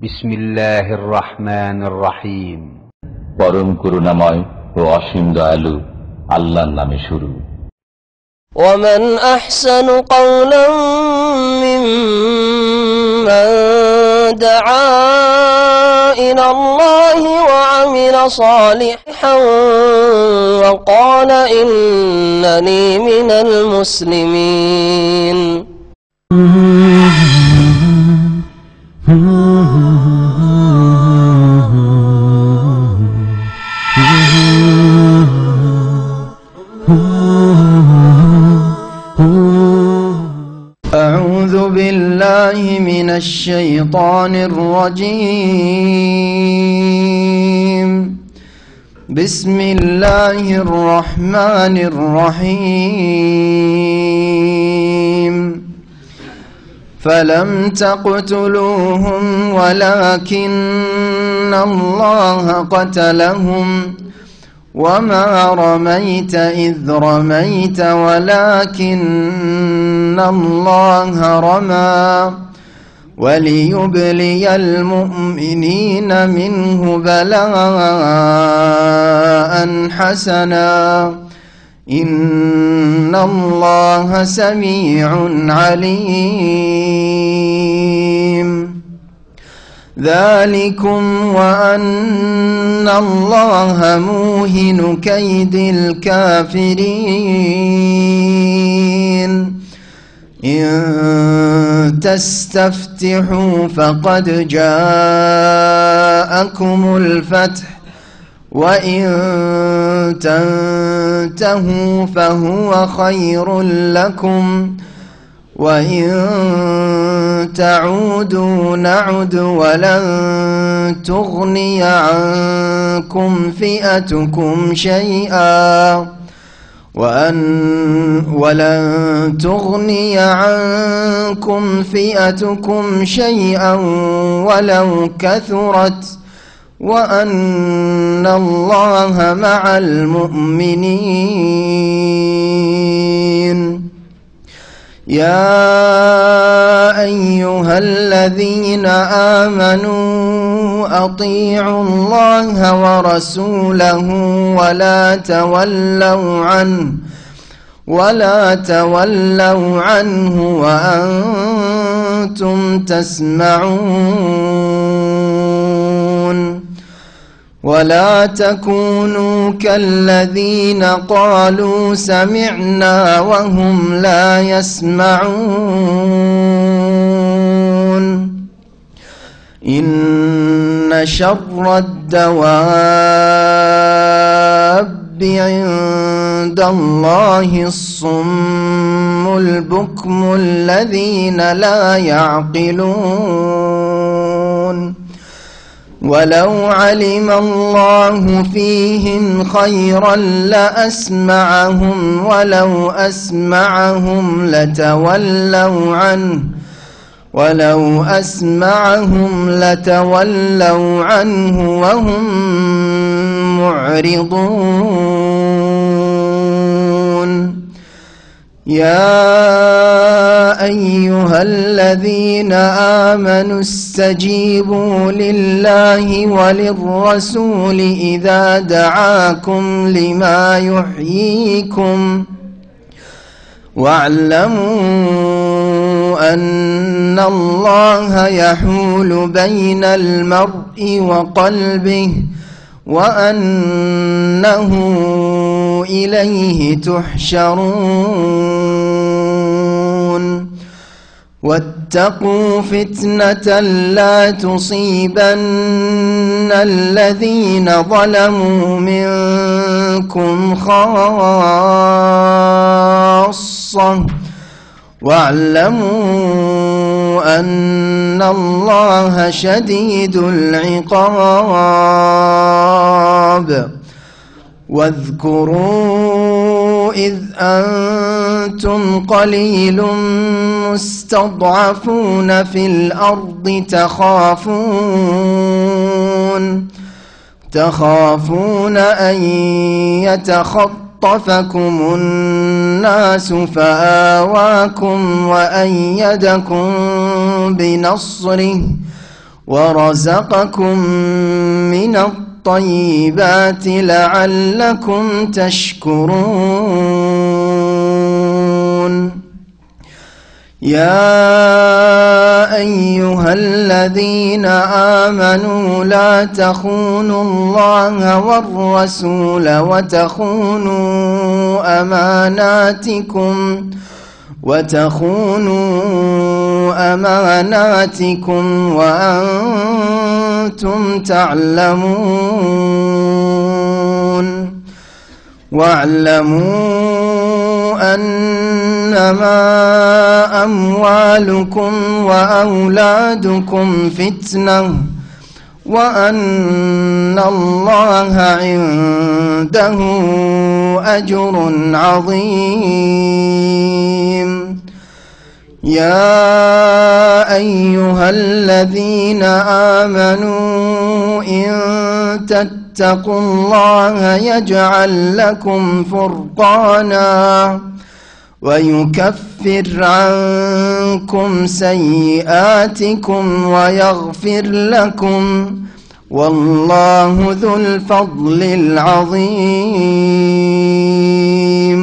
বিসমিল্লাহির রহমানির রহিম। পরম করুণাময় ও অসীম দয়ালু আল্লাহর নামে শুরু। ومن أحسن قولا ممن دعا إلى الله وعمل صالحا وقال إنني من المسلمين. أعوذ بالله من الشيطان الرجيم. بسم الله الرحمن الرحيم. فلم تقتلوهم ولكن الله قتلهم وما رميت إذ رميت ولكن الله رمى وليبلي المؤمنين منه بلاء حسنا إن الله سميع عليم. ذلكم وأن الله موهن كيد الكافرين. إن تستفتحوا فقد جاءكم الفتح وإن تنتهوا فهو خير لكم وإن تعودوا نعد ولن تغني عنكم فئتكم شيئا ولن تغني عنكم فئتكم شيئا ولو كثرت وأن الله مع المؤمنين. يا أيها الذين آمنوا أطيعوا الله ورسوله ولا تولوا عنه وأنتم تسمعون. ولا تكونوا كالذين قالوا سمعنا وهم لا يسمعون. إن شر الدواب عند الله الصم البكم الذين لا يعقلون. ولو علم الله فيهم خيرا لأسمعهم ولو أسمعهم لتولوا عنه وهم معرضون. يا أيها الذين آمنوا استجيبوا لله وللرسول إذا دعاكم لما يحييكم واعلموا أن الله يحول بين المرء وقلبه وأنه إليه تحشرون. واتقوا فتنة لا تصيبن الذين ظلموا منكم خاصة واعلموا أن الله شديد العقاب. واذكروا إذ أنتم قليل مستضعفون في الأرض تخافون أن يتخطفكم الناس فآواكم وأيدكم بنصره ورزقكم من الطيبات لعلكم تشكرون يا أيها الذين آمنوا لا تخونوا الله والرسول وتخونوا أماناتكم وأنتم تعلمون واعلموا أنما أموالكم وأولادكم فتنة وأن الله عنده أجر عظيم يا أيها الذين آمنوا إن تتقوا الله يجعل لكم فرقانا ويكفر عنكم سيئاتكم ويغفر لكم والله ذو الفضل العظيم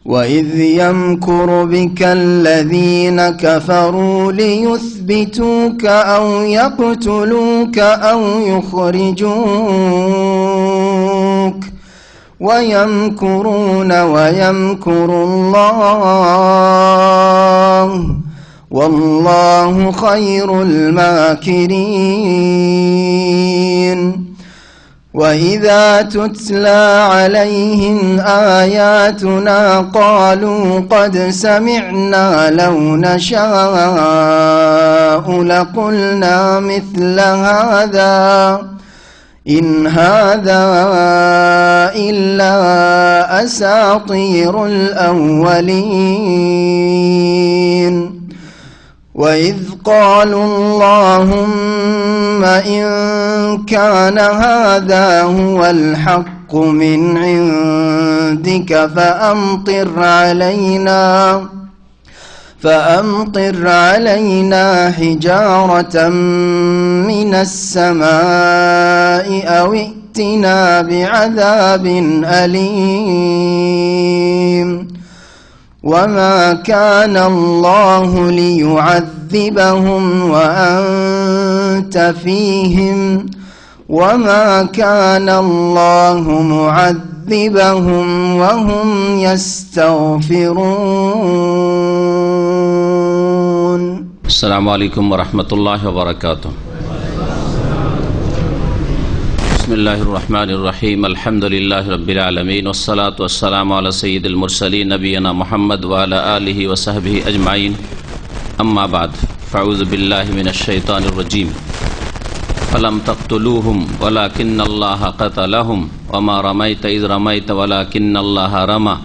وإذ يمكر بك الذين كفروا ليثبتوك أو يقتلوك أو يخرجوك ويمكرون ويمكر الله والله خير الماكرين وإذا تتلى عليهم آياتنا قالوا قد سمعنا لو نشاء لقلنا مثل هذا إن هذا إلا أساطير الأولين وإذ قالوا اللهم إن كان هذا هو الحق من عندك فأمطر علينا حجارة من السماء أو ائتنا بعذاب أليم وما كان الله ليعذبهم وأنت فيهم وما كان الله معذبهم وهم يستغفرون السلام عليكم ورحمة الله وبركاته بسم الله الرحمن الرحيم الحمد لله رب العالمين والصلاة والسلام على سيد المرسلين نبينا محمد وعلى آله وصحبه أجمعين أما بعد فأعوذ بالله من الشيطان الرجيم فلم تقتلوهم ولكن الله قتلهم وما رميت إذ رميت ولكن الله رمى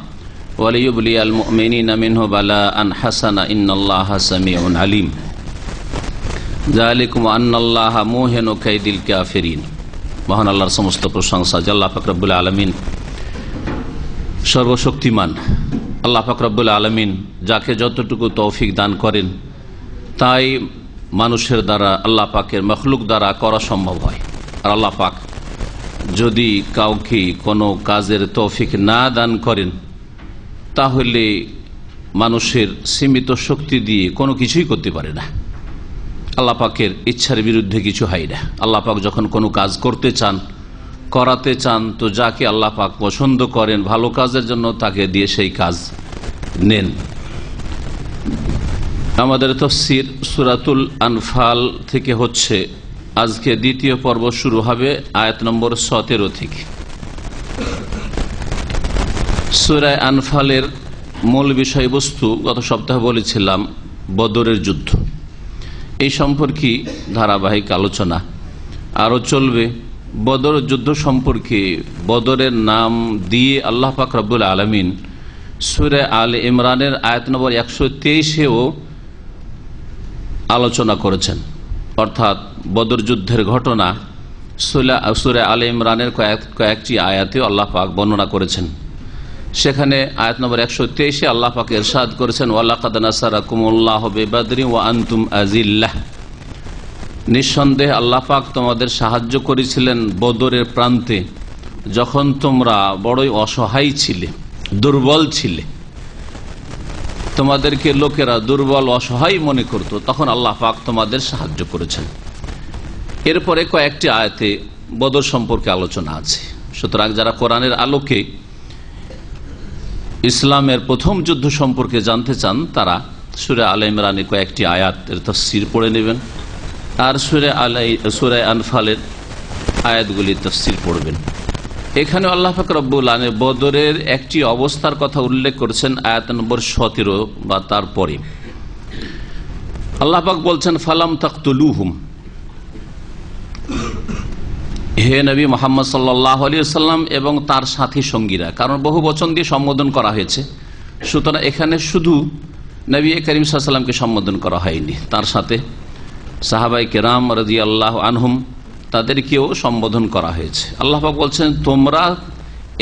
وليبلي المؤمنين منه بلاء حسنا إن الله سميع عليم ذلكم أن الله موهن كيد الكافرين মহান আল্লাহর সমস্ত প্রশংসা যে আল্লাহ পাক রব্বুল আলামিন সর্বশক্তিমান। আল্লাহ পাক রব্বুল আলামিন যাকে যতটুকু তৌফিক দান করেন তাই মানুষের দ্বারা আল্লাহ পাকের মখলুক দ্বারা করা সম্ভব হয়। আর আল্লাহ পাক যদি কাউকে কোনো কাজের তৌফিক না দান করেন তাহলে মানুষের সীমিত শক্তি দিয়ে কোনো কিছুই করতে পারে না। আল্লাহ পাকের ইচ্ছার বিরুদ্ধে কিছু হয় না। আল্লাহ পাক যখন কোনো কাজ করতে চান, করাতে চান, তো যাকে আল্লাহ পাক পছন্দ করেন ভালো কাজের জন্য তাকে দিয়ে সেই কাজ নেন। আমাদের তাফসীর সূরাতুল আনফাল থেকে হচ্ছে। আজকে দ্বিতীয় পর্ব শুরু হবে আয়াত নম্বর 17 থেকে। সূরা আনফালের মূল বিষয়বস্তু গত সপ্তাহে বলেছিলাম বদরের যুদ্ধ। এই সম্পর্কে ধারাবাহিক আলোচনা আরও চলবে। বদর যুদ্ধ সম্পর্কে বদরের নাম দিয়ে আল্লাহ পাক রব্বুল আলামিন সূরা আলে ইমরানের আয়াত নম্বর 123-এও আলোচনা করেছেন। অর্থাৎ বদর যুদ্ধের ঘটনা সূরা আলে ইমরানের কয়েকটি আয়াতেও আল্লাহ পাক বর্ণনা করেছেন। সেখানে আয়াত নম্বর 123-এ আল্লাহ পাক ইরশাদ করেছেন ওয়ালাকাদ নাসারাকুমুল্লাহু বিবাদরিন ওয়া আনতুম আযিল্লাহ। নিঃসন্দেহে আল্লাহ পাক তোমাদের সাহায্য করেছিলেন বদরের প্রান্তে, যখন তোমরা বড়ই অসহায় ছিলে, দুর্বল ছিলে, তোমাদেরকে লোকেরা দুর্বল অসহায় মনে করত, তখন আল্লাহ পাক তোমাদের সাহায্য করেছেন। এরপরে কয়েকটি আয়াতে বদর সম্পর্কে আলোচনা আছে। সুতরাং যারা কোরআনের আলোকে ইসলামের প্রথম যুদ্ধ সম্পর্কে জানতে চান তারা সূরা আলে ইমরানের কয়েকটি আয়াতের তাফসীর পড়ে নেবেন, আর সূরা আনফালের আয়াতগুলির তাফসীর পড়বেন। এখানে আল্লাহ পাক রব্বুল আলামিন বদরের একটি অবস্থার কথা উল্লেখ করেছেন আয়াত নম্বর 17 বা তারপরে। আল্লাহ পাক বলছেন, ফালাম তাকতুলুহুম, হে নবী মুহাম্মদ সাল্লাল্লাহু আলাইহি ওয়াসাল্লাম এবং তার সাথী সঙ্গীরা, কারণ বহু বচন দিয়ে সম্বোধন করা হয়েছে, সুতরাং এখানে শুধু নবী করিম সাল্লাল্লাহু আলাইহি ওয়াসাল্লামকে সম্বোধন করা হয়নি, তার সাথে সাহাবায়ে কেরাম রাদিয়াল্লাহু আনহুম তাদেরকেও সম্বোধন করা হয়েছে। আল্লাহ পাক বলছেন, তোমরা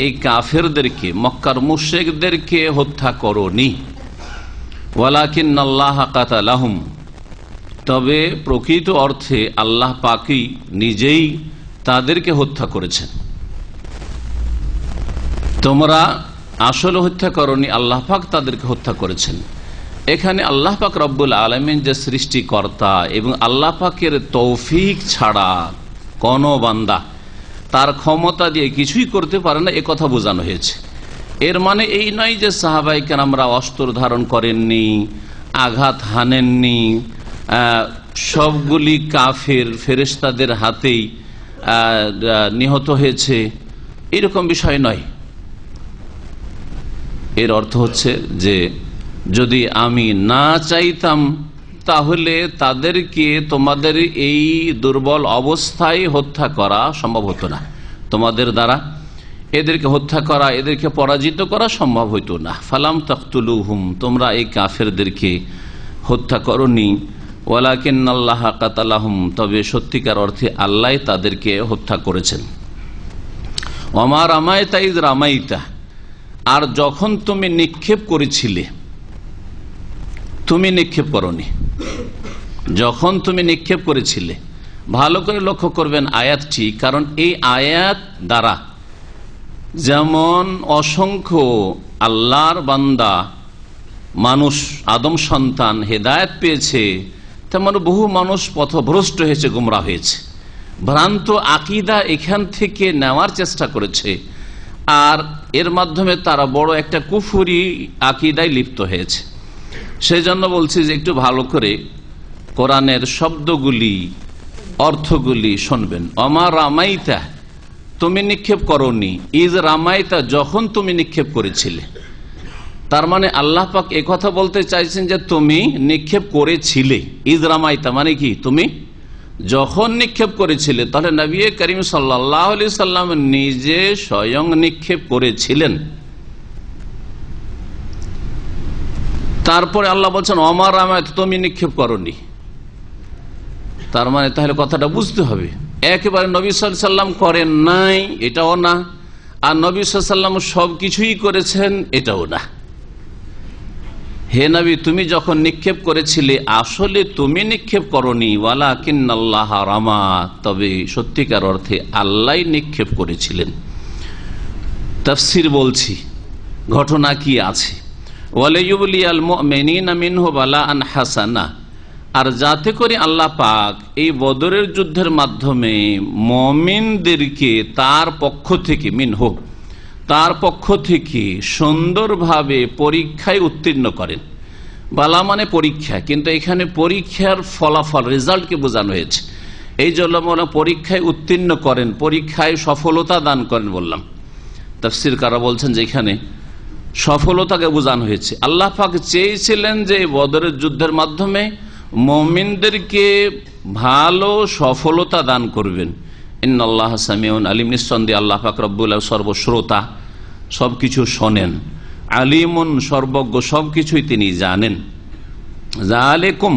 এই কাফেরদেরকে, মক্কার মুশরিকদেরকে হত্যা করোনি, ওয়ালাকিন্নাল্লাহ কাতালাহুম, তবে প্রকৃত অর্থে আল্লাহ পাকই নিজেই তাদেরকে হত্যা করেছেন। তোমরা আসলে হত্যা করনি, আল্লাহ পাক তাদেরকে হত্যা করেছেন। এখানে আল্লাহ পাক রব্বুল আলামিন যে সৃষ্টিকর্তা এবং আল্লাহ পাকের তৌফিক ছাড়া কোন বান্দা তার ক্ষমতা দিয়ে কিছুই করতে পারে না, এ কথা বোঝানো হয়েছে। এর মানে এই নয় যে সাহাবায়ে কেরামরা অস্ত্র ধারণ করেননি, আঘাত হানেননি, সবগুলি কাফের ফেরেশতাদের হাতেই নিহত হয়েছে, এরকম বিষয় নয়। এর অর্থ হচ্ছে যে যদি আমি না চাইতাম তাহলে তাদেরকে তোমাদের এই দুর্বল অবস্থায় হত্যা করা সম্ভব হতো না, তোমাদের দ্বারা এদেরকে হত্যা করা, এদেরকে পরাজিত করা সম্ভব হইতো না। ফালাম তাকতুলুহুম, তোমরা এই কাফেরদেরকে হত্যা করনি, ওয়ালাকিন্নাল্লাহ কাতালাহুম, তবে সত্যিকার অর্থে আল্লাহ তাদেরকে হত্যা করেছেন। ওমা রামাইতা ইয রামাইতা, আর যখন তুমি নিক্ষেপ করেছিলে, তুমি নিক্ষেপ করনি, যখন তুমি নিক্ষেপ করেছিলে। ভালো করে লক্ষ্য করবেন আয়াতটি, কারণ এই আয়াত দ্বারা যেমন অসংখ্য আল্লাহর বান্দা মানুষ, আদম সন্তান হেদায়েত পেয়েছে, তেমন বহু মানুষ পথভ্রষ্ট হয়েছে, গুমরাহ হয়েছে, ভ্রান্ত আকীদা এখান থেকে নেওয়ার চেষ্টা করেছে, আর এর মাধ্যমে তারা বড় একটা কুফরি আকীদায় লিপ্ত হয়েছে। সেই জন্য বলছি যে একটু ভালো করে কোরআনের শব্দগুলি, অর্থগুলি শুনবেন। ওমা রামাইতা, তুমি নিক্ষেপ করনি, ইজ রামাইতা, যখন তুমি নিক্ষেপ করেছিলে। তার মানে আল্লাহ পাক একথা বলতে চাইছেন যে তুমি নিক্ষেপ করেছিলে। ইজ রামাইতা মানে কি? তুমি যখন নিক্ষেপ করেছিলে। তাহলে নবী করিম সাল্লাল্লাহু আলাইহি সাল্লাম নিজে স্বয়ং নিক্ষেপ করেছিলেন। তারপরে আল্লাহ বলছেন ওমা রামাইতা, তুমি নিক্ষেপ করনি। তার মানে তাহলে কথাটা বুঝতে হবে, একেবারে নবী সাল্লাল্লাহু আলাইহি সাল্লাম করেন নাই এটাও না, আর নবী সাল্লাল্লাহু আলাইহি সাল্লাম সবকিছুই করেছেন এটাও না। হে নবী, তুমি যখন নিক্ষেপ করেছিলে আসলে তুমি নিক্ষেপ করনি, ওয়ালাকিন্নাল্লাহ রামা, তবে সত্যিকার অর্থে আল্লাহ নিক্ষেপ করেছিলেন। তাফসীর বলছি, ঘটনা কি আছে। ওয়ালাইয়ুবলিয়াল মুমিনিনা মিনহু বালাআন হাসানা, আর যাতে করে আল্লাহ পাক এই বদরের যুদ্ধের মাধ্যমে মুমিনদেরকে তার পক্ষ থেকে, মিনহু তার পক্ষ থেকে সুন্দরভাবে পরীক্ষায় উত্তীর্ণ করেন। বালা মানে পরীক্ষা, কিন্তু এখানে পরীক্ষার ফলাফল, রেজাল্টকে বোঝানো হয়েছে। এই জন্য পরীক্ষায় উত্তীর্ণ করেন, পরীক্ষায় সফলতা দান করেন বললাম। তাফসীরকাররা বলছেন যে এখানে সফলতাকে বোঝানো হয়েছে। আল্লাহ পাক চেয়েছিলেন যে বদরের যুদ্ধের মাধ্যমে মুমিনদেরকে ভালো সফলতা দান করবেন। ইন্নাল্লাহ সামিউন আলিম, নিঃসন্দেহে আল্লাহ পাক রব্বুল আলামিন সর্বশ্রোতা, সবকিছু শোনেন। আলিমুন, সর্বজ্ঞ, সবকিছুই তিনি জানেন। যালিকুম,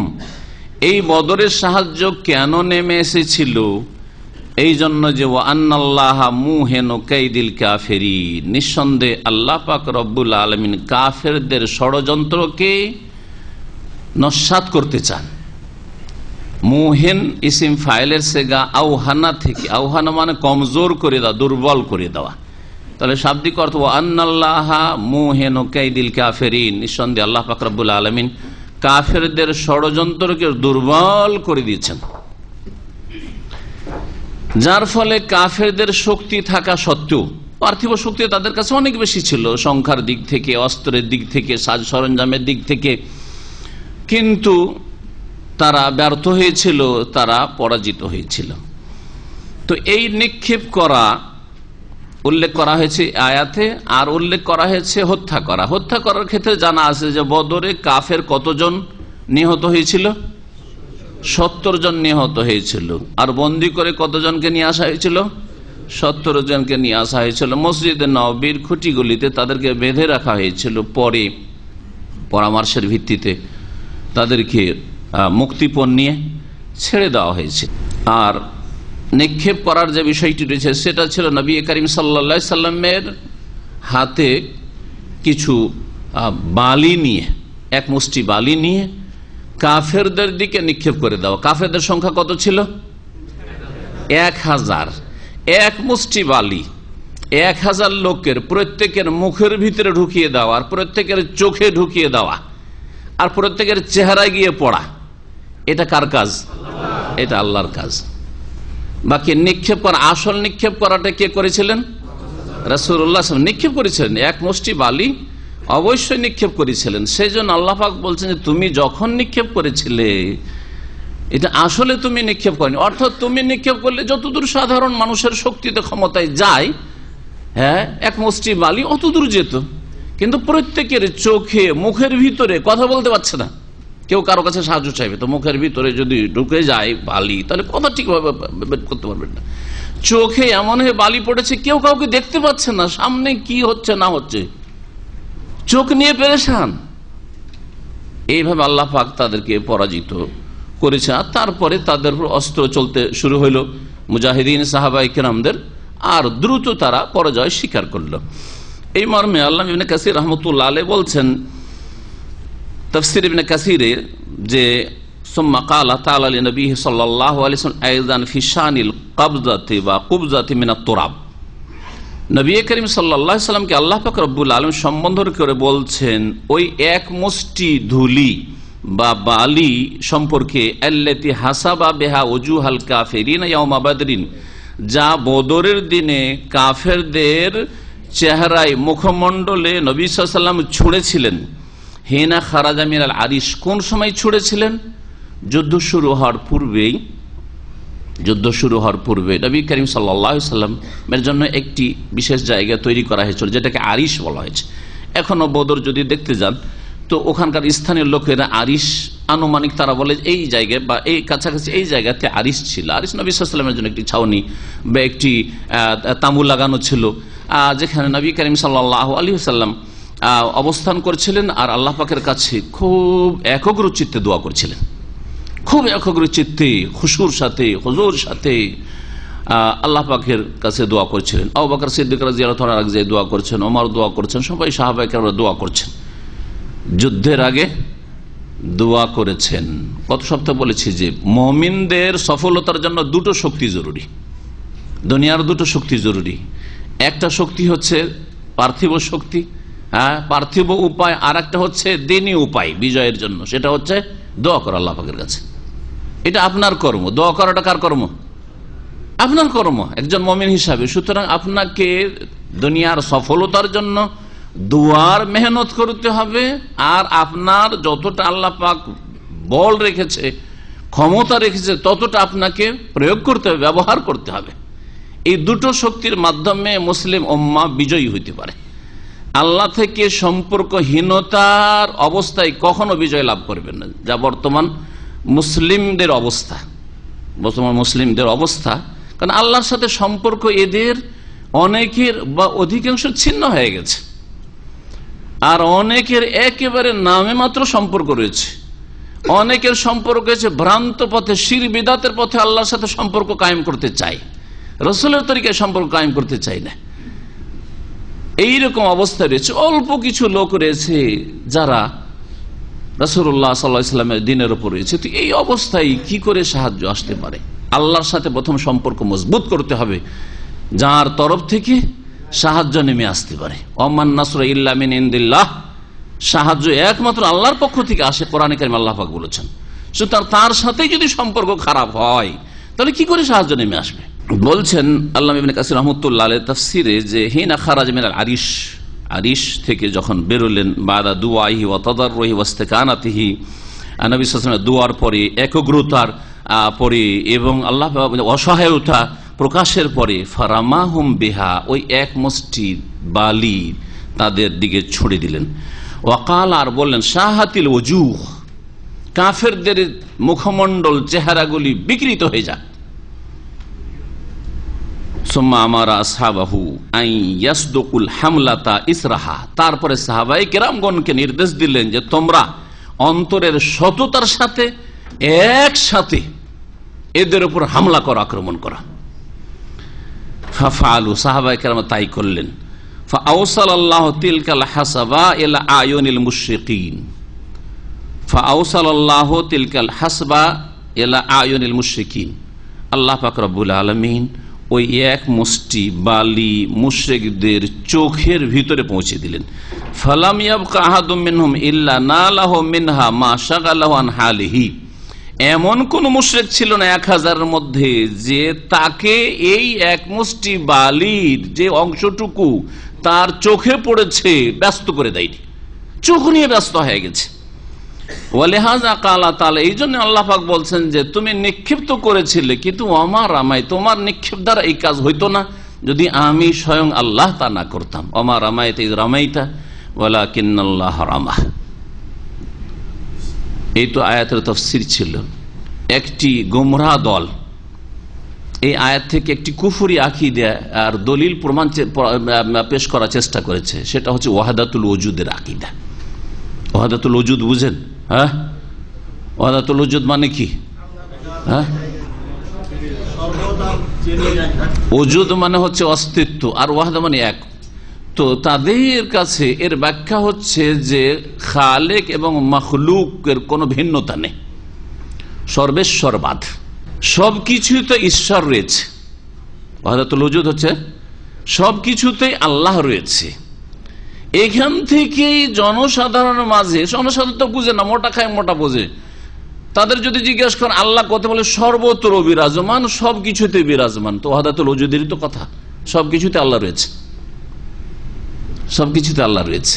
এই বদরের সাহায্য কেন নেমে এসেছিল? এই জন্য যে ওয়া আন্নাল্লাহ মুহিনু কাইদিল কাফিরিন, নিঃসন্দেহে আল্লাহ পাক রব্বুল আলামিন কাফেরদের ষড়যন্ত্রকে নস্যাৎ করতে চান। মুহিন ইসিম ফাইলের সেগা আওহানা থেকে, আওহানা মানে কমজোর করে দেওয়া, দুর্বল করে দেওয়া। তাহলে শাব্দিক অর্থ আন্নাল্লাহা মুহিনু কাইদিল কাফিরিন, নিঃসন্দেহে আল্লাহ পাক রব্বুল আলামিন কাফেরদের ষড়যন্ত্রকে দুর্বল করে দিয়েছেন, যার ফলে কাফেরদের শক্তি থাকা সত্ত্বেও, পার্থিব শক্তি তাদের কাছে অনেক বেশি ছিল সংখ্যার দিক থেকে, অস্ত্রের দিক থেকে, সাজ সরঞ্জামের দিক থেকে, কিন্তু তারা ব্যর্থ হয়েছিল, তারা পরাজিত হয়েছিল। তো এই নিক্ষেপ করা উল্লেখ করা হয়েছে আয়াতে, আর উল্লেখ করা হয়েছে হত্যা করা। হত্যা করার ক্ষেত্রে জানা আছে যে বদরে কাফের কতজন নিহত হয়েছিল? 70 জন নিহত হয়েছিল। আর বন্দী করে কতজনকে নিয়ে আসা হয়েছিল? 70 জনকে নিয়ে আসা হয়েছিল। মসজিদে নববীর খুঁটিগুলিতে তাদেরকে বেঁধে রাখা হয়েছিল, পরে পরামর্শের ভিত্তিতে তাদেরকে মুক্তিপণ নিয়ে ছেড়ে দেওয়া হয়েছে। আর নিক্ষেপ করার যে বিষয়টি রয়েছে সেটা ছিল নবী করিম সাল্লাল্লাহু আলাইহি সাল্লামের হাতে কিছু বালি নিয়ে, এক মুষ্টি বালি নিয়ে কাফেরদের দিকে নিক্ষেপ করে দেওয়া। কাফেরদের সংখ্যা কত ছিল? 1000। এক মুষ্টি বালি 1000 লোকের প্রত্যেকের মুখের ভিতরে ঢুকিয়ে দেওয়া, আর প্রত্যেকের চোখে ঢুকিয়ে দেওয়া, আর প্রত্যেকের চেহারায় গিয়ে পড়া। এটা কার কাজ? এটা আল্লাহর কাজ। বাকি নিক্ষেপ করা, আসল নিক্ষেপ করাটা কে করেছিলেন? রাসূলুল্লাহ নিক্ষেপ করেছিলেন, এক মুষ্টি বালি অবশ্যই নিক্ষেপ করেছিলেন। সেই জন্য আল্লাহ পাক বলছেন যে তুমি যখন নিক্ষেপ করেছিলে এটা আসলে তুমি নিক্ষেপ করনি, অর্থাৎ তুমি নিক্ষেপ করলে যতদূর সাধারণ মানুষের শক্তিতে ক্ষমতায় যায়, হ্যাঁ, এক মুষ্টি বালি অতদূর যেত, কিন্তু প্রত্যেকের চোখে মুখের ভিতরে কথা বলতে পারছে না, কেউ কারো কাছে সাহায্য চাইবে তো মুখের ভিতরে যদি ঢুকে যায় বালি, তাহলে কথা ঠিকভাবে করতে পারবেন না। চোখে এমন হয়ে বালি পড়েছে, কেউ কাউকে দেখতে পাচ্ছে না, সামনে কি হচ্ছে না হচ্ছে, চোখ নিয়ে পেরেশান। এইভাবে আল্লাহ পাক তাদেরকে পরাজিত করেছে। আর তারপরে তাদের অস্ত্র চলতে শুরু হইল মুজাহিদিন সাহাবায়ে কেরামদের, আর দ্রুত তারা পরাজয় স্বীকার করল। এই মর্মে আল্লামা ইবনে কাসির রাহমাতুল্লাহ আলাইহি বলছেন তাফসীর ইবনে কাসিরে যে সুম্মা ক্বালা তাআলা লিনবিহি সাল্লাল্লাহু আলাইহি ওয়াসাল্লাম আইযান ফি শানিল কবজাতি ওয়া কুবজাতি মিনাত তুরাব। নবী করিম সাল্লাল্লাহু আলাইহি ওয়াসাল্লামকে আল্লাহ পাক রব্বুল আলামিন সম্বোধন করে বলছেন ওই এক মুষ্টি ধুলি বা বালি সম্পর্কে, আল্লাতী হাসাবা বিহা ওজুহাল কাফিরিন ইয়াউমা বদরিন, যা বদরের দিনে কাফেরদের চেহারায় মুখমণ্ডলে নবী সাল্লাল্লাহু আলাইহি ওয়াসাল্লাম ছুঁড়েছিলেন। হিনা খারাজা মিনাল আরিশ, কোন সময় ছুঁড়েছিলেন? যুদ্ধ শুরু হওয়ার পূর্বেই। যুদ্ধ শুরু হওয়ার পূর্বে নবী করিম সাল্লাল্লাহু আলাইহি ওয়াসাল্লামের জন্য একটি বিশেষ জায়গা তৈরি করা হয়েছিল, যেটাকে আরিশ বলা হয়েছে। এখনো বদর যদি দেখতে যান তো ওখানকার স্থানীয় লোকেরা আরিশ, আনুমানিক তারা বলে এই জায়গায় বা এই কাছাকাছি এই জায়গাতে আরিশ ছিল। আরিশ নবী সাল্লাল্লাহু আলাইহি ওয়াসাল্লামের জন্য একটি ছাউনি বা একটি তাঁবু লাগানো ছিল, যেখানে নবী করিম সাল্লাল্লাহু আলাইহি ওয়াসাল্লাম অবস্থান করছিলেন আর আল্লাহ পাকের কাছে খুব একগ্র চিত্তে দোয়া করছিলেন, খুব একগ্র চিত্তে খুশুর সাথে, হুজুর সাথে আল্লাহ পাকের কাছে দোয়া করছিলেন। আবু বকর সিদ্দিক রাদিয়াল্লাহু তাআলা আগে দোয়া করছেন, ওমর দোয়া করছেন, সবাই সাহাবায়ে কেরাম দোয়া করছেন। যুদ্ধের আগে দোয়া করেছেন। গত সপ্তাহে বলেছি যে মুমিনদের সফলতার জন্য দুটো শক্তি জরুরি, দুনিয়ার দুটো শক্তি জরুরি। একটা শক্তি হচ্ছে পার্থিব শক্তি, পার্থিব উপায়, আর একটা হচ্ছে দ্বীনি উপায় বিজয়ের জন্য, সেটা হচ্ছে দোয়া করা আল্লাহ পাকের কাছে। এটা আপনার কর্ম, দোয়া করাটা কার কর্ম? আপনার কর্ম একজন মুমিন হিসাবে। সুতরাং আপনাকে দুনিয়ার সফলতার জন্য দোয়ার মেহনত করতে হবে, আর আপনার যতটা আল্লাহ পাক বল রেখেছে, ক্ষমতা রেখেছে, ততটা আপনাকে প্রয়োগ করতে হবে, ব্যবহার করতে হবে। এই দুটো শক্তির মাধ্যমে মুসলিম উম্মাহ বিজয়ী হইতে পারে। আল্লাহ থেকে সম্পর্কহীনতার অবস্থায় কখনো বিজয় লাভ করবেন না, যা বর্তমান মুসলিমদের অবস্থা। বর্তমান মুসলিমদের অবস্থা, কারণ আল্লাহর সাথে সম্পর্ক এদের অনেকের বা অধিকাংশ ছিন্ন হয়ে গেছে, আর অনেকের একেবারে নামে মাত্র সম্পর্ক রয়েছে। অনেকের সম্পর্ক হয়েছে ভ্রান্ত পথে, শিরক বিদআতের পথে আল্লাহর সাথে সম্পর্ক কায়েম করতে চায়, রাসূলের তরিকায় সম্পর্ক কায়েম করতে চায় না। এইরকম অবস্থা রয়েছে। অল্প কিছু লোক রয়েছে যারা রাসূলুল্লাহ সাল্লাল্লাহু আলাইহি ওয়াসাল্লামের দ্বীনের উপর রয়েছে। তো এই অবস্থায় কি করে সাহায্য আসতে পারে? আল্লাহর সাথে প্রথম সম্পর্ক মজবুত করতে হবে, যার তরফ থেকে সাহায্য নেমে আসতে পারে। ওমান নাসরু ইল্লা মিন ইনদিল্লাহ, সাহায্য একমাত্র আল্লাহর পক্ষ থেকে আসে, কোরআনে কারিমে আল্লাহ পাক বলেছেন। সুতরাং তার সাথে যদি সম্পর্ক খারাপ হয় তাহলে কি করে সাহায্য নেমে আসবে? বলছেন আল্লামা ইবনে কাসির রাহমাতুল্লাহ আলাইহি তাফসীরে যে হিনা খারাজ মিনাল আরিশ, আরিশ থেকে যখন বেরোলেন, বাদা দুআইহি ওয়া তাদাররুহি ওয়া ইস্তিকানাতিহি, নবী সাল্লাল্লাহু আলাইহি ওয়াসাল্লাম দুয়ার পরে, একগ্রতার পরে এবং আল্লাহ অসহায়তা প্রকাশের পরে, ফারামাহুম বিহা, ওই এক মুষ্টি বালি তাদের দিকে ছুড়ে দিলেন। ওয়াকাল, আর বললেন, শাহাতিল ওজুহ, কাফেরদের মুখমণ্ডল চেহারাগুলি বিকৃত হয়ে যাক। সুম্মা আমারা আসহাবাহু আন ইয়াসদুকুল হামলাতা ইসরাহা, তারপরে সাহাবায়ে কেরামগণকে নির্দেশ দিলেন যে তোমরা অন্তরের সততার সাথে একসাথে এদের উপর হামলা করা, আক্রমণ করা। ফাফআলু, সাহাবায়ে কেরাম তাই করলেন। ফাআওসালাল্লাহু তিলকাল হাসাবা ইলা আয়ুনিল মুশরিকিন, ফাআওসালাল্লাহু তিলকাল হাসবা ইলা আয়ুনিল মুশরিকিন, আল্লাহ পাক রব্বুল আলামিন ওই এক মুষ্টি বালি মুশরিকদের চোখের ভিতরে পৌঁছে দিলেন। ফালাম ইয়াবকা আহাদুম মিনহুম ইল্লা নালাহু মিনহা মা শাগালাহু আন হালিহি, এমন কোন মুশরিক ছিল না 1000-এর মধ্যে যে তাকে এই এক মুষ্টি বালির যে অংশটুকু তার চোখে পড়েছে ব্যস্ত করে দেয়নি, চোখ নিয়ে ব্যস্ত হয়ে গেছে। ওয়ালিহাযা ক্বালা তাআলা, এই জন্য আল্লাহ পাক বলছেন যে তুমি নিক্ষিপ্ত করেছিলে, কিন্তু আমার রামাই, তোমার নিক্ষেপ দ্বারা এই কাজ হইতো না যদি আমি স্বয়ং আল্লাহ তা না করতাম। ওমা রামাইতা ইয রামাইতা ওয়ালাকিন্নাল্লাহ রামাহ। এই তো আয়াতের তাফসীর ছিল। একটি গোমরাহ দল এই আয়াত থেকে একটি কুফরি আকীদা আর দলিল প্রমাণ পেশ করার চেষ্টা করেছে, সেটা হচ্ছে ওয়াহদাতুল ওজুদের আকীদা। ওয়াহদাতুল ওজুদ বুঝেন? হ্যাঁ, ওয়াহদাতুল ওজুদ মানে কি? হ্যাঁ, ওজুদ মানে হচ্ছে অস্তিত্ব, আর ওয়াহদা মানে এক। তো তাদের কাছে এর ব্যাখ্যা হচ্ছে যে খালেক এবং মাখলুকের কোনো ভিন্নতা নেই, সর্বেশ্বরবাদ, সবকিছুতে ঈশ্বর রয়েছে। ওয়াহদাতুল ওজুদ হচ্ছে সবকিছুতেই আল্লাহ রয়েছে। এখান থেকেই জনসাধারণের মাঝে, জনসাধারণ তো বুঝে না, মোটা খায় মোটা বোঝে, তাদের যদি জিজ্ঞেস করেন আল্লাহ কত, বলে সর্বত্র বিরাজমান, সবকিছুতে বিরাজমান। তো ওয়াহদাতুল ওজুদেরই তো কথা, সবকিছুতে আল্লাহ রয়েছে, সবকিছুতে আল্লাহ রয়েছে।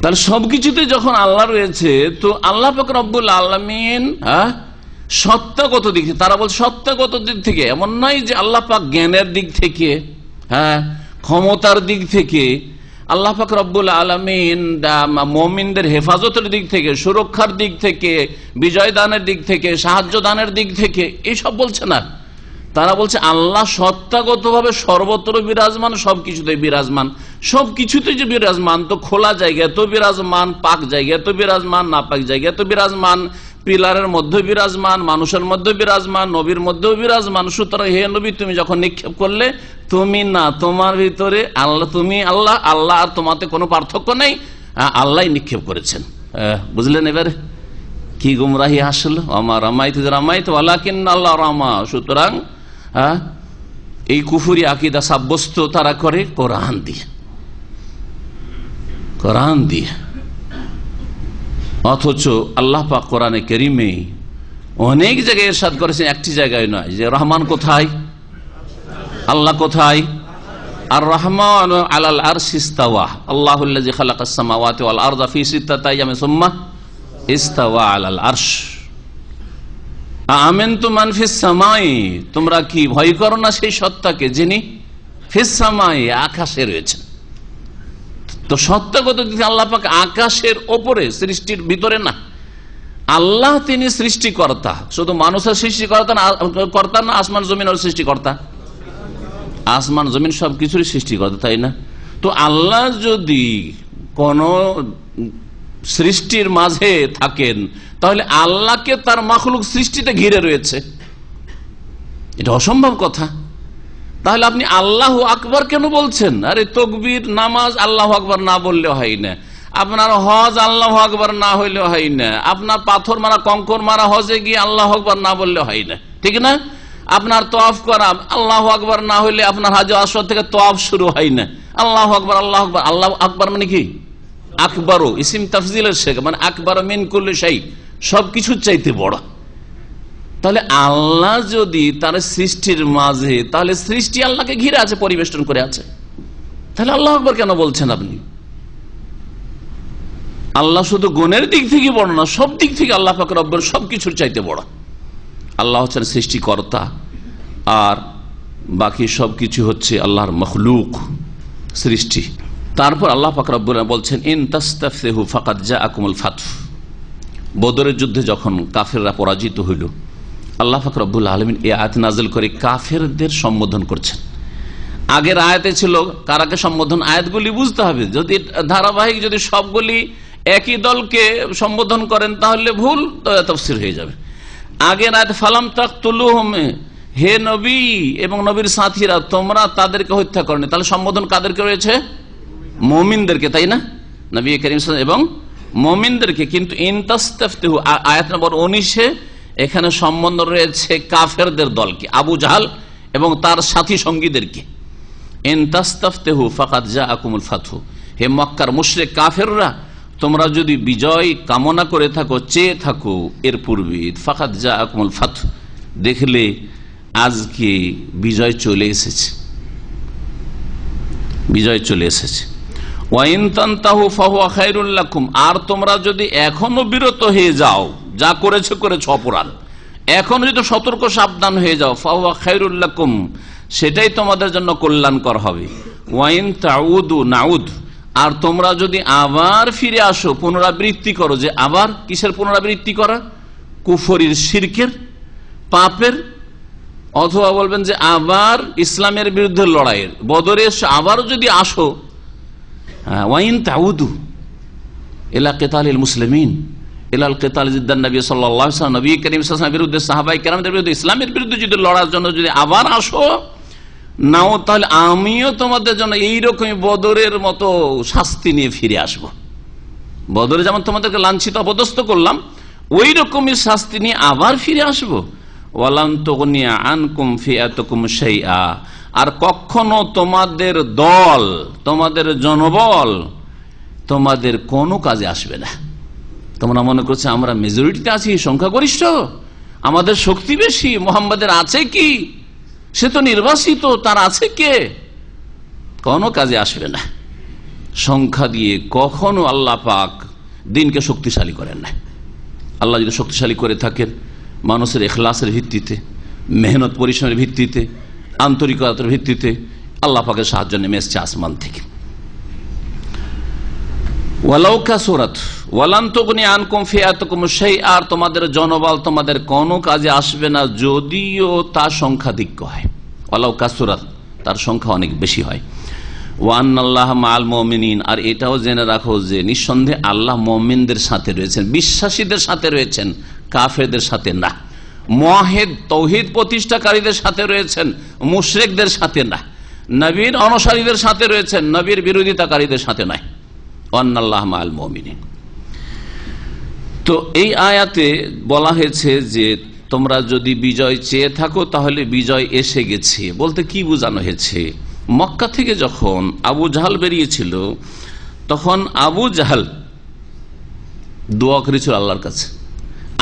তাহলে সবকিছুতে যখন আল্লাহ রয়েছে, তো আল্লাহ পাক রব্বুল আলামিন সত্তাগত দিক থেকে, তারা বলছে সত্তাগত দিক থেকে, এমন নয় যে আল্লাহ পাক জ্ঞানের দিক থেকে, ক্ষমতার দিক থেকে, আল্লাহ পাক রব্বুল আলামিন মুমিনদের হেফাজতের দিক থেকে, সুরক্ষার দিক থেকে, বিজয় দানের দিক থেকে, সাহায্য দানের দিক থেকে, এইসব বলছে না। তারা বলছে আল্লাহ সত্তাগতভাবে সর্বত্র বিরাজমান, সবকিছুতে বিরাজমান। সবকিছুতে যে বিরাজমান, তো খোলা জায়গায় তো বিরাজমান, পাক জায়গায় তো বিরাজমান, না পাক জায়গায় তো বিরাজমান, পিলারের মধ্যে বিরাজমান, মানুষের মধ্যে বিরাজমান, নবীর মধ্যেও বিরাজমান। সুতরাং হে নবী, তুমি যখন নিক্ষেপ করলে, তুমি না, তোমার ভিতরে আল্লাহ, তুমি আল্লাহ, আল্লাহ আর তোমাতে কোনো পার্থক্য নেই, আল্লাহ নিক্ষেপ করেছেন। বুঝলেন এবারে কি গুমরাহি আসলো? আমার রামাইত রামাইত ওয়ালাকিন্নাল্লাহ রামা। সুতরাং এই কুফরি আকীদা সাব্যস্ত তারা করে কোরআন দিয়ে, কোরআন দিয়ে। অথচ আল্লাহ পাক কোরআনে কারীমে অনেক জায়গায় ইরশাদ করেছেন, একটি জায়গায় নয়, যে রহমান কোথায়, আল্লাহ কোথায়। আর রহমান আলাল আরশি ইস্তাওয়া, আল্লাহুল্লাযী খালাকাস সামাওয়াতি ওয়াল আরদা ফি সিত্তাতি আইয়ামিন সুম্মা ইস্তাওয়া আলাল আরশ। আমেনতু মান ফিস সামাই, তোমরা কি ভয় করো না সেই সত্তাকে যিনি ফিস সামাই, আকাশে রয়েছেন। তো সত্যগত দিকে আল্লাহ পাক আকাশের ওপরে, সৃষ্টির ভিতরে না। আল্লাহ তিনি সৃষ্টিকর্তা, শুধু মানুষের সৃষ্টিকর্তা না, আসমান জমিনের সৃষ্টিকর্তা, আসমান জমিন সবকিছুরই সৃষ্টিকর্তা, তাই না? তো আল্লাহ যদি কোন সৃষ্টির মাঝে থাকেন, তাহলে আল্লাহকে তার মাখলুক সৃষ্টিতে ঘিরে রয়েছে, এটা অসম্ভব কথা। তাহলে আপনি আল্লাহু আকবার কেন বলছেন? আরে তাকবীর, নামাজ, আল্লাহু আকবার না বললে হয় না। আপনার হজ আল্লাহ আকবার না হইলে হয় না, আপনার পাথর মারা কঙ্কর মারা হজে গিয়ে আল্লাহ আকবার না বললে হয় না, ঠিক না? আপনার তওয়াফ করা আল্লাহ আকবার না হইলে আপনার হাজ আসওয়াদ থেকে তওয়াফ শুরু হয় না। আল্লাহ আকবার আল্লাহ আকবার, আল্লাহ আকবার মানে কি? আকবারও ইসিম তাফজিলের শেখ, মানে আকবার মিন কুল্লি শাই, সবকিছুর চাইতে বড়। তাহলে আল্লাহ যদি তার সৃষ্টির মাঝে, তাহলে সৃষ্টি আল্লাহকে ঘিরে আছে, পরিবেষ্টন করে আছে, তাহলে আল্লাহ আকবার কেন বলছেন আপনি? আল্লাহ শুধু গুণের দিক থেকে বড় না, সব দিক থেকে আল্লাহ পাক রব্বুল সবকিছুর চাইতে বড়। আল্লাহ হচ্ছেন সৃষ্টিকর্তা, আর বাকি সবকিছু হচ্ছে আল্লাহর মখলুক, সৃষ্টি। তারপর আল্লাহ পাক রব্বুল বলছেন ইন তাস্তাফতিহু ফাকাদ জাআকুমুল ফাতহ। বদরের যুদ্ধে যখন কাফেররা পরাজিত হইল, আল্লাহ পাক রব্বুল আলামিন এই আয়াত নাযিল করে কাফেরদের সম্বোধন করছেন। আগের আয়াতে ছিল কারাকে সম্বোধন, আয়াতগুলি বুঝতে হবে। যদি ধারাবাহিক যদি সবগুলি একই দলকে সম্বোধন করেন তাহলে ভুল তাফসীর হয়ে যাবে। আগের আয়াত ফালাম তাকতুলুহুম, হে নবী এবং নবীর সাথীরা তোমরা তাদেরকে হত্যা করনি, তাহলে সম্বোধন কাদেরকে রয়েছে? মুমিনদেরকে, তাই না? নবী করিম সাল্লাল্লাহু আলাইহি ওয়াসাল্লাম এবং মুমিনদেরকে। কিন্তু ইন তাস্তাফতিহু আয়াত নম্বর 19-এ এখানে সম্বন্ধ রয়েছে কাফেরদের দলকে, আবু জাহাল এবং তার সাথী সঙ্গীদেরকে। ইন তাস্তাফতিহু ফাকাদ জাআকুমুল ফাতহ, হে মক্কার মুশরিক কাফেররা, তোমরা যদি বিজয় কামনা করে থাকো, চেয়ে থাকো এর পূর্বে, ফাকাদ জাআকুমুল ফাতহ, দেখলে আজকে বিজয় চলে এসেছে, বিজয় চলে এসেছে। ওয়াইন তানতাহু ফাহুয়া খায়রুল লাকুম, আর তোমরা যদি এখনো বিরত হয়ে যাও, যা করেছো অপরাধ, এখন যদি সতর্ক সাবধান হয়ে যাও, ফাহুয়া খায়রুল লাকুম, সেটাই তোমাদের জন্য কল্যাণকর হবে। ওয়াইন তাউদু নাউদ, আর তোমরা যদি আবার ফিরে আসো, পুনরাবৃত্তি করো, যে আবার কিসের পুনরাবৃত্তি করা? কুফরির, শিরকের, পাপের, অথবা বলবেন যে আবার ইসলামের বিরুদ্ধে লড়াইয়ের, বদরে আবার যদি আসো, ওয়াইন তাউদু ইলা কিতালিল মুসলিমিন ইলাল কিতাল জিদ্দান নবী সাল্লাল্লাহু আলাইহি ওয়াসাল্লাম, নবী করিম সাল্লাল্লাহু আলাইহি ওয়াসাল্লামের বিরুদ্ধে, সাহাবায়ে কেরামদের বিরুদ্ধে, ইসলামের বিরুদ্ধে যদি লড়ার জন্য যদি আবার আসো নাও, তাহলে আমিও তোমাদের জন্য এইরকমই বদরের মতো শাস্তি নিয়ে ফিরে আসব। বদরে যেমন তোমাদেরকে লাঞ্ছিত অপদস্থ করলাম, ওই রকমই শাস্তি নিয়ে আবার ফিরে আসব। ওয়ালান তুগনিয়া আনকুম ফিআতুকুম শাইআ, আর কখনো তোমাদের দল, তোমাদের জনবল তোমাদের কোনো কাজে আসবে না। তোমরা মনে করছো আমরা মেজরিটিতে আছি, সংখ্যাগরিষ্ঠ, আমাদের শক্তি বেশি, মুহাম্মাদের আছে কি, সে তো নির্বাসিত, তার আছে কে? কোনো কাজে আসবে না। সংখ্যা দিয়ে কখনো আল্লাহ পাক দিনকে শক্তিশালী করেন না। আল্লাহ যদি শক্তিশালী করে থাকেন মানুষের ইখলাসের ভিত্তিতে, মেহনত পরিশ্রমের ভিত্তিতে, আন্তরিকতার ভিত্তিতে, আল্লাহ পাকের সাহায্য নেমে এসছে আসমান থেকে। ওয়ালাউ কাসুরাত ওয়ালান তুগনি আনকুম ফিআতুকুম শাইআ, আর তোমাদের জনবল তোমাদের কোনো কাজে আসবে না যদিও তা সংখ্যাধিক্য হয়। ওয়ালাউ কাসুরাত, তার সংখ্যা অনেক বেশি হয়। ওয়ান্নাল্লাহ মাআল মুমিনিন, আর এটাও জেনে রাখো যে নিঃসন্দেহে আল্লাহ মুমিনদের সাথে রয়েছেন, বিশ্বাসীদের সাথে রয়েছেন, কাফেরদের সাথে না। মুওয়াহিদ তাওহীদ প্রতিষ্ঠাকারীদের সাথে রয়েছেন, মুশরিকদের সাথে না। নবীর অনুসারীদের সাথে রয়েছেন, নবীর বিরোধিতাকারীদের সাথে নয়। ওয়ান্নাল্লাহ মাআল মুমিনিন। তো এই আয়াতে বলা হয়েছে যে তোমরা যদি বিজয় চেয়ে থাকো তাহলে বিজয় এসে গেছে, বলতে কি বোঝানো হয়েছে? মক্কা থেকে যখন আবু জাহাল বেরিয়েছিল, তখন আবু জাহাল দোয়া করেছিল আল্লাহর কাছে,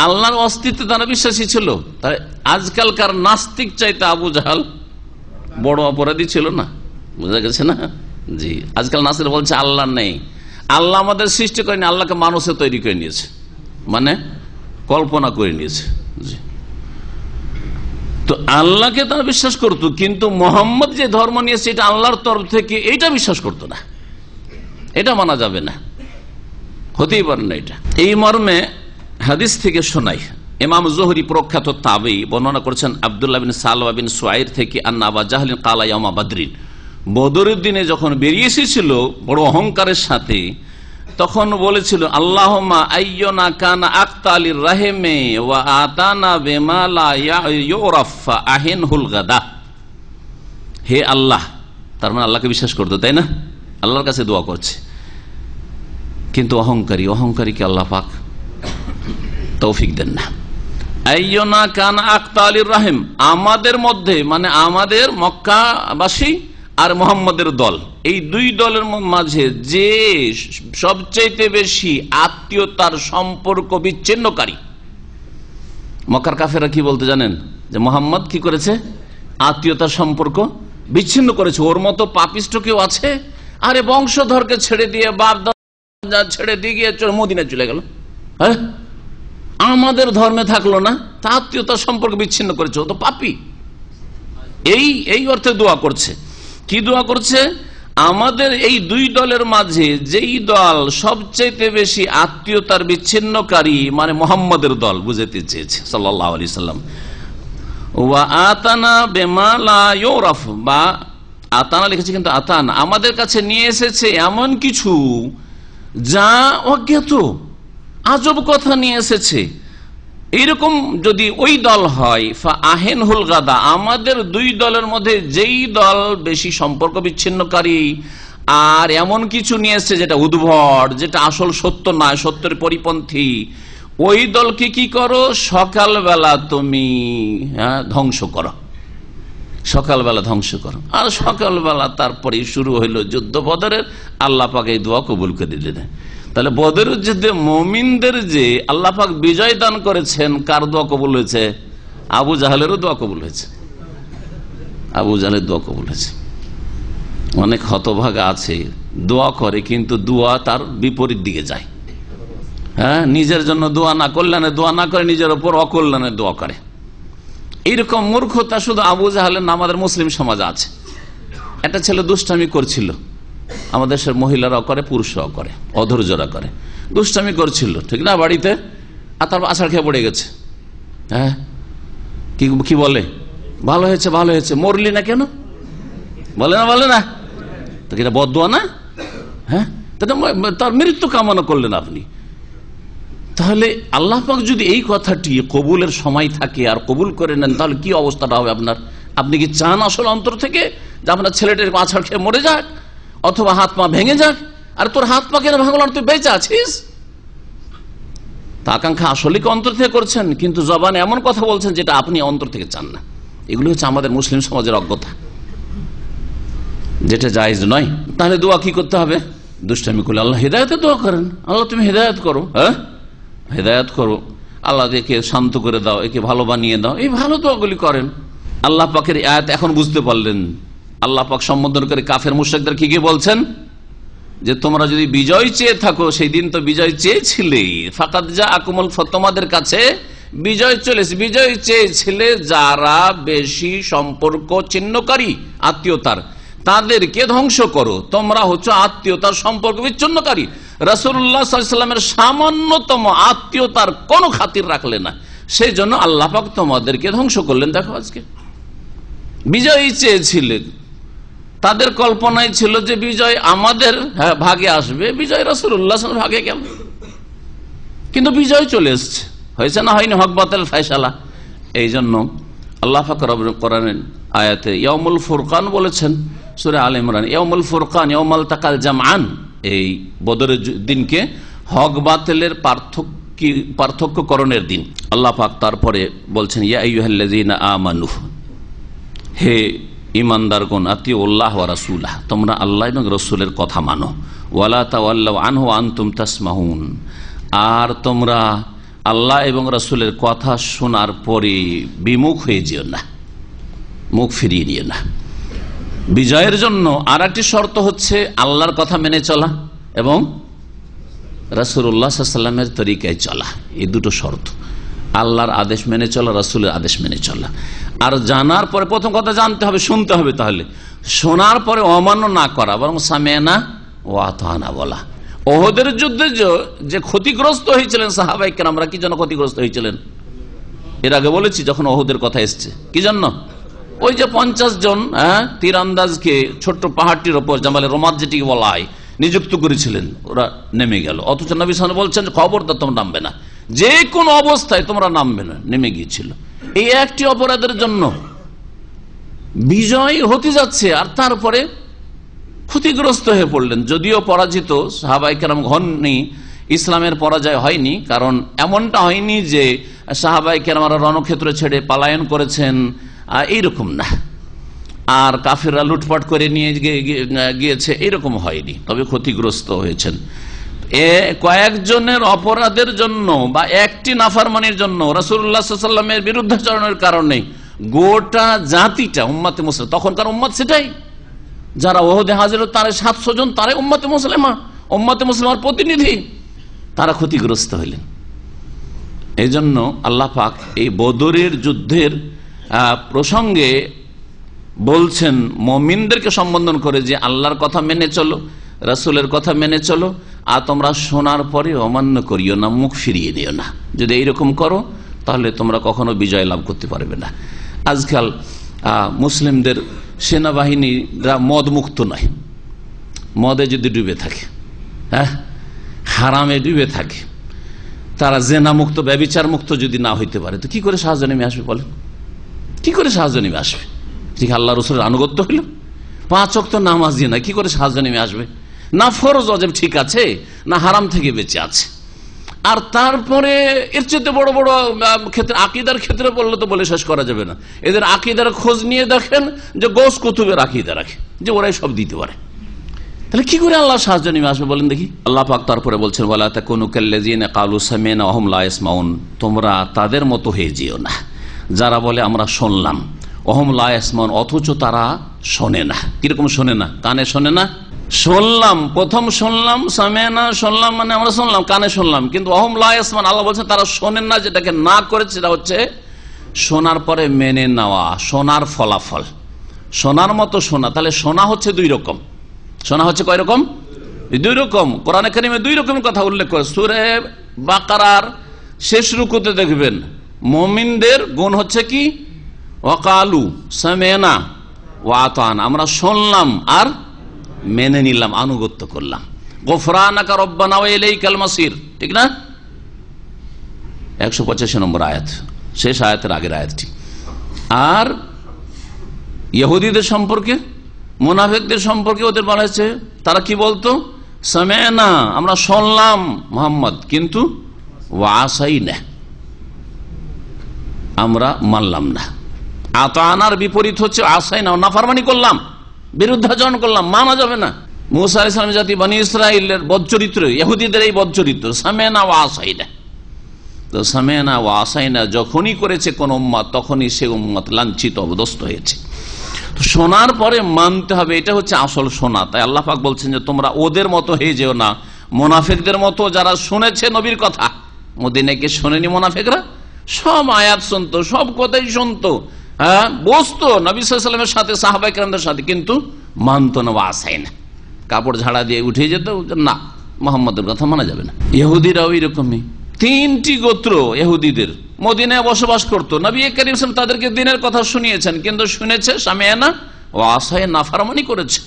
আল্লাহর অস্তিত্বে তারা বিশ্বাসী ছিল। তাই আজকালকার নাস্তিক চাইতে আবু জাহাল বড় অপরাধী ছিল না, বোঝা গেছে না? জি, আজকাল নাস্তিক বলছে আল্লাহ নেই, আল্লাহ আমাদের সৃষ্টি করেনি, আল্লাহকে মানুষে তৈরি করে নিয়েছে, মানে কল্পনা করে নিয়েছে। জি, তো আল্লাহকে তারা বিশ্বাস করতো, কিন্তু মোহাম্মদ যে ধর্ম নিয়েছে এটা আল্লাহর তরফ থেকে, এইটা বিশ্বাস করতো না, এটা মানা যাবে না, হতেই পারে না এটা। এই মর্মে হাদিস থেকে শোনাই, ইমাম জোহরি প্রখ্যাত তাবেঈ বর্ণনা করেছেন আব্দুল্লাহ বিন সালওয়া বিন সুআইর থেকে, আন্না আবা জাহলিন কালা ইয়াউমা বাদরিন, বদরের দিনে যখন বেরিয়ে এসেছিল বড় অহংকারের সাথে, তখন বলেছিল আল্লাহুম্মা আইয়ুনা কানা আকতালির রাহিমে ওয়া আতানা বিমা লা ইউরাফ আহিনহুল গাদা। হে আল্লাহ, তার মানে আল্লাহকে বিশ্বাস করতো, তাই না? আল্লাহর কাছে দোয়া করছে, কিন্তু অহংকারীকে আল্লাহ পাক তৌফিক দেন না। আইয়ুনা কান আক্তালির রাহিম, আমাদের মধ্যে মানে আমাদের মক্কাবাসী আর মুহাম্মদের দল, এই দুই দলের মাঝে যে সবচেয়ে বেশি আত্মীয়তার সম্পর্ক বিচ্ছিন্নকারী। মক্কার কাফেররা কি বলতে জানেন? যে মুহাম্মদ কি করেছে? আত্মীয়তার সম্পর্ক বিচ্ছিন্ন করেছে। ওর মতো পাপিষ্ঠ কেউ আছে? আরে বংশধরকে ছেড়ে দিয়ে, বাপ দাদা ছেড়ে দিয়ে গিয়ে মদিনায় চলে গেল, হ্যাঁ, আমাদের ধর্মে থাকলো না, তা আত্মীয়তার সম্পর্ক বিচ্ছিন্ন করেছে, ও তো পাপী। এই অর্থে দোয়া করছে। কি দোয়া করছে? আমাদের এই দুই দলের মাঝে যেই দল সবচেয়ে বেশি আত্মীয়তার বিচ্ছিন্নকারী মানে মুহাম্মদের দল বুঝাতে চেয়েছে সাল্লাল্লাহু আলাইহি সাল্লাম। ওয়া আতানা বিমা লা ইউরাফ, বা আতানা লিখেছে কিন্তু আতান, আমাদের কাছে নিয়ে এসেছে এমন কিছু যা অজ্ঞাত, আজব কথা নিয়ে এসেছে। এইরকম যদি ওই দল হয়, ফা আহেনহুল গাদা, আমাদের দুই দলের মধ্যে যেই দল বেশি সম্পর্ক বিচ্ছিন্নকারী আর এমন কিছু নিয়ে এসছে যেটা উদ্ভট, যেটা আসল সত্য নয়, সত্যের পরিপন্থী, ওই দলকে কি করো? সকালবেলা তুমি ধ্বংস করো, সকালবেলা ধ্বংস করো। আর সকালবেলা তারপরে শুরু হইল যুদ্ধ বদরের। আল্লাহ পাক এই দোয়া কবুল করে দিলেন। তাহলে বদরের যুদ্ধে মুমিনদের যে আল্লাহ পাক বিজয় দান করেছেন, কার দোয়া কবুল হয়েছে? আবু জাহেলেরও দোয়া কবুল হয়েছে। আবু জাহেলের দোয়া কবুল হয়েছে। অনেক হতভাগা আছে, দোয়া করে কিন্তু দোয়া তার বিপরীত দিকে যায়। হ্যাঁ, নিজের জন্য দোয়া না, কল্যাণে দোয়া না করে নিজের উপর অকল্যাণে দোয়া করে। এইরকম মূর্খতা শুধু আবু জাহেলের না, আমাদের মুসলিম সমাজে আছে। একটা ছেলে দুষ্টামি করছিল, আমাদের দেশের মহিলারাও করে, পুরুষরাও করে, অধৈর্যরা করে, দুষ্টামি করছিল, ঠিক না, বাড়িতে, আর তারপর আছাড় খেয়ে পড়ে গেছে। হ্যাঁ, কি বলে? ভালো হয়েছে, ভালো হয়েছে, মরলি না কেন? বলে না তো এটা বদদোয়া না? হ্যাঁ, তার মৃত্যু কামনা করলেন আপনি। তাহলে আল্লাহ পাক যদি এই কথাটি কবুলের সময় থাকে আর কবুল করে নেন, তাহলে কি অবস্থাটা হবে আপনার? আপনি কি চান আসল অন্তর থেকে যে আপনার ছেলেটির আছাড় খেয়ে মরে যাক অথবা হাত পা ভেঙে যাক? আর তোর হাত পা কেন ভাঙল? তুই বেঁচে আছিস। তা আকাঙ্ক্ষা আসলে কি অন্তর থেকে করছেন, কিন্তু জবানে এমন কথা বলছেন যেটা আপনি অন্তর থেকে চান না। এগুলো হচ্ছে আমাদের মুসলিম সমাজের অজ্ঞতা, যেটা জায়েজ নয়। তাহলে দোয়া কি করতে হবে? দুষ্টামি করলে আল্লাহ হেদায়েতের দোয়া করেন, আল্লাহ তুমি হেদায়েত করো, হ্যাঁ হেদায়েত করো, আল্লাহ একে শান্ত করে দাও, একে ভালো বানিয়ে দাও, এই ভালো দোয়াগুলি করেন। আল্লাহ পাকের আয়াত এখন বুঝতে পারলেন। আল্লাহ পাক সম্বোধন করে কাফের মুশরিকদের কি বলছেন? যে তোমরা যদি বিজয় চেয়ে থাকো, সেই দিন তো বিজয় চেয়েছিলে, ফাকাদ জাআকুমুল ফাতহ, তোমাদের কাছে বিজয় চলেছে। বিজয় চেয়েছিলে যারা বেশি সম্পর্ক ছিন্নকারী আত্মীয়তার, তাদেরকে ধ্বংস করো। তোমরা হচ্ছে আত্মীয়তার সম্পর্ক বিচ্ছিন্নকারী। রাসূলুল্লাহ সাল্লাল্লাহু আলাইহি ওয়াসাল্লামের সামান্যতম আত্মীয়তার কোনো খাতির রাখলে না, সেই জন্য আল্লাহ পাক তোমাদেরকে ধ্বংস করলেন। দেখো আজকে বিজয় চেয়েছিলেন, তাদের কল্পনায় ছিল যে বিজয় আমাদের ভাগে আসবে, বিজয় রাসূলুল্লাহ সাল্লাল্লাহু আলাইহি ওয়াসাল্লামের ভাগে গেল, কিন্তু বিজয় চলে এসছে। হয়েছে না হয়নি, হক বাতিল ফায়সালা। এই জন্য আল্লাহ পাক রব্বুল কোরআনের আয়াতে ইয়াউমুল ফুরকান বলেছেন সূরা আলে ইমরান, ইয়াউমুল ফুরকান ইয়াউমাল তাকাল জামআন, এই বদরের দিনকে হক বাতিলের পার্থক্যকরণের দিন। আল্লাহ পাক তারপরে বলছেন ইয়া আইয়ুহাল্লাযীনা আমানু, হে ঈমানদারগণ, আতিউল্লাহ ওয়া রাসূলাহ, তোমরা আল্লাহ এবং রাসূলের কথা মানো, ওয়ালা তাওয়াল্লাউ আনহু ওয়া আনতুম তাসমাউন, আর তোমরা আল্লাহ এবং রাসূলের কথা শোনার পরে বিমুখ হয়ে যেও না, মুখ ফিরিয়ে নিও না। বিজয়ের জন্য আর একটি শর্ত হচ্ছে আল্লাহর কথা মেনে চলা এবং রাসূলুল্লাহ সাল্লাল্লাহু আলাইহি ওয়াসাল্লামের তরিকায় চলা। এই দুটো শর্ত, আল্লাহর আদেশ মেনে চলা, রাসূলের আদেশ মেনে চলা। আর জানার পরে প্রথম কথা জানতে হবে, শুনতে হবে, তাহলে শোনার পরে অমান্য না করা, বরং সামি'না ওয়া আতা'না বলা। ওহদের যুদ্ধে যে ক্ষতিগ্রস্ত হয়েছিলেন সাহাবায়ে কেরামরা, কি জন্য ক্ষতিগ্রস্ত হয়েছিলেন এর আগে বলেছি যখন ওহদের কথা এসছে, কি জন্য? ওই যে 50 জন তীরন্দাজকে ছোট্ট পাহাড়টির ওপর জামালে রোমাত যেটিকে বলা হয় নিযুক্ত করেছিলেন, ওরা নেমে গেল। অথচ নবী সাল্লাল্লাহু আলাইহি ওয়াসাল্লাম বলছেন খবরদার তোমরা নামবে না, যে কোনো অবস্থায় তোমরা নামবে না, নেমে গিয়েছিল। এই একটি অপরাধের জন্য বিজয় হতে যাচ্ছে, আর তারপরে ক্ষতিগ্রস্ত হয়ে পড়লেন। যদিও পরাজিত সাহাবায়ে কেরাম হননি, ইসলামের পরাজয় হয়নি, কারণ এমনটা হয়নি যে সাহাবায়ে কেরামরা রণক্ষেত্র ছেড়ে পলায়ন করেছেন, এইরকম না। আর কাফিররা লুটপাট করে নিয়ে গিয়েছে, এরকম হয়নি, তবে ক্ষতিগ্রস্ত হয়েছেন। কয়েকজনের অপরাধের জন্য বা একটি নাফরমানির জন্য রাসূলুল্লাহ সাল্লাল্লাহু আলাইহি ওয়াসাল্লামের বিরুদ্ধাচরণের কারণে গোটা জাতিটা উম্মতে মুসলিমা, তখনকার উম্মত সেটাই, যারা ওহদে হাজির তারা 700 জন, তারাই উম্মতে মুসলিমা, উম্মতে মুসলিমার প্রতিনিধি, তারা ক্ষতিগ্রস্ত হলেন। এই জন্য আল্লাহ পাক এই বদরের যুদ্ধের প্রসঙ্গে বলছেন মুমিনদেরকে সম্বোধন করে যে আল্লাহর কথা মেনে চলো, রাসূলের কথা মেনে চলো, আর তোমরা শোনার পরে অমান্য করিও না, মুখ ফিরিয়ে দিও না। যদি এইরকম করো তাহলে তোমরা কখনো বিজয় লাভ করতে পারবে না। আজকাল মুসলিমদের সেনাবাহিনীরা মদ মুক্ত নয়, মদে যদি ডুবে থাকে, হারামে ডুবে থাকে, তারা জেনা মুক্ত, ব্যভিচার মুক্ত যদি না হইতে পারে, তো কি করে সাহায্য নেমে আসবে বলেন? কি করে সাহায্য নেমে আসবে? ঠিক আল্লাহ রসুলের আনুগত্য হইল, 5 ওয়াক্ত নামাজ দিয়ে না, কি করে সাহায্য নেমে আসবে? না ফরজ ওয়াজিব ঠিক আছে, না হারাম থেকে বেঁচে আছে। আর তারপরে এর চেয়ে বড় বড় ক্ষেত্রে, আকীদার ক্ষেত্রে বললে তো বলে শেষ করা যাবে না। এদের আকীদার খোঁজ নিয়ে দেখেন যে গৌস কুতুবের আকীদা রাখে, যে ওরাই সব দিতে পারে। তাহলে কি করে আল্লাহ সাহায্য নেমে আসবে বলেন দেখি? আল্লাহ পাক তারপরে বলছেন, ওয়ালা তাকুনু কাল্লাযিনা ক্বালু সামি'না ওয়া হুম লা ইয়াসমাউন, তোমরা তাদের মতো হয়ে যেও না যারা বলে আমরা শুনলাম, ওয়া হুম লা ইয়াসমাউন, অথচ তারা শোনে না। কিরকম শোনে না? কানে শোনে না। শুনলাম, প্রথম শুনলাম, সামি'না শুনলাম মানে আমরা শুনলাম, কানে শুনলাম, কিন্তু ওয়া হুম লা ইয়াসমাউন, আল্লাহ বলছেন তারা শোনেন না। যেটাকে না করেছে সেটা হচ্ছে শোনার পরে মেনে নেওয়া, শোনার ফলাফল, শোনার মতো শোনা। তাহলে শোনা হচ্ছে 2 রকম। শোনা হচ্ছে কয় রকম? 2 রকম। কোরআনে কারিমে 2 রকমের কথা উল্লেখ করে। সূরা বাকারার শেষ রুকুতে দেখবেন মুমিনদের গুণ হচ্ছে কি? ওয়াকালু সামি'না ওয়া আতা'না, আমরা শুনলাম আর মেনে নিলাম, আনুগত্য করলাম। গফরানাকা রব্বানা ওয়া ইলাইকাল মাসির, ঠিক না? 185 নম্বর আয়াত, শেষ আয়াতের আগের আয়াতটি। আর ইহুদিদের সম্পর্কে, মুনাফিকদের সম্পর্কে ওদের বলা হয়েছে, তারা কি বলতো? সামি'না, আমরা শুনলাম মুহাম্মদ, কিন্তু ওয়া আসাইনা, আমরা মানলাম না। আতানার বিপরীত হচ্ছে আসাইনা, নাফরমানি করলাম, বিরুদ্ধাচরণ করলাম, মানা যাবে না। মুসা আলাইহিস সালামের জাতি বনি ইসরাঈলের বদচরিত্র, ইহুদিদের এই বদচরিত্র, সামি'না ওয়া আসাইনা। তো সামি'না ওয়া আসাইনা যখনই করেছে কোন উম্মত, তখনই সে উম্মত লাঞ্ছিত, অবদস্ত হয়েছে। শোনার পরে মানতে হবে, এটা হচ্ছে আসল শোনা। তাই আল্লাহ পাক বলছেন যে তোমরা ওদের মতো হয়ে যেও না, মুনাফিকদের মতো, যারা শুনেছে নবীর কথা। মদিনাকে শোনেনি মুনাফিকরা? সব আয়াত শুনতো, সব কথাই শুনতো, বসতো নবী সাল্লাল্লাহু আলাইহি ওয়াসাল্লামের সাথে, সাহাবায়ে কেরামদের সাথে, কিন্তু মানতো না, আসাই না, কাপড় ঝাড়া দিয়ে উঠে যেত, না মুহাম্মদের কথা মানা যাবে না। ইহুদিরাও এরকমই। 3টি গোত্র ইহুদিদের মদিনায় বসবাস করতো। নবী করিম সাল্লাল্লাহু আলাইহি ওয়াসাল্লাম তাদেরকে দিনের কথা শুনিয়েছেন, কিন্তু শুনেছে সামি'না ওয়া আসাইনা, নাফরমানি করেছে।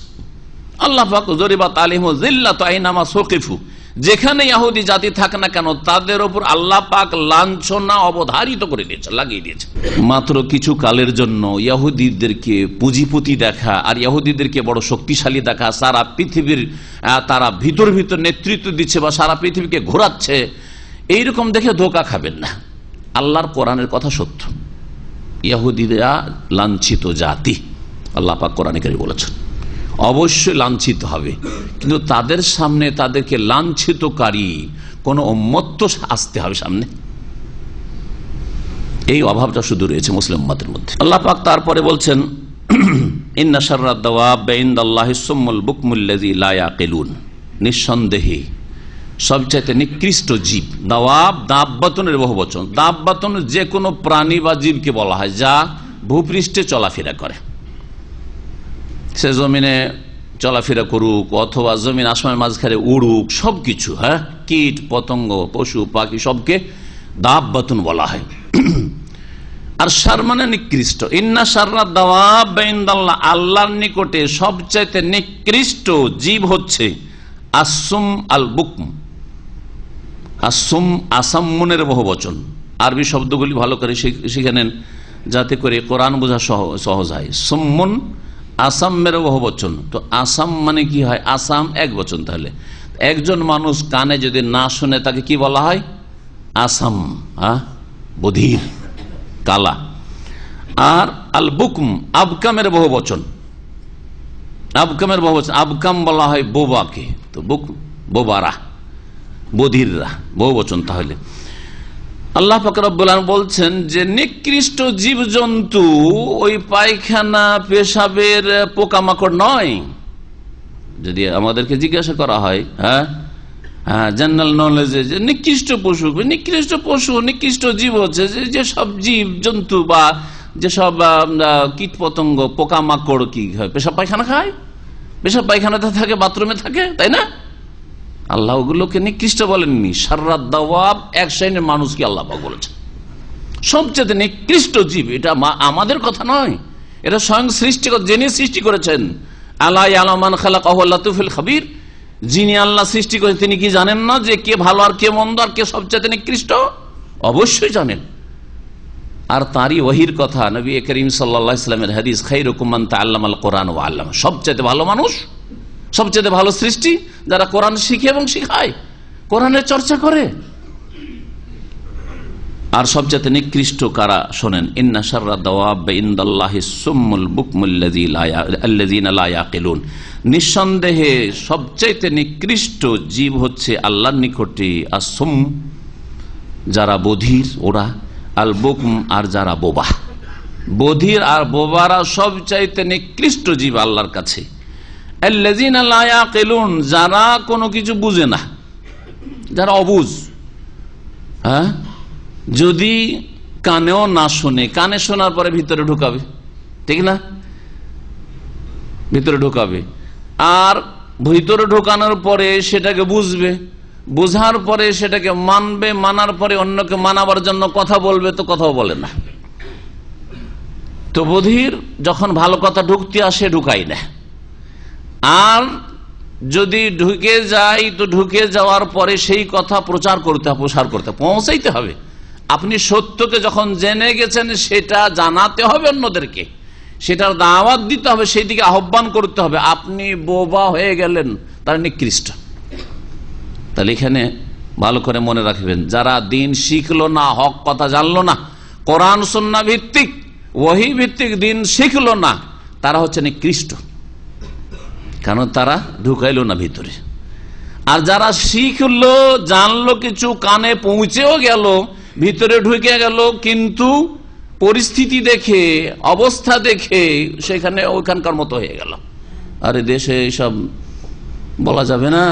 আল্লাহ পাক যরিবাত আলাইহিম যিল্লাতু আইনামা সুকিফু, যেখানে ইহুদি জাতি থাক না কেন তাদের উপর আল্লাহ পাক লাঞ্ছনা অবধারিত করে দিয়েছে, লাগিয়ে দিয়েছে। মাত্র কিছু কালের জন্য ইহুদিদেরকে পুঁজিপতি দেখা আর ইহুদিদেরকে বড় শক্তিশালী দেখা, সারা পৃথিবীর তারা ভিতর ভিতর নেতৃত্ব দিচ্ছে বা সারা পৃথিবীকে ঘোরাচ্ছে, এইরকম দেখে ধোঁকা খাবেন না। আল্লাহর কোরআনের কথা সত্য, ইহুদিরা লাঞ্ছিত জাতি, আল্লাহ পাক কোরআনে কারিমে বলেছেন। অবশ্যই লাঞ্ছিত হবে, কিন্তু তাদের সামনে তাদেরকে লাঞ্ছিতকারী কোন উম্মত তো আসতে হবে সামনে। এই অভাবটা শুধু রয়েছে মুসলিম উম্মতের মধ্যে। আল্লাহ পাক তারপরে বলছেন, ইন্না শাররাদ দাওয়াব ইনদাল্লাহিস সুম্মুল বুকমুল্লাযী লা ইয়াকিলুন, নিঃসন্দেহে সবচাইতে নিকৃষ্ট জীব। দাওয়াব, দাব্বাতুনের বহুবচন। দাব্বাতুন যে কোনো প্রাণী বা জীবকে বলা হয় যা ভূপৃষ্ঠে চলাফেরা করে। সে জমিনে চলাফেরা করুক অথবা জমিন আসমানের মাঝখানে উড়ুক, সবকিছু, কীট পতঙ্গ পশু পাখি সবকে দাব্বাতুন বলা হয়। আর শার মানে নিকৃষ্ট। ইন্না শাররাদ দাওয়াব ইনদাল্লাহ, আল্লাহর নিকটে সবচাইতে নিকৃষ্ট জীব হচ্ছে আসুম আল বুকম। আসুম আসাম্মনের বহুবচন। আরবি শব্দগুলি ভালো করে শিখে নেন যাতে করে কোরআন বোঝা সহজ হয়। সুম্মুন আসামের বহুবচন। তো আসাম মানে কি হয়? আসাম এক বচন। তাহলে একজন মানুষ কানে যদি না শুনে তাকে কি বলা হয়? আসাম, বধির, কালা। আর আল বুকম আবকামের বহুবচন। আবকামের বহুবচন, আবকাম বলা হয় বোবাকে। তো বুক বোবারা, বধিররা বহুবচন। তাহলে আল্লাহ পাক রব্বুল আলামিন বলছেন যে নিকৃষ্ট জীবজন্তু ওই পায়খানা পেশাবের পোকামাকড় নয়। যদি আমাদেরকে জিজ্ঞাসা করা হয়, জেনারেল নলেজে, যে নিকৃষ্ট পশু, নিকৃষ্ট জীব হচ্ছে যেসব জীব জন্তু বা যেসব কীট পতঙ্গ, পোকামাকড় কি হয়, পেশাব পায়খানা খায়, পেশাব পায়খানাতে থাকে, বাথরুমে থাকে, তাই না? আল্লাহ ওগুলোকে নিকৃষ্ট বলেননি। শাররাদ দাওয়াব, এক শ্রেণীর মানুষকে আল্লাহ পাক বলেছেন সবচেয়ে নিকৃষ্ট জীব। এটা আমাদের কথা নয়, এটা স্বয়ং সৃষ্টিকর্তা যিনি সৃষ্টি করেছেন। আলা ইয়ালামু মান খালাকা ওয়া হুয়াল লাতীফুল খাবীর, যিনি আল্লাহ সৃষ্টি করেছেন তিনি কি জানেন না যে কে ভালো আর কে মন্দ আর কে সবচেয়ে নিকৃষ্ট? অবশ্যই জানেন। আর তারই ওহির কথা, নবী করিম সাল্লাল্লাহু আলাইহি ওয়াসাল্লামের হাদিস, খায়রুকুম মান তাআল্লামাল কোরআন ওয়া আল্লামা, সবচেয়ে ভালো মানুষ, সবচেয়ে ভালো সৃষ্টি যারা কোরআন শিখে এবং শিখায়, কোরআনের চর্চা করে। আর সবচেয়ে নিকৃষ্ট কারা? শোনেন, ইন্না শাররাদ দাওয়াব ইনদাল্লাহিস সুম্মুল বুকমুল্লাযীনা লা ইয়াকিলুন, নিঃসন্দেহে সবচেয়ে নিকৃষ্ট জীব হচ্ছে আল্লাহর নিকটে আসুম, যারা বধির ওরা, আল বুকম আর যারা বোবা। বধির আর বোবারা সবচাইতে নিকৃষ্ট জীব আল্লাহর কাছে। আল্লাযীনা লা ইয়াকিলুন, যারা কোনো কিছু বুঝে না, যারা অবুঝ। যদি কানেও না শুনে, কানে শোনার পরে ভিতরে ঢুকাবে, ঠিক না? ভিতরে ঢুকাবে, আর ভিতরে ঢোকানোর পরে সেটাকে বুঝবে, বোঝার পরে সেটাকে মানবে, মানার পরে অন্যকে মানাবার জন্য কথা বলবে, তো কথাও বলে না। তো বধির যখন ভালো কথা ঢুকতে আসে ঢুকাই না, আর যদি ঢুকে যায় তো ঢুকে যাওয়ার পরে সেই কথা প্রচার করতে হবে, প্রসার করতে, পৌঁছাইতে হবে। আপনি সত্যকে যখন জেনে গেছেন সেটা জানাতে হবে অন্যদেরকে, সেটার দাওয়াত দিতে হবে, সেই দিকে আহ্বান করতে হবে। আপনি বোবা হয়ে গেলেন, তার নিকৃষ্ট। তাহলে এখানে ভালো করে মনে রাখবেন, যারা দিন শিখলো না, হক কথা জানলো না, কোরআন সুন্নাহ ভিত্তিক ওহী ভিত্তিক দিন শিখলো না, তারা হচ্ছে নিকৃষ্ট, কারণ তারা ঢুকাইলো না ভিতরে। আর যারা শিখলো, জানলো, কিছু কানে পৌঁছেও গেল, ভিতরে ঢুকে গেল, কিন্তু পরিস্থিতি দেখে, অবস্থা দেখে সেখানে ওইখানকার মতো হয়ে গেল। আরে দেশে এইসব বলা যাবে না,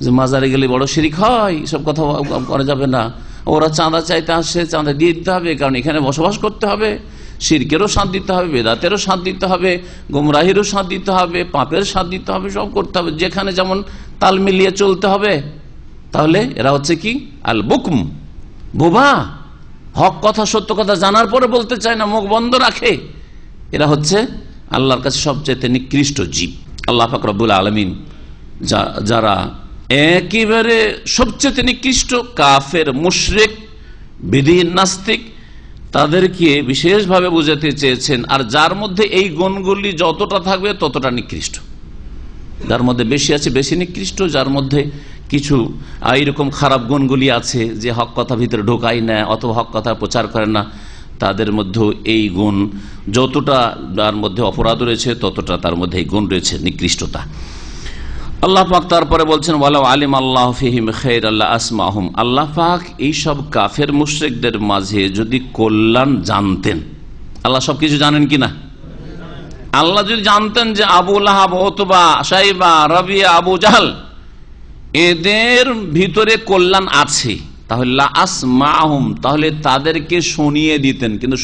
যে মাজারে গেলে বড় শিরিক হয়, সব কথা করা যাবে না। ওরা চাঁদা চাইতে আসে, চাঁদা দিয়ে দিতে হবে, কারণ এখানে বসবাস করতে হবে। শিরকেরও সাথ দিতে হবে, বেদাতেরও সাথ দিতে হবে, গুমরাহিরও সাথ দিতে হবে, পাপের সাথ দিতে হবে, সব করতে হবে, যেখানে যেমন তাল মিলিয়ে চলতে হবে। তাহলে এরা হচ্ছে কি? আল বুকম, বোবা। হক কথা, সত্য কথা জানার পরে বলতে চায় না, মুখ বন্ধ রাখে। এরা হচ্ছে আল্লাহর কাছে সবচেয়ে নিকৃষ্ট জীব। আল্লাহ পাক রব্বুল আলামিন যারা একেবারে সবচেয়ে নিকৃষ্ট, কাফের, মুশরিক, বিদীন, নাস্তিক, তাদেরকে বিশেষভাবে বুঝাতে চেয়েছেন। আর যার মধ্যে এই গুণগুলি যতটা থাকবে ততটা নিকৃষ্ট, যার মধ্যে বেশি আছে বেশি নিকৃষ্ট, যার মধ্যে কিছু এইরকম খারাপ গুণগুলি আছে যে হক কথা ভিতরে ঢোকাই না অথবা হক কথা প্রচার করে না, তাদের মধ্যে এই গুণ যতটা, যার মধ্যে অপরাধ রয়েছে ততটা তার মধ্যে এই গুণ রয়েছে, নিকৃষ্টতা। আল্লাহ পাক তারপরে বলছেন, ওয়ালাউ আলিম আল্লাহু ফীহিম খায়রাল্লা আসমাহুম, আল্লাহ পাক এইসব কাফের মুশরিকদের মাঝে যদি কল্যাণ জানতেন। আল্লাহ সবকিছু জানেন কিনা? আল্লাহ যদি জানতেন যে আবু লাহাব, উতবা, শাইবা, রাবিয়া, আবু জাহল এদের ভিতরে কল্যাণ আছে, তাহলে লা আসমাহুম, তাহলে তাদেরকে শুনিয়ে দিতেন, কিন্তু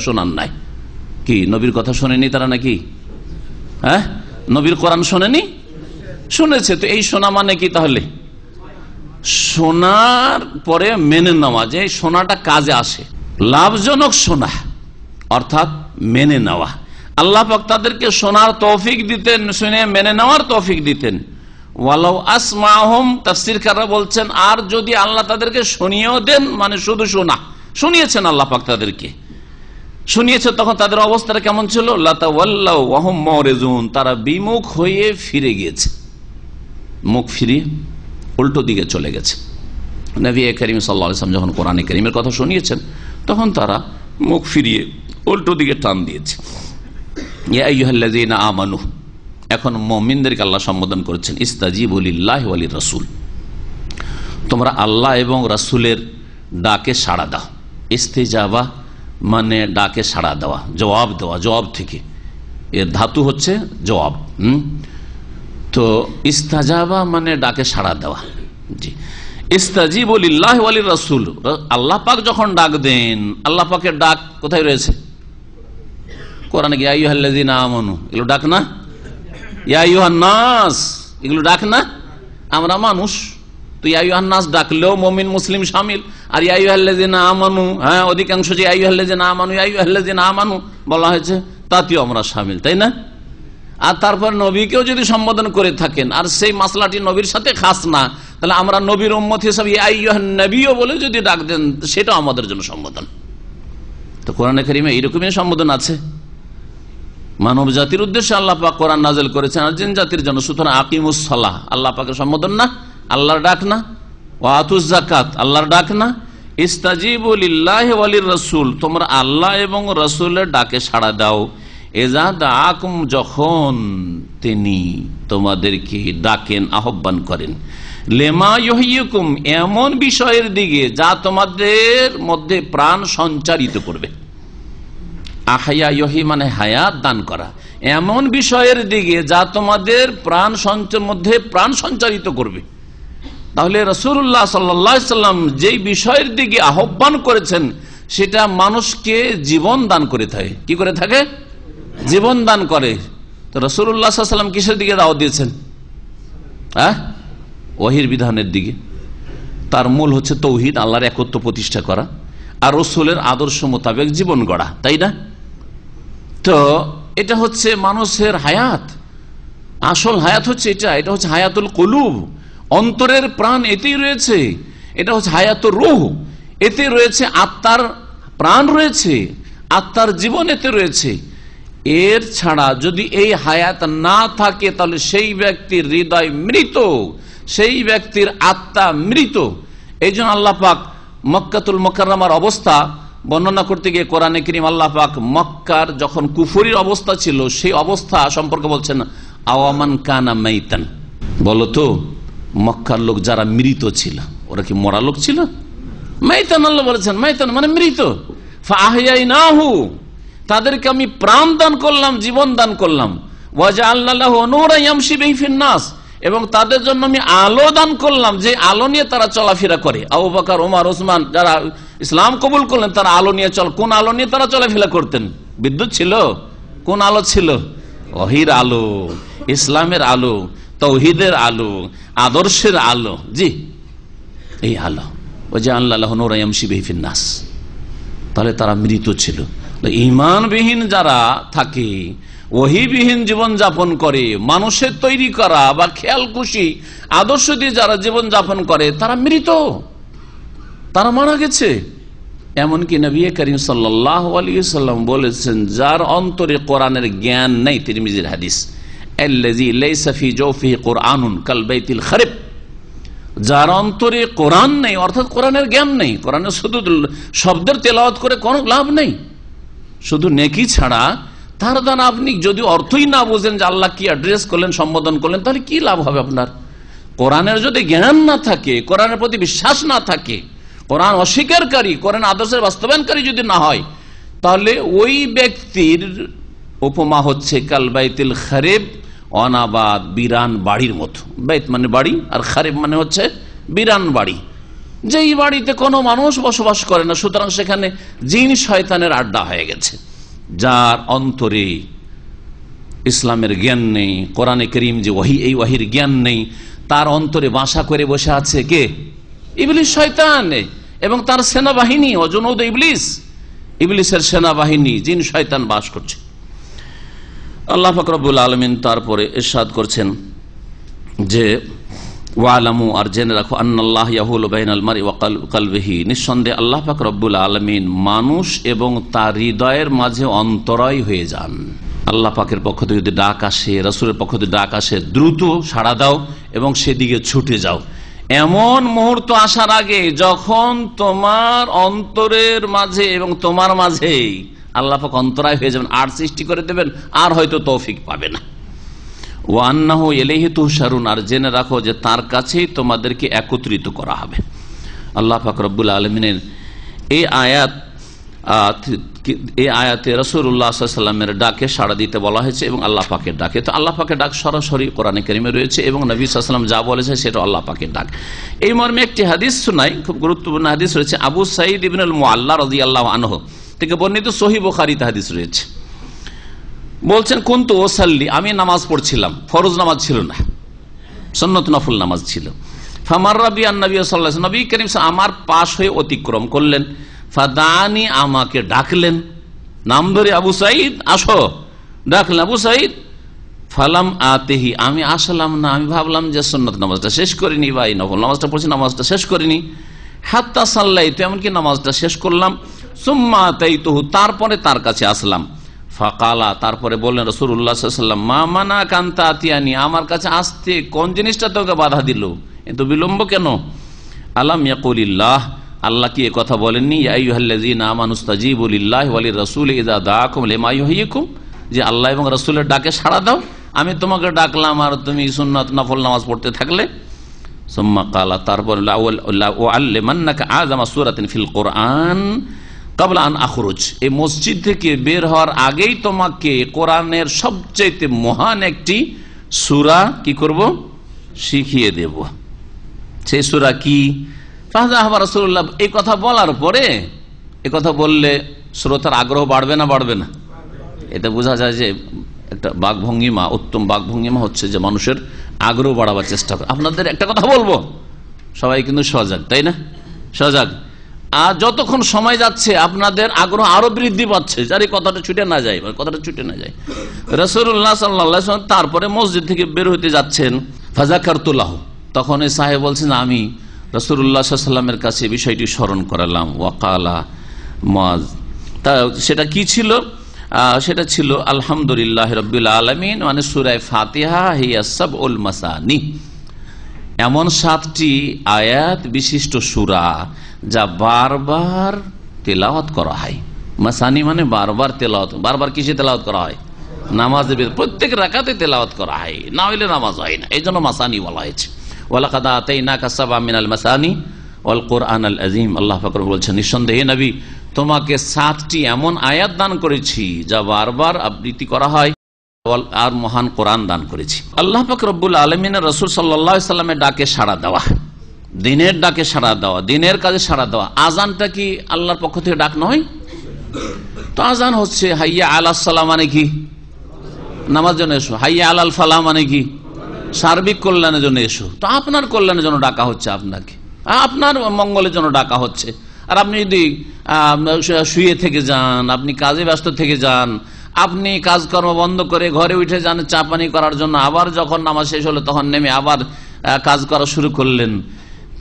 শোনান নাই। কি নবীর কথা শোনেনি তারা নাকি? নবীর কোরআন শোনেনি? শুনেছে। তো এই শোনা মানে কি? তাহলে শোনার পরে মেনে নেওয়া, যে শোনাটা কাজে আসে, লাভজনক শোনা, অর্থাৎ মেনে নেওয়া। আল্লাহ পাক তাদেরকে শোনার তৌফিক দিতেন, শুনে মেনে নেওয়ার তৌফিক দিতেন। ওয়ালাউ আসমাহুম, তাফসীরকাররা বলছেন, আর যদি আল্লাহ তাদেরকে শুনিয়েও দেন, মানে শুধু শোনা, শুনিয়েছেন আল্লাহ পাক তাদেরকে, শুনিয়েছে তখন তাদের অবস্থাটা কেমন ছিল, লাতাওয়াল্লাউ ওয়া হুম মুরিজুন, তারা বিমুখ হয়ে ফিরে গিয়েছে, মুখ ফিরিয়ে উল্টো দিকে চলে গেছে। নবী করিম সাল্লাল্লাহু আলাইহি ওয়াসাল্লাম যখন কোরআনে কারীমের কথা শুনিয়েছেন তখন তারা মুখ ফিরিয়ে উল্টো দিকে টান দিয়েছে। ইয়া আইয়ুহাল্লাযীনা আমানু, এখন মুমিনদেরকে আল্লাহ সম্বোধন করেছেন, ইস্তাজিবু লিল্লাহি ওয়া লির রাসূল, তোমরা আল্লাহ এবং রাসূলের ডাকে সাড়া দাও। ইস্তিজাবা মানে ডাকে সাড়া দেওয়া, জবাব দেওয়া, জবাব থেকে এর ধাতু হচ্ছে জবাব। তো ইস্তাজাবা মানে ডাকে সাড়া দেওয়া। জি, ইস্তাজিবু লিল্লাহি ওয়া লির রাসূল, আল্লাহ পাক যখন ডাক দেন, আল্লাহ পাকের ডাক কোথায় রয়েছে? কোরআনে কি ইয়া আইয়ুহাল্লাযীনা আমানু, এগুলো ডাক না? ইয়া আইয়ুহান নাস, এগুলো ডাক না? আমরা মানুষ, তো ইয়া আইয়ুহান নাস ডাকলেও মুমিন মুসলিম শামিল। আর ইয়া আইয়ুহাল্লাযীনা আমানু, হ্যাঁ, অধিকাংশ যে ইয়া আইয়ুহাল্লাযীনা আমানু, ইয়া আইয়ুহাল্লাযীনা আমানু বলা হয়েছে, তাতেও আমরা শামিল, তাই না? আর তারপর নবীকেও যদি সম্বোধন করে থাকেন আর সেই মাসলাটি নবীর সাথে খাস না, তাহলে আমরা নবীর উম্মত হিসাবে ইয়া আইয়ুহান নবীও বলে যদি ডাক দেন, সেটাও আমাদের জন্য সম্বোধন। তো কোরআনে কারীমে এইরকমই সম্বোধন আছে। মানব জাতির উদ্দেশ্যে আল্লাহ পাক কোরআন নাযিল করেছেন আর জিন জাতির জন্য। সুতরাং আকিমুস সালাহ আল্লাহ পাকের সম্বোধন না, আল্লাহর ডাক না। ওয়া আতুজ যাকাত আল্লাহর ডাক না। ইস্তাজিবু লিল্লাহি ওয়া লির রাসূল, তোমরা আল্লাহ এবং রাসূলের ডাকে সাড়া দাও। এজা দাআকুম, যখন তিনি তোমাদেরকে ডাকেন, আহ্বান করেন, লেমা ইউহয়িকুম, এমন বিষয়ের দিকে যা তোমাদের মধ্যে প্রাণ সঞ্চারিত করবে। আহয়া ইহি মানে হায়াত দান করা, এমন বিষয়ের দিকে যা তোমাদের মধ্যে প্রাণ সঞ্চারিত করবে। তাহলে রাসূলুল্লাহ সাল্লাল্লাহু আলাইহি সাল্লাম যেই বিষয়ের দিকে আহ্বান করেছেন সেটা মানুষকে জীবন দান করে থাকে। কি করে থাকে? জীবন দান করে। তো রাসূলুল্লাহ সাল্লাল্লাহু আলাইহি সাল্লাম কিসের দিকে দাওয়াত দিয়েছেন? ওহীর বিধানের দিকে। তার মূল হচ্ছে তাওহীদ, আল্লাহর একত্ব প্রতিষ্ঠা করা, আর রাসূলের আদর্শ মোতাবেক জীবন গড়া, তাই না? তো এটা হচ্ছে মানুষের হায়াত, আসল হায়াত হচ্ছে এটা হচ্ছে হায়াতুল কুলুব, অন্তরের প্রাণ এতেই রয়েছে। এটা হচ্ছে হায়াতুর রূহ, এতে রয়েছে আত্মার প্রাণ রয়েছে, আত্মার জীবন এতে রয়েছে। এর ছাড়া যদি এই হায়াত না থাকে তাহলে সেই ব্যক্তির হৃদয় মৃত, সেই ব্যক্তির আত্মা মৃত। এই জন্য আল্লাহ পাক মক্কাতুল মুকাররমার অবস্থা বর্ণনা করতে গিয়ে কোরআনে কারীম আল্লাহ পাক মক্কার যখন কুফরির অবস্থা ছিল সেই অবস্থা সম্পর্কে বলছেন, আওয়ামান কানা মাইতান, বলতো মক্কার লোক যারা মৃত ছিল, ওরা কি মরা লোক ছিল? মাইতান আল্লাহ বলেছেন, মাইতান মানে মৃত। ফাআহয়াইনাহু, তাদেরকে আমি প্রাণ দান করলাম, জীবন দান করলাম। ওয়াজআলনা লাহু নূরান ইয়ামশি বিহি ফিন নাস, এবং তাদের জন্য আমি আলো দান করলাম, যে আলো নিয়ে তারা চলাফেরা করে। আবু বকর, ওমর, ওসমান যারা ইসলাম কবুল করলেন তারা আলো নিয়ে কোন আলো নিয়ে তারা চলাফেরা করতেন? বিদ্যুৎ ছিল? কোন আলো ছিল? ওহীর আলো, ইসলামের আলো, তাওহীদের আলো, আদর্শের আলো। জি, এই আলো। ওয়াজআলনা লাহু নূরান ইয়ামশি বিহি ফিন নাস, তাহলে তারা মৃত ছিল। ঈমানবিহীন যারা থাকে, ওহীবিহীন জীবন যাপন করে, মানুষের তৈরি করা বা খেয়াল খুশি আদর্শ দিয়ে যারা জীবন যাপন করে, তারা মৃত, তারা মারা গেছে। এমনকি নবী করিম সাল্লাল্লাহু আলাইহি ওয়াসাল্লাম বলেছেন, যার অন্তরে কোরআনের জ্ঞান নেই, তিরমিজির হাদিস, আল্লাযী লাইসা ফি জাওফিহি কুরআনুন কাল বাইতিল খারিব, যার অন্তরে কোরআন নেই, অর্থাৎ কোরআনের জ্ঞান নেই, কোরআনের শুধু শব্দের তেলাওয়াত করে কোনো লাভ নেই, শুধু নেকি ছাড়া তার দ্বারা আপনি যদি অর্থই না বুঝেন যে আল্লাহ কি অ্যাড্রেস করলেন, সম্বোধন করলেন, তাহলে কি লাভ হবে আপনার? কোরআনের যদি জ্ঞান না থাকে, কোরআনের প্রতি বিশ্বাস না থাকে, কোরআন অস্বীকারী, কোরআন আদর্শের বাস্তবায়নকারী যদি না হয়, তাহলে ওই ব্যক্তির উপমা হচ্ছে কাল বাইতুল খারিব, অনাবাদ বিরান বাড়ির মতো। বাইত মানে বাড়ি, আর খারিব মানে হচ্ছে বিরান বাড়ি, যেই বাড়িতে কোনো মানুষ বসবাস করে না। সুতরাং সেখানে জিন শয়তানের আড্ডা হয়ে গেছে। যার অন্তরে ইসলামের জ্ঞান নেই, কোরআনে কারীম যে ওহী, এই ওহীর জ্ঞান নেই, তার অন্তরে বাসা করে বসে আছে কে? ইবলিস, শয়তান, এবং তার সেনাবাহিনী, অজনুদ ইবলিস, ইবলিসের সেনাবাহিনী জিন শয়তান বাস করছে। আল্লাহ পাক রব্বুল আলামিন তারপরে ইরশাদ করছেন যে ওয়ালামু, আর জেনে রাখো, আন্নাল্লাহ ইয়াহুলু বাইনাল মারই ওয়া কলবিহি, নিঃসন্দেহে আল্লাহ পাক রব্বুল আলামিন মানুষ এবং তার হৃদয়ের মাঝে অন্তরায় হয়ে যান। আল্লাহ পাকের পক্ষ থেকে যদি ডাক আসে, রাসূলের পক্ষ থেকে ডাক আসে, দ্রুত সাড়া দাও এবং সেদিকে ছুটে যাও। এমন মুহূর্ত আসার আগে যখন তোমার অন্তরের মাঝে এবং তোমার মাঝে আল্লাহ পাক অন্তরায় হয়ে যাবেন, আর সৃষ্টি করে দেবেন, আর হয়তো তৌফিক পাবে না। ওয়া আন্নাহু ইলাইহি তুহশারুন, আর জেনে রাখো যে তার কাছেই তোমাদেরকে একত্রিত করা হবে। আল্লাহ পাক রব্বুল আলামিনের এই আয়াতে রাসূলুল্লাহ সাল্লাল্লাহু আলাইহি ওয়াসাল্লামের ডাকে সাড়া দিতে বলা হয়েছে এবং আল্লাহ পাকের ডাকে। তো আল্লাহ পাকের ডাক সরাসরি কোরআনে কারিমে রয়েছে এবং নবী সাল্লাল্লাহু আলাইহি ওয়াসাল্লাম যা বলেছে সেটা আল্লাহ পাকের ডাক। এই মর্মে একটি হাদিস শোনাই, খুব গুরুত্বপূর্ণ হাদিস রয়েছে। আবু সাঈদ ইবনুল মুআল্লা রাদিয়াল্লাহু আনহু থেকে বর্ণিত, সহিহ বুখারীতে হাদিস রয়েছে। বলছেন, কুনতু ওসাল্লি, আমি নামাজ পড়ছিলাম, ফরজ নামাজ ছিল না, সুন্নত নফল নামাজ ছিল। ফামাররা বিয়ান নবী সাল্লাল্লাহু আলাইহি ওয়াসাল্লাম, নবী করিম আমার পাশ হয়ে অতিক্রম করলেন। ফাদানি, আমাকে ডাকলেন, নাম ধরে, আবু সাঈদ আসো, ডাকলেন আবু সাঈদ। ফালাম আতেহি, আমি আসলাম না, আমি ভাবলাম যে সুন্নত নামাজটা শেষ করিনি বা এই নফল নামাজটা পড়ছি, নামাজটা শেষ করিনি। হাত্তা সাল্লাইতু, এমনকি নামাজটা শেষ করলাম। সুম্মা আতাইতুহু, তারপরে তার কাছে আসলাম। ফাকালা, তারপরে বললেন রাসূলুল্লাহ সাল্লাল্লাহু আলাইহি ওয়াসাল্লাম, মা মানা কান্তা আতিয়ানি, আমার কাছে আসতে কোন জিনিসটা তোকে বাধা দিল, এত বিলম্ব কেন? আলাম ইয়াকুলিল্লাহ, আল্লাহ কি এ কথা বলেননি, ইয়া আইয়ুহাল্লাযীনা আমানুস্তাজীবু লিল্লাহি ওয়া লির-রাসূলি ইযা দাআকুম লিমা ইউহয়িকুম, যে আল্লাহ এবং রাসূলের ডাকে সাড়া দাও। আমি তোমাকে ডাকলাম আর তুমি সুন্নাত নফল নামাজ পড়তে থাকলে। সুম্মা কালা, তারপর উআল্লিমান্নাকা আযামা সূরাতিন ফিল কুরআন ক্বাবলা আন আখরুজ, এই মসজিদ থেকে বের হওয়ার আগেই তোমাকে কোরআনের সবচেয়ে মহান একটি সূরা কি করব, শিখিয়ে দেব। সেই সূরা কি? ফাযাহাবা রাসূলুল্লাহ, এই কথা বলার পরে, এই কথা বললে শ্রোতার আগ্রহ বাড়বে না বাড়বে না? এতে বোঝা যায় যে একটা বাকভঙ্গিমা, উত্তম বাকভঙ্গিমা হচ্ছে যে মানুষের আগ্রহ বাড়াবার চেষ্টা করে। আপনাদের একটা কথা বলবো, সবাই কিন্তু সজাগ, তাই না? সজাগ। আর যতক্ষণ সময় যাচ্ছে আপনাদের আগ্রহ আরো বৃদ্ধি পাচ্ছে, যার এই কথাটা ছুটে না যায়, কথাটা ছুটে না যায়। রাসূলুল্লাহ সাল্লাল্লাহু আলাইহি ওয়াসাল্লাম তারপরে মসজিদ থেকে বের হতে যাচ্ছেন। ফাযাকারতু লাহু, তখন এই সাহেব বলছেন, আমি রাসূলুল্লাহ সাল্লাল্লাহু আলাইহি ওয়াসাল্লামের কাছে বিষয়টি স্মরণ করালাম। ওয়াকালা মুআয, তা সেটা কি ছিল? সেটা ছিল আলহামদুলিল্লাহ রাব্বিল আলামিন, মানে সূরা ফাতিহা হিয়া সাবউল মাসানি, এমন 7টি আয়াত বিশিষ্ট সূরা যা বারবার তেলাওয়াত করা হয়। মাসানি মানে বারবার তেলাওয়াত। বারবার কিসে তেলাওয়াত করা হয়? নামাজের প্রত্যেক রাকাতে তেলাওয়াত করা হয়, না হইলে নামাজ হয় না, এই জন্য মাসানি বলা হয়েছে। ওয়ালাকাদ আতাইনাকা সাবআম মিনাল মাসানি ওয়াল কুরআনাল আযীম, আল্লাহ পাক বলছেন, নিঃসন্দেহে নবী তোমাকে 7টি এমন আয়াত দান করেছি যা বারবার আবৃত্তি করা হয়, আর মহান কোরআন দান করেছি। আল্লাহ পাক রব্বুল আলামিনের রাসূল সাল্লাল্লাহু আলাইহি ওয়াসাল্লামের ডাকে সাড়া দেওয়া, দিনের ডাকে সাড়া দেওয়া, দিনের কাজে সাড়া দেওয়া। আজানটা কি আল্লাহর পক্ষ থেকে ডাক নয়? তো আজান হচ্ছে হাইয়া আলাস সালাম, মানে কি নামাজ জন্য এসো। হাইয়া আলাল ফালাহ মানে কি সার্বিক কল্যাণের জন্য এসো। তো আপনার কল্যাণের জন্য ডাকা হচ্ছে, আপনাকে আপনার মঙ্গলের জন্য ডাকা হচ্ছে। আর আপনি যদি শুয়ে থেকে যান, আপনি কাজে ব্যস্ত থেকে যান, আপনি কাজকর্ম বন্ধ করে ঘরে উঠে যান চা পানি করার জন্য, আবার যখন নামাজ শেষ হলো তখন নেমে আবার কাজ করা শুরু করলেন,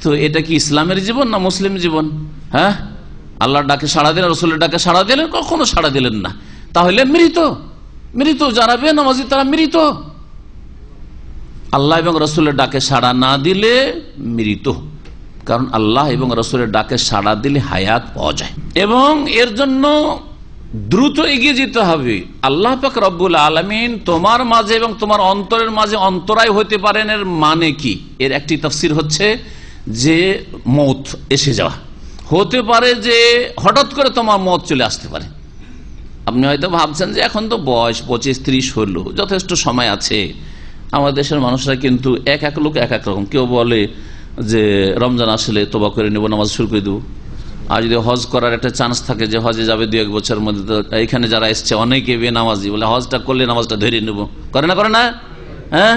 তো এটা কি ইসলামের জীবন না মুসলিম জীবন? হ্যাঁ, আল্লাহর ডাকে সাড়া দিলেন, রসুলের ডাকে সাড়া দিলেন, কখনো সাড়া দিলেন না, তাহলে মৃত। মৃত যারা বেনামাজি তারা মৃত। আল্লাহ এবং রসুলের ডাকে সাড়া না দিলে মৃত, কারণ আল্লাহ এবং রসুলের ডাকে সাড়া দিলে হায়াত পাওয়া যায়। এবং এর জন্য দ্রুত এগিয়ে যেতে হবে। আল্লাহ পাক রব্বুল আলামিন তোমার মাঝে এবং তোমার অন্তরের মাঝে অন্তরায় হতে পারেন, এর মানে কি? এর একটি তাফসীর হচ্ছে যে মওত এসে যাওয়া। হতে পারে যে হঠাৎ করে তোমার মওত চলে আসতে পারে। আপনি হয়তো ভাবছেন যে এখন তো বয়স 25-30 হলো, যথেষ্ট সময় আছে। আমাদের দেশের মানুষরা কিন্তু এক এক লোক এক এক রকম। কেউ বলে যে রমজান আসলে তোবা করে নেব, নামাজ শুরু করে দেবো। আর যদি হজ করার একটা চান্স থাকে যে হজে যাবে 2-1 বছরের মধ্যে, তো এখানে যারা এসছে অনেকে বেনামাজি, বলে হজটা করলে নামাজটা ধরে নেব। করে না? করে না? হ্যাঁ।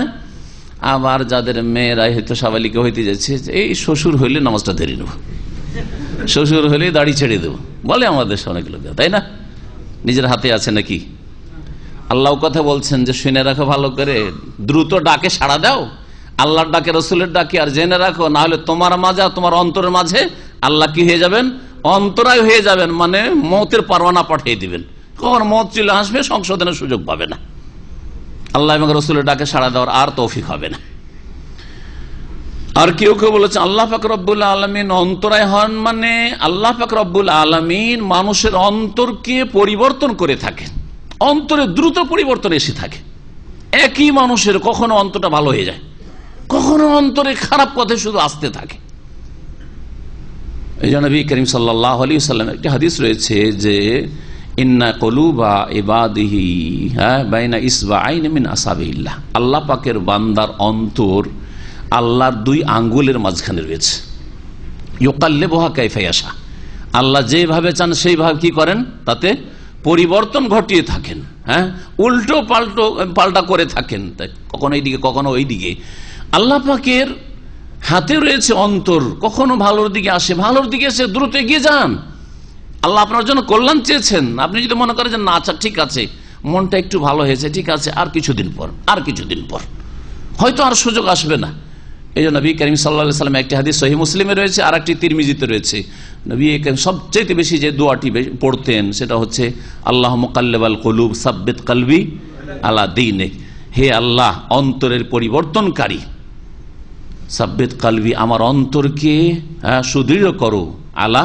আবার যাদের মেয়েরা হয়তো সাবালিকা হইতে যাচ্ছে, এই শ্বশুর হইলে নামাজটা ধরে নেব, শ্বশুর হইলে দাড়ি ছেড়ে দেবো, বলে আমাদের দেশে অনেক লোক, তাই না? নিজের হাতে আছে নাকি? আল্লাহ কথা বলছেন যে শুনে রাখো ভালো করে, দ্রুত ডাকে সাড়া দাও। আল্লাহর ডাকে রসুলের ডাকে আর জেনে রাখো, না হলে তোমার মাঝে আর তোমার অন্তরের মাঝে আল্লাহ কি হয়ে যাবেন, অন্তরায় হয়ে যাবেন, মানে মৌতের পরোয়ানা পাঠিয়ে দিবেন। কখন মৌত চলে আসবে সংশোধনের সুযোগ পাবে না, আল্লাহ এবং রসুলের ডাকে সাড়া দেওয়ার আর তৌফিক হবে না। আর কেউ কেউ বলেছে আল্লাহ পাক রব্বুল আলামিন অন্তরায় হন, মানে আল্লাহ পাক রব্বুল আলামিন মানুষের অন্তরকে পরিবর্তন করে থাকেন, অন্তরে দ্রুত পরিবর্তন এসে থাকে। একই মানুষের কখনো অন্তরটা ভালো হয়ে যায়, কখনো অন্তরে খারাপ কথা শুধু আসতে থাকে। এই জন্য নবী করিম সাল্লাল্লাহু আলাইহি ওয়াসাল্লাম একটি হাদিস রয়েছে যে ইন্না কুলুবা ইবাদিহি বাইনা ইসবাআইন মিন আসাবিল্লাহ, আল্লাহ পাকের বান্দার অন্তর আল্লাহর দুই আঙ্গুলের মাঝখানে রয়েছে। ইউকাল্লিবুহা কাইফা ইয়াশা, আল্লাহ যেভাবে চান সেইভাবে কি করেন, তাতে পরিবর্তন ঘটিয়ে থাকেন। উল্টো পাল্টা করে থাকেন, কখনো এইদিকে কখনো ওই দিকে। আল্লাহ পাকের হাতে রয়েছে অন্তর, কখনো ভালোর দিকে আসে, ভালোর দিকে এসে দ্রুত এগিয়ে যান। আল্লাহ আপনার জন্য কল্যাণ চেয়েছেন, আপনি যদি মনে করেন যে না আচ্ছা ঠিক আছে মনটা একটু ভালো হয়েছে, ঠিক আছে আর কিছুদিন পর হয়তো আর সুযোগ আসবে না। এই জন্য নবী করিম সাল্লাল্লাহু আলাইহি ওয়াসাল্লাম একটি হাদিস সহিহ মুসলিমে রয়েছে, আর একটি তিরমিজিতে রয়েছে। নবী করিম সবচেয়ে বেশি যে দোয়াটি পড়তেন সেটা হচ্ছে আল্লাহ মুকাল্লিবাল কুলুব সাব্বিত কলবি আলা দীনিক, হে আল্লাহ অন্তরের পরিবর্তনকারী, সাব্বিত কলবি আমার অন্তরকে সুদৃঢ় করো, আলা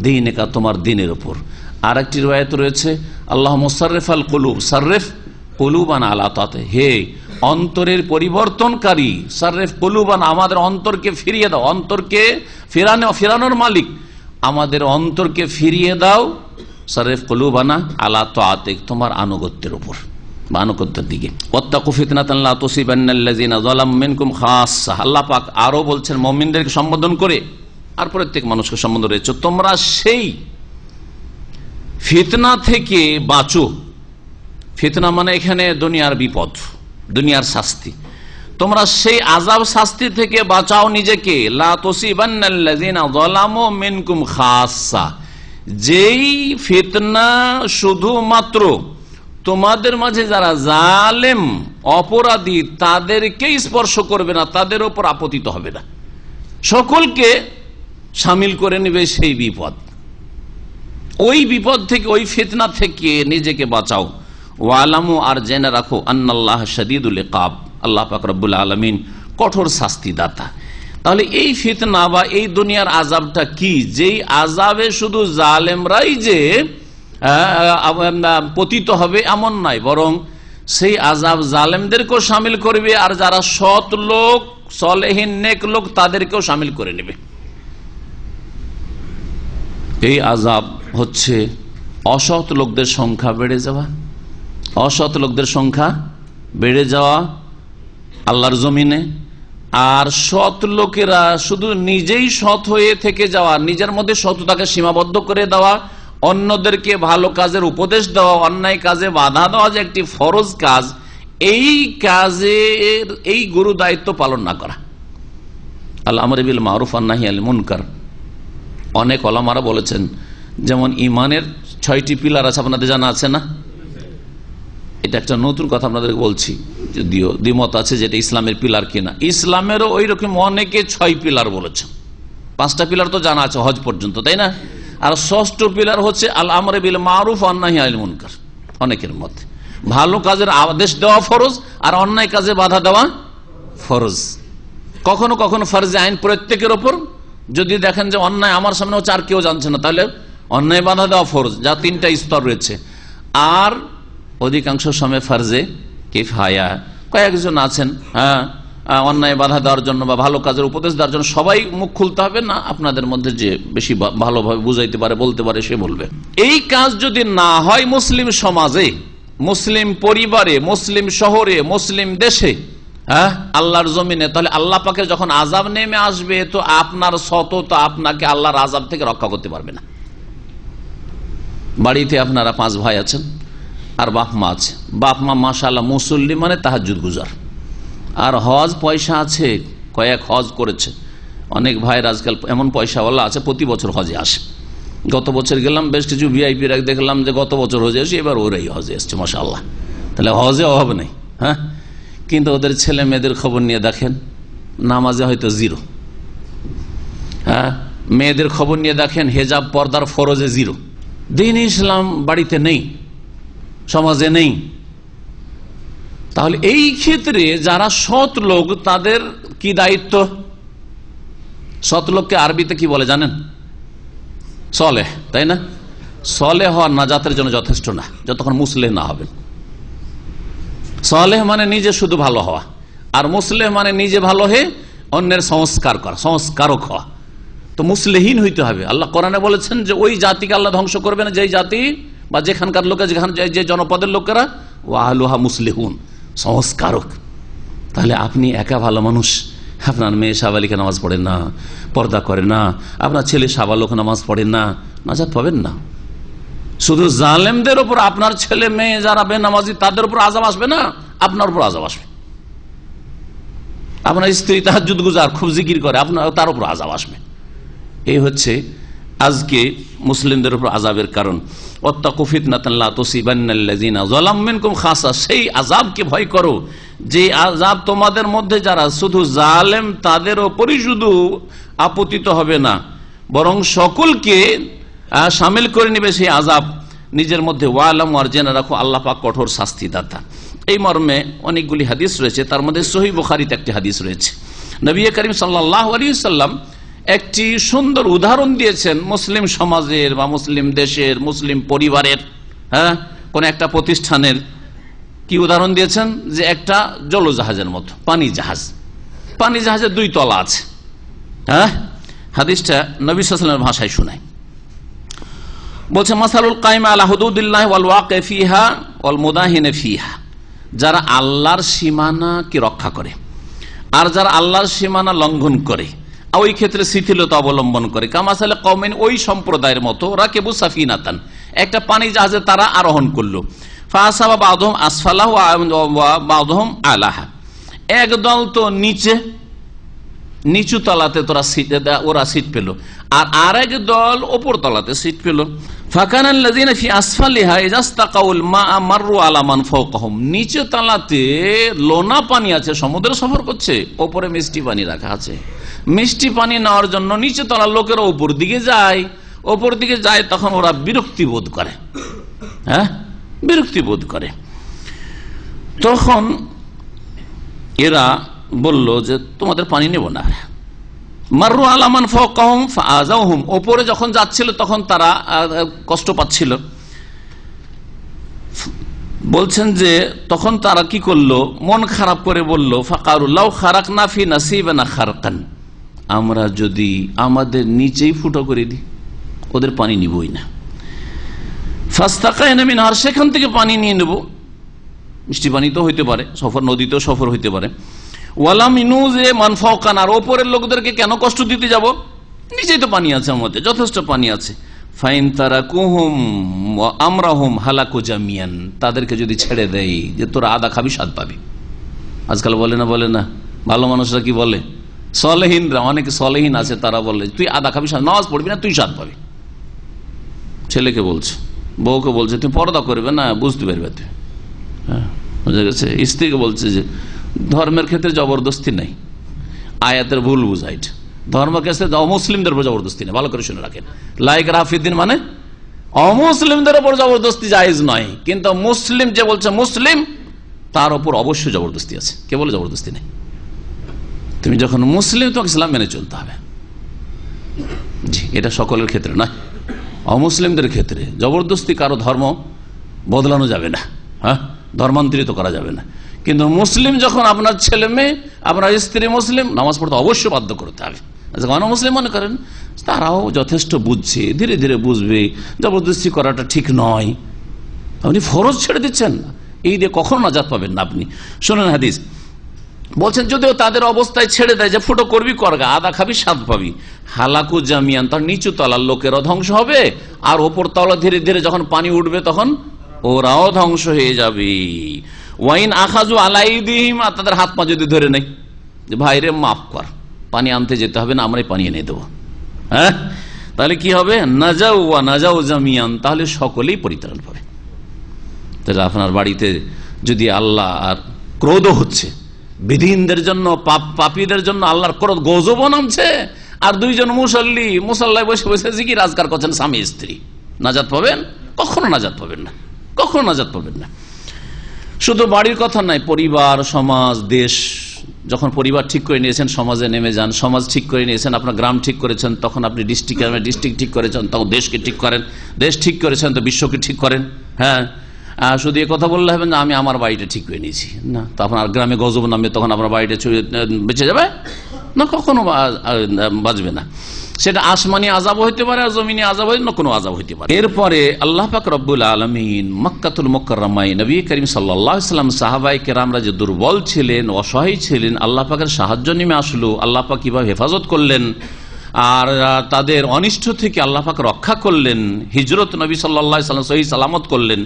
দীনিকা তোমার দ্বীনের উপর। আর একটি riwayat রয়েছে আল্লাহ মুসাররিফাল কুলুব সাররিফ কুলুবানা আলা তাতে, হে অন্তরের পরিবর্তনকারী, সাররিফ কুলুবানা আমাদের অন্তরকে ফিরিয়ে দাও, অন্তরকে ফেরানোর মালিক, আমাদের অন্তরকে ফিরিয়ে দাও, সাররিফ কুলুবানা আলা তাআতিক তোমার আনুগত্যের উপর বা আনুগত্যের দিকে। ওয়াত্তাকু ফিতনাতান লা তুসিবান্নাল্লাযিনা যালামু মিনকুম খাসসা, আল্লাহ পাক আরো বলছেন মুমিনদেরকে সম্বোধন করে, আর প্রত্যেক মানুষকে সম্বোধন রয়েছে, তোমরা সেই ফিতনা থেকে বাঁচো। ফিতনা মানে এখানে দুনিয়ার বিপদ, দুনিয়ার শাস্তি, তোমরা সেই আযাব শাস্তি থেকে বাঁচাও নিজেকে। লা তুসিবান্নাল্লাযিনা যালামু মিনকুম খাসসা, যেই ফিতনা শুধুমাত্র তোমাদের মাঝে যারা জালেম অপরাধী তাদেরকেই স্পর্শ করবে না, তাদের উপর আপতিত হবে না, সকলকে শামিল করে নেবে সেই বিপদ। ওই বিপদ থেকে, ওই ফিতনা থেকে নিজেকে বাঁচাও। ওয়ালামু আর জেনে রাখো আন্নাল্লাহ শাদীদুল ইকাব, আল্লাহ পাক রব্বুল আলামিন কঠোর শাস্তিদাতা। তাহলে এই ফিতনা বা এই দুনিয়ার আযাবটা কি, যেই আযাবে শুধু জালেমরাই যে পতিত হবে এমন নয়, বরং সেই আযাব জালেমদেরকেও শামিল করবে, আর যারা সৎ লোক সলেহীন নেক লোক তাদেরকেও শামিল করে নেবে। এই আযাব হচ্ছে অসৎ লোকদের সংখ্যা বেড়ে যাওয়া, অসৎ লোকদের সংখ্যা বেড়ে যাওয়া আল্লাহর জমিনে, আর সৎ লোকেরা শুধু নিজেই সৎ হয়ে থেকে যাওয়া, নিজের মধ্যে সততাকে সীমাবদ্ধ করে দেওয়া, অন্যদেরকে ভালো কাজের উপদেশ দেওয়া, অন্যায় কাজে বাধা দেওয়া যে একটি ফরজ কাজ, এই কাজের এই গুরু দায়িত্ব পালন না করা। আল আমর বিল মারুফ ওয়ান নাহি আনিল মুনকার, অনেক ওলামারা বলেছেন, যেমন ইমানের 6টি পিলার আছে, আপনাদের জানা আছে না? এটা একটা নতুন কথা আপনাদের বলছি, যদিও দ্বিমত আছে যেটা ইসলামের পিলার কিনা। ইসলামেরও ওই রকম অনেকে 6 পিলার বলেছেন। 5টা পিলার তো জানা আছে হজ পর্যন্ত, তাই না? আর 6ষ্ঠ পিলার হচ্ছে আল আমর বিল মারুফ ওয়ান নাহি আনিল মুনকার। অনেকের মতে ভালো কাজের আদেশ দেওয়া ফরজ, আর অন্যায় কাজে বাধা দেওয়া ফরজ। কখনো কখনো ফরজে আইন প্রত্যেকের ওপর, যদি দেখেন যে অন্যায় আমার সামনে হচ্ছে আর কেউ জানছে না, তাহলে অন্যায় বাধা দেওয়া ফরজ, যা 3টা স্তর রয়েছে। আর অধিকাংশ সময় ফরজে কিফায়া, কয়েকজন আছেন অন্যায় বাধা দেওয়ার জন্য বা ভালো কাজের উপদেশ দেওয়ার জন্য, সবাই মুখ খুলতে হবে না, আপনাদের মধ্যে যে বেশি ভালোভাবে বুঝাইতে পারে বলতে পারে সে বলবে। এই কাজ যদি না হয় মুসলিম সমাজে, মুসলিম পরিবারে, মুসলিম শহরে, মুসলিম দেশে, আল্লাহর জমিনে, তাহলে আল্লাহ পাকের যখন আযাব নেমে আসবে তো আপনার সততা আপনাকে আল্লাহর আযাব থেকে রক্ষা করতে পারবে না। বাড়িতে আপনারা 5 ভাই আছেন আর বাপ মা আছে, বাপ মা মাশাআল্লাহ মুসল্লি, মানে তাহাজ্জুদ গুজার, আর হজ পয়সা আছে, কয়েক হজ করেছে। অনেক ভাইয়ের আজকাল এমন পয়সাওয়ালা আছে প্রতি বছর হজে আসে। গত বছর গেলাম, বেশ কিছু ভিআইপি দেখলাম যে গত বছর হজে আসে, এবার ওরাই হজে এসছে মাশাআল্লাহ। তাহলে হজে অভাব নেই। কিন্তু ওদের ছেলে মেয়েদের খবর নিয়ে দেখেন, নামাজে হয়তো 0। হ্যাঁ, মেয়েদের খবর নিয়ে দেখেন, হেজাব পর্দার ফরজে 0। দিন ইসলাম বাড়িতে নেই, সমাজে নেই। তাহলে এই ক্ষেত্রে যারা সৎ লোক তাদের কি দায়িত্ব? সৎ লোককে আরবিতে কি বলে জানেন? সলেহ, তাই না? সলেহ হওয়া নাজাতের জন্য যথেষ্ট না যতক্ষণ মুসলেহ না হবেন। সলেহ মানে নিজে শুধু ভালো হওয়া, আর মুসলেহ মানে নিজে ভালো হয়ে অন্যের সংস্কার করা, সংস্কারক হওয়া। তো মুসলেহীন হইতে হবে। আল্লাহ কোরআনে বলেছেন যে ওই জাতিকে আল্লাহ ধ্বংস করবে না যেই জাতি বা যেখানকার লোকেরা, যেখানে যে জনপদের লোকেরা ও আহলুহা মুসলিহুন, সংস্কারক। তাহলে আপনি একা ভালো মানুষ, আপনার মেয়ে সাবালিকা নামাজ পড়ে না, পর্দা করে না, আপনার ছেলে সাবালক নামাজ পড়ে না, নাজাত পাবেন না। শুধু জালেমদের উপর আপনার ছেলে মেয়ে যারা বেনামাজি তাদের উপর আযাব আসবে না, আপনার উপর আযাব আসবে। আপনার স্ত্রী তাহাজ্জুদ গুজার, খুব জিকির করে, আপনার তার উপর আযাব আসবে। এই হচ্ছে আজকে মুসলিমদের উপর আযাবের কারণ। ওয়াত্তাকু ফিতনাতান লা তুসিবান্নাল্লাযিনা যালামু মিনকুম খাসা, সেই আযাবকে ভয় করো যে আযাব তোমাদের মধ্যে যারা শুধু জালেম তাদের উপরই শুধু আপতিত হবে না, বরং সকলকে শামিল করে নেবে সেই আযাব নিজের মধ্যে। ওয়ালামু, আর জেনে রাখো আল্লাহ পাক কঠোর শাস্তিদাতা। এই মর্মে অনেকগুলি হাদিস রয়েছে, তার মধ্যে সহিহ বুখারীতে একটি হাদিস রয়েছে। নবী করিম সাল্লাল্লাহু আলাইহি ওয়াসাল্লাম একটি সুন্দর উদাহরণ দিয়েছেন মুসলিম সমাজের বা মুসলিম দেশের, মুসলিম পরিবারের, হ্যাঁ, কোন একটা প্রতিষ্ঠানের। কি উদাহরণ দিয়েছেন? যে একটা জলজাহাজের মতো, পানি জাহাজ। পানি জাহাজের 2 তলা আছে। হ্যাঁ, হাদিসটা নবী সাল্লাল্লাহু আলাইহি ওয়াসাল্লামের ভাষায় শোনায়। বলছে মাসালুল কাইম আলা হুদুদিল্লাহ ওয়াল ওয়াকি ফিহা ওয়াল মুদাহিন ফিহা, যারা আল্লাহর সীমানাকে রক্ষা করে আর যারা আল্লাহর সীমানা লঙ্ঘন করে, ওই ক্ষেত্রে শিথিলতা অবলম্বন করে, কামাসালে কওমিন, ওই সম্প্রদায়ের মতো, রাকিবু সাফিনাতান, একটা পানি জাহাজে তারা আরোহণ করলো, ফাসাবা বাদহুম আসফালাহু ওয়া বাদহুম আলাহা, একদল তো নিচু তলাতে ওরা সিট পেল, আর আরেক দল ওপর তলাতে সিট পেল। ফাকানাল্লাযিনা ফি আসফালিহা ইযাস্তাকাউল মাআ মাররু আলা মান ফাওকাহুম, নিচু তলাতে লোনা পানি আছে, সমুদ্র সফর করছে, ওপরে মিষ্টি পানি রাখা আছে। মিষ্টি পানি নেওয়ার জন্য নিচু তলার লোকেরা ওপর দিকে যায়, তখন ওরা বিরক্তি বোধ করে। হ্যাঁ, বিরক্তি বোধ করে। তখন এরা বলল যে তোমাদের পানি নেব না। মাররু আলা মান ফাওকাহুম ফাআযাউহুম, ওপরে যখন যাচ্ছিল তখন তারা কষ্ট পাচ্ছিল। বলছেন যে তখন তারা কি করলো, মন খারাপ করে বলল, ফাকালু লাউ খারাকনা ফি নাসিবানা খারকান, আমরা যদি আমাদের নিচেই ফুটো করে দিই, ওদের পানি নিবই না। ফাস্তাকাইনা মিনহা, সেখান থেকে পানি নিয়ে নেব। মিষ্টি পানি তো হইতে পারে, সফর নদীতেও সফর হইতে পারে। ওয়ালাম ইনুজে মান ফাওকান, আর ওপরের লোকদেরকে কেন কষ্ট দিতে যাব, নিচেই তো পানি আছে, আমাদের যথেষ্ট পানি আছে। ফাইন তারাকুহুম ওয়া আমরাহুম হালাকু জামিয়ান, তাদেরকে যদি ছেড়ে দেয় যে তোরা আদা খাবি স্বাদ পাবি। আজকাল বলে না ভালো মানুষরা কি বলে, সলেহীনরা, অনেকে সলেহীন আছে, তারা বলে তুই আদা খাবি, নামাজ পড়বি না, তুই স্বাদ পাবি। ছেলেকে বলছে, বউকে বলছে তুই পর্দা করবে না, বুঝতে পারবে তুই। হ্যাঁ, বুঝা গেছে। স্ত্রীকে বলছে যে ধর্মের ক্ষেত্রে জবরদস্তি নেই, আয়াতের ভুল বুঝাইট। ধর্মের ক্ষেত্রে অমুসলিমদের উপর জবরদস্তি নেই, ভালো করে শুনে রাখেন। লাইক রাফিদ্দিন মানে অমুসলিমদের উপর জবরদস্তি জায়েজ নয়, কিন্তু মুসলিম যে বলছে মুসলিম তার উপর অবশ্যই জবরদস্তি আছে। কে বলে জবরদস্তি নেই? তুমি যখন মুসলিম তোমাকে ইসলাম মেনে চলতে হবে। জি, এটা সকলের ক্ষেত্রে নয়, অমুসলিমদের ক্ষেত্রে জবরদস্তি কারো ধর্ম বদলানো যাবে না, হ্যাঁ, ধর্মান্তরিত করা যাবে না। কিন্তু মুসলিম যখন আপনার ছেলে মেয়ে, আপনার স্ত্রী মুসলিম, নামাজ পড়তে অবশ্যই বাধ্য করতে হবে। অনমুসলিম মনে করেন তারাও যথেষ্ট বুঝছে, ধীরে ধীরে বুঝবে, জবরদস্তি করাটা ঠিক নয়। আপনি ফরজ ছেড়ে দিচ্ছেন, এই দিয়ে কখনো নাজাত পাবেন না আপনি। শুনুন হাদিস বলছেন, যদিও তাদের অবস্থায় ছেড়ে দেয় যে ফুটো করবি করগা, আদা খাবি স্বাদ পাবি, হালাকু জামিয়ান, তার নিচু তলার লোকেরা ধ্বংস হবে, আর ওপর তলা ধীরে ধীরে যখন পানি উঠবে তখন ওরাও ধ্বংস হয়ে যাবে। ওয়াইন আখাজু আলাইদিহিম, আর তাদের হাত পা যদি ধরে নেই যে ভাইরে মাফ কর, পানি আনতে যেতে হবে না, আমরাই পানি এনে দেবো, হ্যাঁ, তাহলে কি হবে, নাজাউ ওয়া নাজাউ জামিয়ান, তাহলে সকলেই পরিত্রাণ পাবে। তাহলে আপনার বাড়িতে যদি আল্লাহ আর ক্রোধ হচ্ছে বিধিনদের জন্য, পাপীদের জন্য আল্লাহর ক্রোধ গজব নামছে, আর দুইজন মুসল্লায় বসে বসে জিকির আজকার করছেন স্বামী স্ত্রী। নাজাত পাবেন? কখনো নাজাত পাবেন না, কখনো নাজাত পাবেন না। শুধু বাড়ির কথা নাই, পরিবার, সমাজ, দেশ। যখন পরিবার ঠিক করে নিয়েছেন সমাজে নেমে যান, সমাজ ঠিক করে নিয়েছেন, আপনার গ্রাম ঠিক করেছেন, তখন আপনি ডিস্ট্রিক্ট ঠিক করেছেন, তখন দেশকে ঠিক করেন, দেশ ঠিক করেছেন তো বিশ্বকে ঠিক করেন। হ্যাঁ, শুধু এ কথা বললে হবে না আমি আমার বাড়িটা ঠিক করে নিয়েছি, না, তখন আর গ্রামে গজব নামবে, তখন আপনার বাড়িটা বেঁচে যাবে না, কখনো বাঁচবে না। সেটা আসমানি আযাব হইতে পারে, আর জমিনি আযাব হইতে না, কোনো আযাব হইতে পারে। এরপরে আল্লাহ পাক রব্বুল আলামিন মক্কাতুল মুকাররমায় নবী করিম সাল্লাল্লাহু আলাইহি ওয়াসাল্লাম সাহাবায়ে কেরামরা যে দুর্বল ছিলেন, অসহায় ছিলেন, আল্লাহ পাকের সাহায্য নেমে আসলো। আল্লাহ পাক কিভাবে হেফাজত করলেন আর তাদের অনিষ্ট থেকে আল্লাহ পাক রক্ষা করলেন, হিজরত নবী সাল্লাল্লাহু আলাইহি ওয়াসাল্লাম সহিহ সালামত করলেন,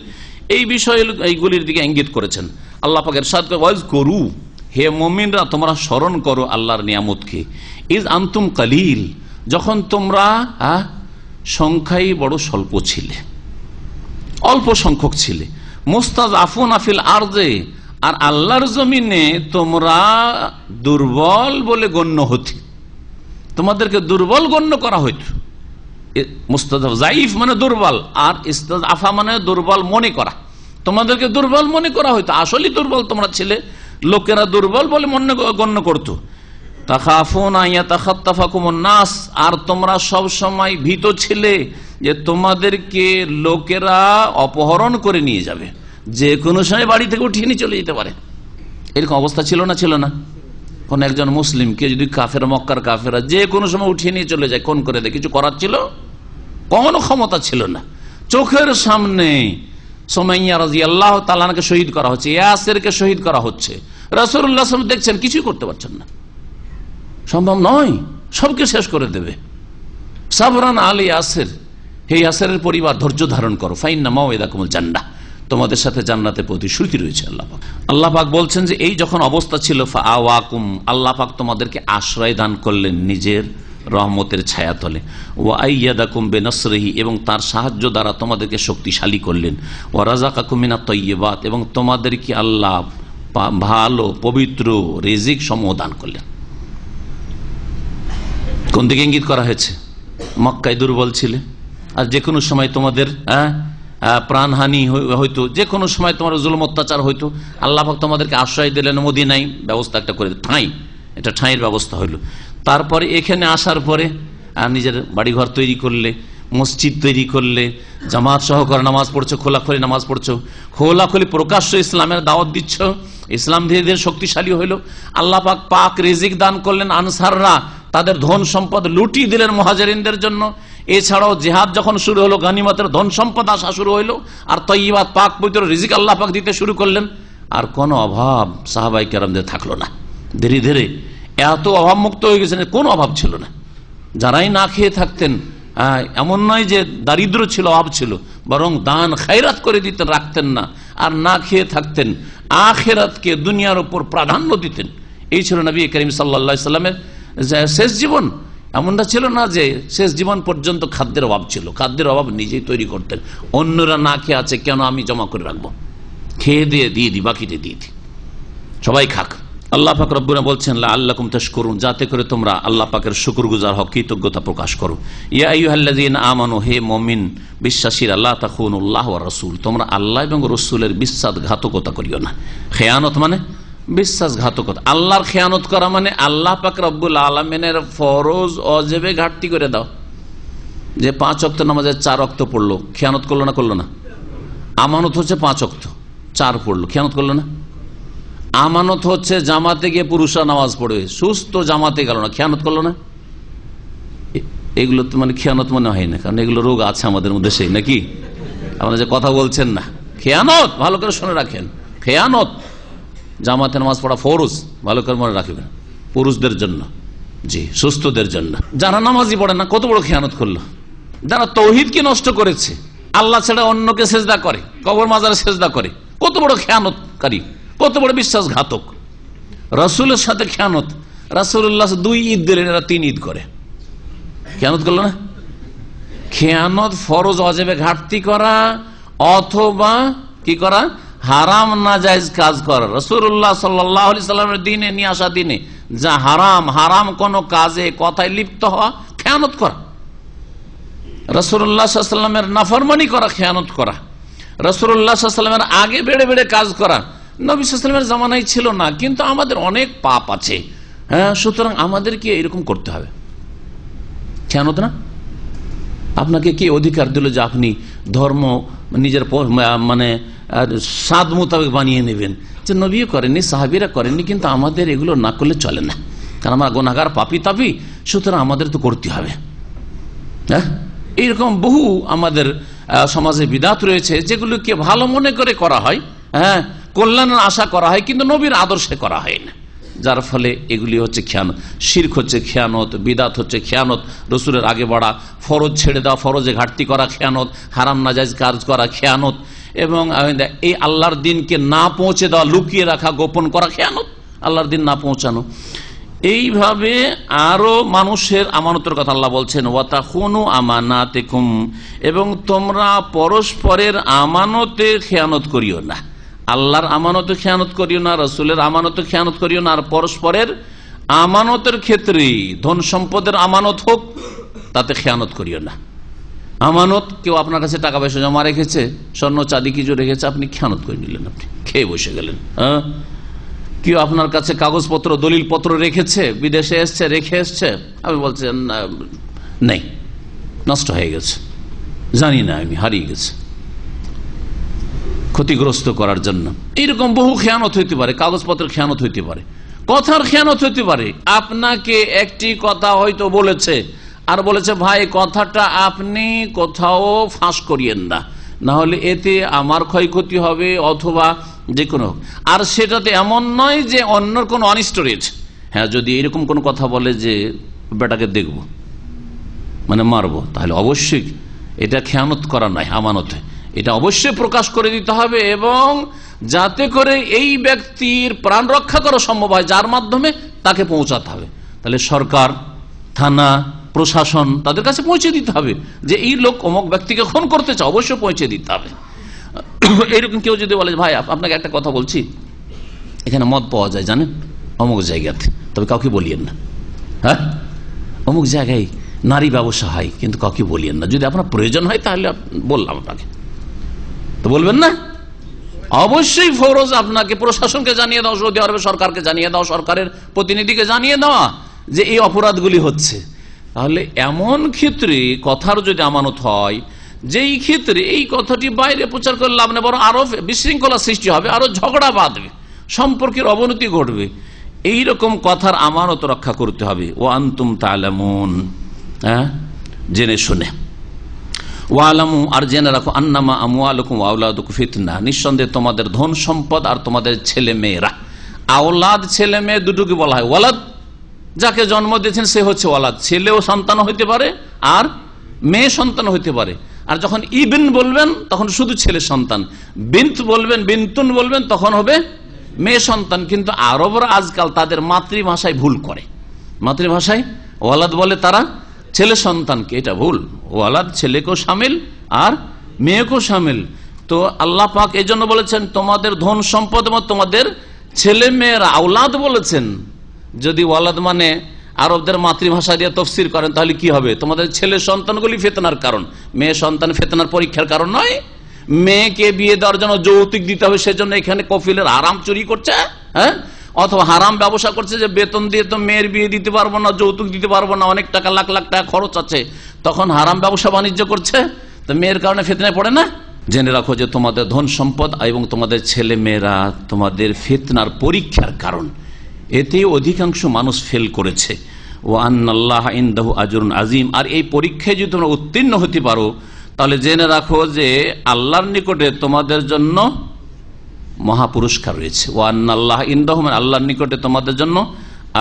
এই বিষয় এইগুলির দিকে ইঙ্গিত করেছেন। আল্লাহ পাক ইরশাদ করু, হে মুমিনরা তোমরা স্মরণ করো আল্লাহর নিয়ামতকে, ইজ আনতুম কালিল, যখন তোমরা সংখ্যায় বড় স্বল্প ছিলে, অল্প সংখ্যক ছিলে, মুস্তাযআফুনা ফিল আরদে, আর আল্লাহর জমিনে তোমরা দুর্বল বলে গণ্য হতে, তোমাদেরকে দুর্বল গণ্য করা হইতো। মুস্তাযআফ মানে দুর্বল, আর ইস্তাযআফা মানে দুর্বল মনে করা, তোমাদেরকে দুর্বল মনে করা হইতো, আসলে দুর্বল তোমরা ছিলে, লোকেরা দুর্বল বলে গণ্য করতো। তাখাফুনা ইয়াতাখাত্তাফাকুমুন নাস, আর তোমরা সব সময় ভীত ছিলে যে তোমাদেরকে লোকেরা অপহরণ করে নিয়ে যাবে, যে কোনো সময় বাড়ি থেকে উঠিয়ে নিয়ে চলে যেতে পারে। এরকম অবস্থা ছিল না? ছিল না? কোন একজন মুসলিমকে যদি কাফের, মক্কার কাফেরা যে কোনো সময় উঠিয়ে নিয়ে চলে যায়, কোন করে দেয়? কিছু করার ছিল? কোনো ক্ষমতা ছিল না। চোখের সামনে সুমাইয়া রাদিয়াল্লাহু তাআলা আনহাকে শহীদ করা হচ্ছে, ইয়াসিরকে শহীদ করা হচ্ছে, রাসূলুল্লাহ সাল্লাল্লাহু আলাইহি ওয়াসাল্লাম দেখছেন, কিছুই করতে পারছেন না, সম্ভব নয়, সবকে শেষ করে দেবে। সাবরান আলী ইয়াসির, হে ইয়াসিরের পরিবার ধৈর্য ধারণ করো, ফাইন্না মাওইদাকুমুল জান্নাহ, তোমাদের সাথে জান্নাতের প্রতিশ্রুতি রয়েছে। আল্লাহ পাক বলছেন যে এই যখন অবস্থা ছিল, ফাআওয়াকুম, আল্লাহ পাক তোমাদেরকে আশ্রয় দান করলেন নিজের রহমতের ছায়াতলে, ওয়া আইয়াদাকুম বিনাসরিহি, এবং তার সাহায্য দ্বারা তোমাদেরকে শক্তিশালী করলেন, ওয়া রাযাকাকুম মিনাত তাইয়্যিবাত, এবং তোমাদেরকে আল্লাহ ভালো পবিত্র রিজিক সমূহ দান করলেন। কোন দিকে ইঙ্গিত করা হয়েছে? মক্কায় দুর্বল ছিলে, আর যে কোনো সময় তোমাদের প্রাণহানি হইতো, যে কোনো সময় তোমার জুলুম অত্যাচার হইতো, আল্লাহ পাক তোমাদেরকে আশ্রয় দিলেন, মদিনায় ব্যবস্থা একটা করে, এটা ঠাঁইয়ের ব্যবস্থা হইল। তারপরে এখানে আসার পরে নিজের বাড়িঘর তৈরি করলে, মসজিদ তৈরি করলে, জামাত সহকারে নামাজ পড়ছো, খোলাখুলি নামাজ পড়ছো, খোলাখুলি প্রকাশ্য ইসলামের দাওয়াত দিচ্ছ, ইসলাম ধীরে ধীরে শক্তিশালী হইল। আল্লাহ পাক পাক রিজিক দান করলেন, আনসাররা তাদের ধন সম্পদ লুটিয়ে দিলেন মুহাজিরিনদের জন্য। এছাড়াও জিহাদ যখন শুরু হলো, গনিমতের ধন সম্পদ আসা শুরু হইলো, আর তয়্যিবাত পাক পবিত্র রিজিক আল্লাহ পাক দিতে শুরু করলেন। আর কোনো অভাব সাহাবায়ে কেরামদের থাকলো না। ধীরে ধীরে এত অভাব মুক্ত হয়ে গেছেন, কোনো অভাব ছিল না। যারাই না খেয়ে থাকতেন, এমন নয় যে দারিদ্র ছিল, অভাব ছিল, বরং দান খায়রাত করে দিতেন, রাখতেন না, আর না খেয়ে থাকতেন, আখিরাতকে দুনিয়ার উপর প্রাধান্য দিতেন। এই ছিল নবী করিম সাল্লাল্লাহু আলাইহি সাল্লামের শেষ জীবন। এমনটা ছিল না যে শেষ জীবন পর্যন্ত খাদ্যের অভাব ছিল, খাদ্যের অভাব নিজেই তৈরি করতেন। অন্যরা না খেয়ে আছে, কেন আমি জমা করে রাখবো, খেয়ে দিয়ে দিই, বাকিতে দিয়ে দিই, সবাই খাক। আল্লাহ পাক রব্বুনা বলছেন লাআল্লাকুম তাশকুরুন, যাতে করে তোমরা আল্লাহ পাকের শুকরগুজার হও, কৃতজ্ঞতা প্রকাশ করো। ইয়া আইয়ুহাল্লাযীনা আমানু, হে মুমিন বিশ্বাসীরা, লা তাখুনুল্লাহ ওয়া রাসূল, তোমরা আল্লাহ এবং রাসূলের বিশ্বাসঘাতকতা করিও না। খেয়ানত মানে বিশ্বাসঘাতকতা। আল্লাহর খেয়ানত করা মানে আল্লাহ পাক রব্বুল আলামিনের ফরজ ওয়াজিবে ঘাটতি করে দাও। যে 5 ওয়াক্ত নামাজের 4 ওয়াক্ত পড়লো, খেয়ানত করলো না? করলো না? আমানত হচ্ছে 5 ওয়াক্ত, 4 পড়লো, খেয়ানত করলো না? আমানত হচ্ছে জামাতে গিয়ে পুরুষরা নামাজ পড়বে, সুস্থ জামাতে গেল না, খেয়ানত করলো না? এগুলো তো মানে খেয়ানত মনে হয় না, কারণ এগুলো রোগ আছে আমাদের মধ্যে, সেই নাকি আপনারা যে কথা বলছেন না, খেয়ানত ভালো করে শুনে রাখেন। খেয়ানত, জামাতে নামাজ পড়া ফরজ, ভালো করে মনে রাখবেন, পুরুষদের জন্য, জি, সুস্থদের জন্য। যারা নামাজই পড়ে না, কত বড় খেয়ানত করলো। যারা তৌহিদকে নষ্ট করেছে, আল্লাহ ছাড়া অন্যকে সেজদা করে, কবর মাজারে সেজদা করে, কত বড় খেয়ানতকারী, কত বড় বিশ্বাসঘাতক। রাসূলের সাথে খেয়ানত, রাসূলুল্লাহ 2 ঈদ দিলেন, এরা 3 ঈদ করে, খেয়ানত করলো না? খেয়ানত ফরজ ওয়াজিবে ঘাটতি করা, অথবা কি করা, হারাম নাজায়েজ কাজ করা, রাসূলুল্লাহ সাল্লাল্লাহু আলাইহি সাল্লামের দ্বীনে নিয়ে আসা দ্বীনে যা হারাম কোন কাজে কথায় লিপ্ত হওয়া, খেয়ানত করা, রাসূলুল্লাহ সাল্লাল্লাহু আলাইহি সাল্লামের নাফরমানি করা, খেয়ানত করা, রাসূলুল্লাহ সাল্লাল্লাহু আলাইহি সাল্লামের আগে বেড়ে বেড়ে কাজ করা নবী সাল্লাল্লাহু আলাইহি সাল্লামের জামানায় ছিল না, কিন্তু আমাদের অনেক পাপ আছে। হ্যাঁ, সুতরাং আমাদেরকে এরকম করতে হবে। খেয়ানত না? আপনাকে কি অধিকার দিল যে আপনি ধর্ম নিজের মানে স্বাদ মোতাবেক বানিয়ে নেবেন? যে নবীও করেননি, সাহাবীরা করেননি, কিন্তু আমাদের এগুলো না করলে চলে না, কারণ আমরা গুনাহগার পাপী তাপী, সুতরাং আমাদের তো করতে হবে। হ্যাঁ, এইরকম বহু আমাদের সমাজে বিদাত রয়েছে যেগুলোকে ভালো মনে করে করা হয়, হ্যাঁ, কল্যাণের আশা করা হয়, কিন্তু নবীর আদর্শে করা হয় না, যার ফলে এগুলি হচ্ছে খেয়ানত। শিরক হচ্ছে খেয়ানত, বিদাত হচ্ছে খেয়ানত, রসুলের আগে বাড়া, ফরজ ছেড়ে দেওয়া, ফরজে ঘাটতি করা খেয়ানত, হারাম নাজায়েজ কাজ করা খেয়ানত, এবং এই আল্লাহর দিনকে না পৌঁছে দেওয়া, লুকিয়ে রাখা, গোপন করা খেয়ানত, আল্লাহর দিন না পৌঁছানো। এইভাবে আরো মানুষের আমানতের কথা আল্লাহ বলছেন, ওয়াতাখুনু আমানাতিকুম, এবং তোমরা পরস্পরের আমানতে খেয়ানত করিও না। আল্লাহর আমানতে খেয়ানত করিও না, রাসূলের আমানতে খেয়ানত করিও না, আর পরস্পরের আমানতের ক্ষেত্রে ধন সম্পদের আমানত হোক তাতে খেয়ানত করিও না। আমানত, কেউ আপনার কাছে টাকা পয়সা জমা রেখেছে, স্বর্ণ চাঁদি কিছু রেখেছে, আপনি খেয়ানত করে নিলেন, আপনি খেয়ে বসে গেলেন। হ্যাঁ, কেউ আপনার কাছে কাগজপত্র দলিলপত্র রেখেছে, বিদেশে এসছে, রেখে এসছে, আপনি বলছেন নেই, নষ্ট হয়ে গেছে, জানি না, আমি হারিয়ে গেছে, ক্ষতিগ্রস্ত করার জন্য। এইরকম বহু খেয়ানত হইতে পারে, কাগজপত্রের খেয়ানত হইতে পারে, কথার খেয়ানত হইতে পারে। আপনাকে একটি কথা হয়তো বলেছে, আর বলেছে ভাই কথাটা আপনি কোথাও ফাঁস করিয়েন না, না হলে এতে আমার ক্ষয়ক্ষতি হবে, অথবা যে কোনো, আর সেটাতে এমন নয় যে অন্যর কোনো অনিষ্ট রয়েছে। হ্যাঁ, যদি এরকম কোনো কথা বলে যে বেটাকে দেখব, মানে মারবো, তাহলে অবশ্যই এটা খেয়ানত করা নয়, আমানতে এটা অবশ্যই প্রকাশ করে দিতে হবে, এবং যাতে করে এই ব্যক্তির প্রাণ রক্ষা করা সম্ভব হয়, যার মাধ্যমে তাকে পৌঁছাতে হবে। তাহলে সরকার, থানা, প্রশাসন, তাদের কাছে পৌঁছে দিতে হবে যে এই লোক অমুক ব্যক্তিকে খুন করতে চায়, অবশ্যই পৌঁছে দিতে হবে। এইরকম কেউ যদি বলে ভাই আপনাকে একটা কথা বলছি, এখানে মদ পাওয়া যায় জানেন অমুক জায়গাতে, তবে কাউকে বলিয়েন না। হ্যাঁ, অমুক জায়গায় নারী ব্যবসা হয়, কিন্তু কাউকে বলিয়েন না, যদি আপনার প্রয়োজন হয় তাহলে বললাম আপনাকে, তো বলবেন না। অবশ্যই ফরজ আপনাকে প্রশাসনকে জানিয়ে দাও, সৌদি আরবের সরকারকে জানিয়ে দাও, সরকারের প্রতিনিধিকে জানিয়ে দেওয়া যে এই অপরাধগুলি হচ্ছে। তাহলে এমন ক্ষেত্রে কথার যদি আমানত হয়, যেই ক্ষেত্রে এই কথাটি বাইরে প্রচার করে লাভ নেই, বরং আরো বিশৃঙ্খলা সৃষ্টি হবে, আরো ঝগড়া বাঁধবে, সম্পর্কের অবনতি ঘটবে, এইরকম কথার আমানত রক্ষা করতে হবে। ও আনতুম তা'লামুন, হ্যাঁ, জেনে শুনে। ওয়ালামু, আর জেনে রাখো, আন্নামা আমওয়ালুকুম ওয়া আওলাদুকুম ফিতনা, নিঃসন্দেহে তোমাদের ধন সম্পদ আর তোমাদের ছেলে মেয়েরা। আওলাদ, ছেলে মেয়ে দুটোকে বলা হয় ওয়ালাদ, যাকে জন্ম দিয়েছেন সে হচ্ছে ওয়ালাদ, ছেলেও সন্তান হইতে পারে আর মেয়ে সন্তান হইতে পারে। আর যখন ইবিন বলবেন তখন শুধু ছেলে সন্তান, বিন্ত বলবেন, বিন্তুন বলবেন তখন হবে মেয়ে সন্তান। কিন্তু আরবরা আজকাল তাদের মাতৃভাষায় ভুল করে, মাতৃভাষায় ওয়ালাদ বলে তারা ছেলে সন্তানকে, এটা ভুল। ওয়ালাদ ছেলেকেও শামিল আর মেয়েকেও শামিল। তো আল্লাহ পাক এই জন্য বলেছেন তোমাদের ধন সম্পদ এবং তোমাদের ছেলে মেয়েরা, আওলাদ বলেছেন। যদি ওয়ালাদ মানে আরবদের মাতৃভাষা দিয়ে তফসির করেন তাহলে কি হবে? তোমাদের ছেলে সন্তানগুলি ফিতনার কারণ, মেয়ে সন্তান ফিতনার পরীক্ষার কারণ নয়। মেয়েকে বিয়ে দেওয়ার জন্য যৌতুক দিতে হবে, সেজন্য এখানে কফিলের হারাম চুরি করছে, হ্যাঁ, অথবা হারাম ব্যবসা করছে যে বেতন দিয়ে তো মেয়ের বিয়ে দিতে পারবো না, যৌতুক দিতে পারবো না, অনেক টাকা লাখ লাখ টাকা খরচ আছে, তখন হারাম ব্যবসা বাণিজ্য করছে, তো মেয়ের কারণে ফিতনায় পড়ে না। জেনে রাখো যে তোমাদের ধন সম্পদ এবং তোমাদের ছেলে মেয়েরা তোমাদের ফিতনার পরীক্ষার কারণ, এতে অধিকাংশ মানুষ ফেল করেছে। ও আন্নাল্লাহ ইনদাহু আজরুন আজিম, আর এই পরীক্ষায় যদি তোমরা উত্তীর্ণ হতে পারো তাহলে জেনে রাখো যে আল্লাহর নিকটে তোমাদের জন্য মহাপুরস্কার রয়েছে। ও আন্নাল্লাহ ইনদাহু, আল্লাহর নিকটে তোমাদের জন্য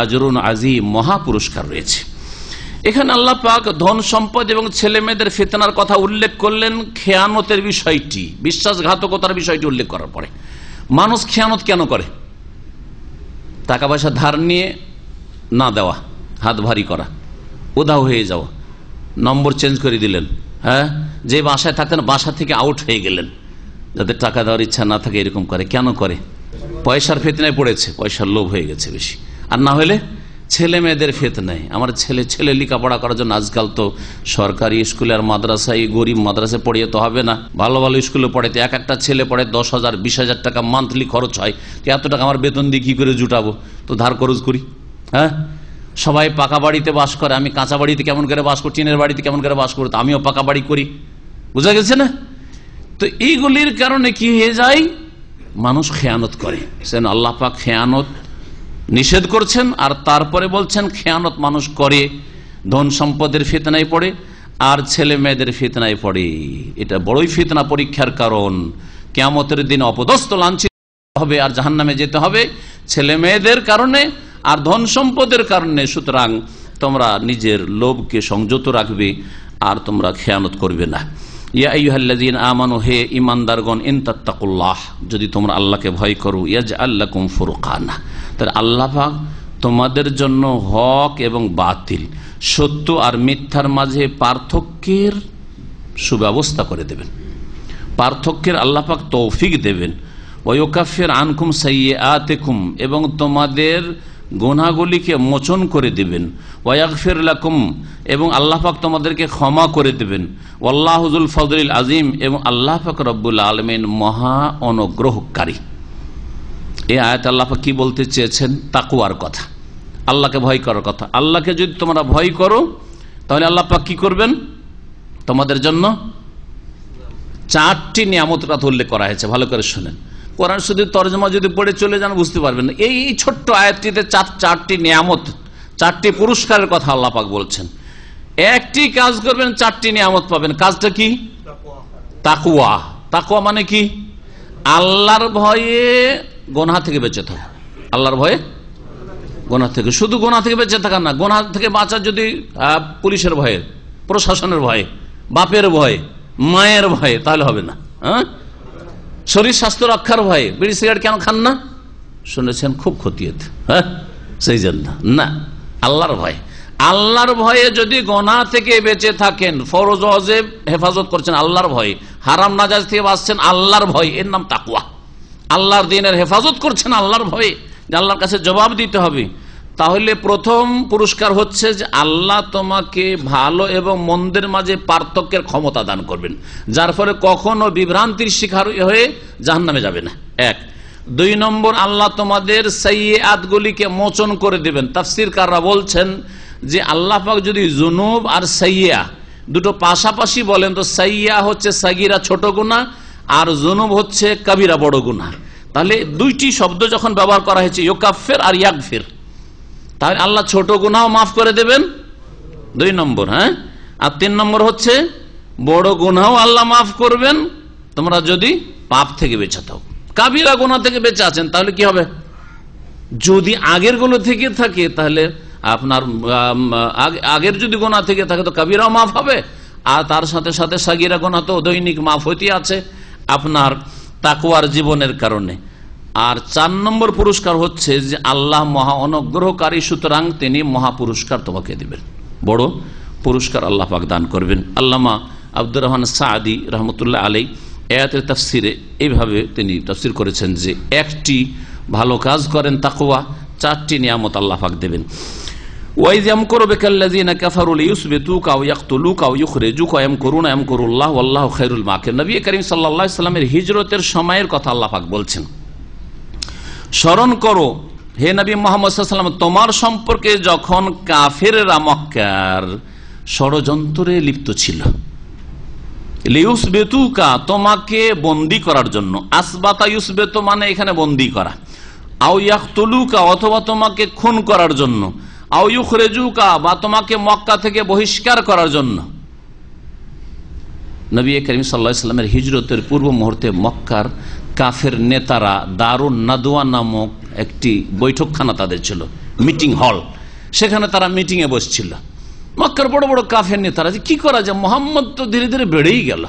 আজরুন আজিম, মহাপুরস্কার রয়েছে। এখানে আল্লাহ পাক ধন সম্পদ এবং ছেলে মেয়েদের ফিতনার কথা উল্লেখ করলেন, খেয়ানতের বিষয়টি, বিশ্বাসঘাতকতার বিষয়টি উল্লেখ করার পরে মানুষ খেয়ানত কেন করে? টাকা পয়সা ধার নিয়ে না দেওয়া, হাত ভারী করা, উধাও হয়ে যাওয়া, নম্বর চেঞ্জ করে দিলেন, হ্যাঁ, যে বাসায় থাকতেন বাসা থেকে আউট হয়ে গেলেন, যাদের টাকা দেওয়ার ইচ্ছা না থাকে এরকম করে। কেন করে? পয়সার ফিতনায় পড়েছে, পয়সার লোভ হয়ে গেছে বেশি। আর না হলে ছেলে মেয়েদের ফিতনায়। আমার ছেলে লেখাপড়া করার জন্য আজকাল তো সরকারি স্কুলে আর মাদ্রাসায়, গরিব মাদ্রাসায় পড়িয়ে তো হবে না, ভালো ভালো স্কুলে পড়াইতে একটা ছেলে পড়ে 10,000 20,000 টাকা মান্থলি খরচ হয়। এত টাকা আমার বেতন দিয়ে কি করে জুটাবো? তো ধার খরচ করি। হ্যাঁ, সবাই পাকা বাড়িতে বাস করে, আমি কাঁচা বাড়িতে কেমন করে বাস করি, টিনের বাড়িতে কেমন করে বাস করি, তো আমিও পাকা বাড়ি করি। বুঝা গেছে না? তো এইগুলির কারণে কি হয়ে যায়? মানুষ খেয়ানত করে। সেন আল্লাহ পাক খেয়ানত নিষেধ করছেন, আর তারপরে বলছেন খেয়ানত মানুষ করে, ধন সম্পদের ফিতনায় পড়ে আর ছেলে মেয়েদের ফিতনায় পড়ে। এটা বড়ই ফিতনা, পরীক্ষার কারণ। কিয়ামতের দিন অপদস্থ লাঞ্ছিত হবে আর জাহান্নামে যেতে হবে ছেলে মেয়েদের কারণে আর ধন সম্পদের কারণে। সুতরাং তোমরা নিজের লোভকে সংযত রাখবে আর তোমরা খেয়ানত করবে না। ইয়া আইয়ুহাল্লাযীনা আমানু, হে ঈমানদারগণ, ইন তাত্তাকুল্লাহ, যদি তোমরা আল্লাহকে ভয় করো, ইয়াজআল লাকুম ফুরকানা, তাহলে আল্লাহ পাক তোমাদের জন্য হক এবং বাতিল, সত্য আর মিথ্যার মাঝে পার্থক্যের সুব্যবস্থা করে দেবেন, পার্থক্যের আল্লাহ পাক তৌফিক দেবেন। ওয়া ইউকাফির আনকুম সাইয়্যাতিকুম, এবং তোমাদের গুনাহগুলিকে মোচন করে দিবেন। ওয়া ইয়াগফির লাকুম, এবং আল্লাহ পাক তোমাদেরকে ক্ষমা করে দেবেন। ওয়াল্লাহু যুল ফাদলিল আযীম, এবং আল্লাহ পাক রব্বুল আলামিন মহা অনুগ্রহকারী। এই আয়াতে আল্লাহ পাক কি বলতে চেয়েছেন? তাকওয়ার কথা, আল্লাহকে ভয় করার কথা। আল্লাহকে যদি তোমরা ভয় করো তাহলে আল্লাহ পাক কি করবেন? তোমাদের জন্য 4টি নিয়ামতের কথা উল্লেখ করা হয়েছে। ভালো করে শুনেন, কোরআন শুধু তরজমা যদি পড়ে চলে যান বুঝতে পারবেন না। এই ছোট্ট আয়াতটিতে 4টি নিয়ামত, 4টি পুরস্কারের কথা আল্লাহ পাক বলছেন। একটি কাজ করবেন 4টি নিয়ামত পাবেন। কাজটা কি? তাকওয়া। তাকওয়া মানে কি? আল্লাহর ভয়ে গুনাহ থেকে বেঁচে থাকা। আল্লাহর ভয়ে গুনাহ থেকে, শুধু গুনাহ থেকে বেঁচে থাকা না, গুনাহ থেকে বাঁচা যদি পুলিশের ভয়ে, প্রশাসনের ভয়ে, বাপের ভয়ে, মায়ের ভয়ে, তাহলে হবে না। হ্যাঁ, শরীর স্বাস্থ্য রক্ষার ভয়ে বিড়ি সিগারেট কেন খান না? শুনেছেন খুব ক্ষতি হতে, হ্যাঁ, সেই জন্য না, আল্লাহর ভয়। আল্লাহর ভয়ে যদি গুনাহ থেকে বেঁচে থাকেন, ফরজ ওয়াজিব হেফাজত করছেন আল্লাহর ভয়ে, হারাম নাজায়েজ থেকে বাঁচছেন আল্লাহর ভয়, এর নাম তাকওয়া। আল্লাহর দ্বীনের হেফাজত করছেন আল্লাহর ভয়ে, যে আল্লাহর কাছে জবাব দিতে হবে। তাহলে প্রথম পুরস্কার হচ্ছে যে আল্লাহ তোমাকে ভালো এবং মন্দের মাঝে পার্থক্যের ক্ষমতা দান করবেন, যার ফলে কখনো বিভ্রান্তির শিকার হয়ে জাহান্নামে যাবে না। 1। 2 নম্বর, আল্লাহ তোমাদের সাইয়্যাতগুলিকে মোচন করে দেবেন। তাফসীরকাররা বলছেন যে আল্লাহ পাক যদি জুনুব আর সাইয়্যা দুটো পাশাপাশি বলেন, তো সাইয়্যা হচ্ছে সাগীরা ছোট গুনাহ আর জুনুব হচ্ছে কাবীরা বড় গুনাহ। তাহলে 2টি শব্দ যখন ব্যবহার করা হয়েছে, ইউকাফির আর ইয়াগফির, তাহলে আল্লাহ ছোট গুনাহ মাফ করে দেবেন 2 নম্বর। হ্যাঁ, আর 3 নম্বর হচ্ছে বড় গুনাহ আল্লাহ মাফ করবেন তোমরা যদি পাপ থেকে বেঁচে থাকো। কাবিরা গুনাহ থেকে বেঁচে আছেন তাহলে কি হবে? যদি আগের গুলো থেকে থাকে তাহলে আপনার আগের যদি গুনাহ থেকে থাকে তো কাবিরাও মাফ হবে, আর তার সাথে সাথে সাগীরা গুনাহ তো দৈনিক মাফ হইতে আছে আপনার তাকওয়ার জীবনের কারণে। আর 4 নম্বর পুরস্কার হচ্ছে যে আল্লাহ মহা অনুগ্রহকারী, সুতরাং তিনি মহা পুরস্কার তোমাকে দিবেন, বড় পুরস্কার আল্লাহ পাক দান করবেন। আল্লামা আব্দুর রহমান সাদি রহমতুল্লাহ আলাইহি আয়াতের তাফসিরে এইভাবে তিনি তাফসির করেছেন যে একটি ভালো কাজ করেন তাকওয়া, 4টি নিয়ামত আল্লাহ পাক দেবেন। ওয়াইয ইয়ামকুরু বিকাল্লাযিনা কাফারু লিইউসবিতুকা আও ইয়াকতুলুকা আও ইখরিজুকা ইয়ামকুরুনা ইয়ামকুরুল্লাহ ওয়াল্লাহু খায়রুল মাকিরিন। নবী করিম সাল্লাল্লাহু আলাইহি সাল্লামের হিজরতের সময়ের কথা আল্লাহ পাক বলছেন, স্মরণ করো হে নবী মুহাম্মদ সাল্লাল্লাহু আলাইহি ওয়াসাল্লাম, তোমার সম্পর্কে যখন কাফেররা মক্কার ষড়যন্ত্রে লিপ্ত ছিল, লিউসবিতুকা তোমাকে বন্দী করার জন্য, আসবাতা ইউসবিতু মানে এখানে বন্দী করা, আও ইয়াকতুলুকা অথবা তোমাকে খুন করার জন্য, আও ইখরিজুকা বা তোমাকে মক্কা থেকে বহিষ্কার করার জন্য। নবী করিম সাল্লাল্লাহু আলাইহি ওয়াসাল্লামের হিজরতের পূর্ব মুহূর্তে মক্কার কাফের নেতারা দারুন নাদওয়া নামক একটি বৈঠকখানা তাদের ছিল, মিটিং হল, সেখানে তারা মিটিং এ বসছিল। মক্কার বড় বড় কাফের নেতারা যে কি করা যায়, মুহাম্মদ তো ধীরে ধীরে বেড়েই গেল,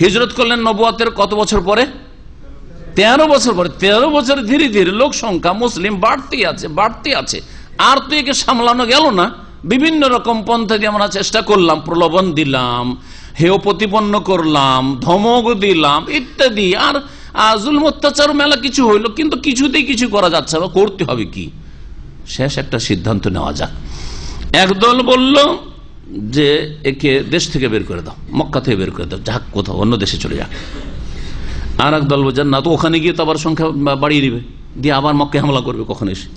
হিজরত করলেন নবুয়তের কত বছর পরে? 13 বছর পরে। 13 বছর ধীরে ধীরে লোক সংখ্যা মুসলিম বাড়তে আছে, আর তো একে সামলানো গেল না। বিভিন্ন রকম পন্থা দিয়ে আমরা চেষ্টা করলাম, প্রলোভন দিলাম, হেয় প্রতিপন্ন করলাম, ধমক দিলাম ইত্যাদি, আর জুলম অত্যাচার মেলা কিছু হইলো, কিন্তু কিছুতেই কিছু করা যাচ্ছে না, করতে হবে কি? শেষ একটা সিদ্ধান্ত নেওয়া যাক। একদল বলল যে একে দেশ থেকে বের করে দাও, মক্কা থেকে বের করে দাও, যাক কোথাও অন্য দেশে চলে যাক। আর এক দল বলছেন না, তো ওখানে গিয়ে তো আবার সংখ্যা বাড়িয়ে দিবে, দিয়ে আবার মক্কায় হামলা করবে কখন এসে,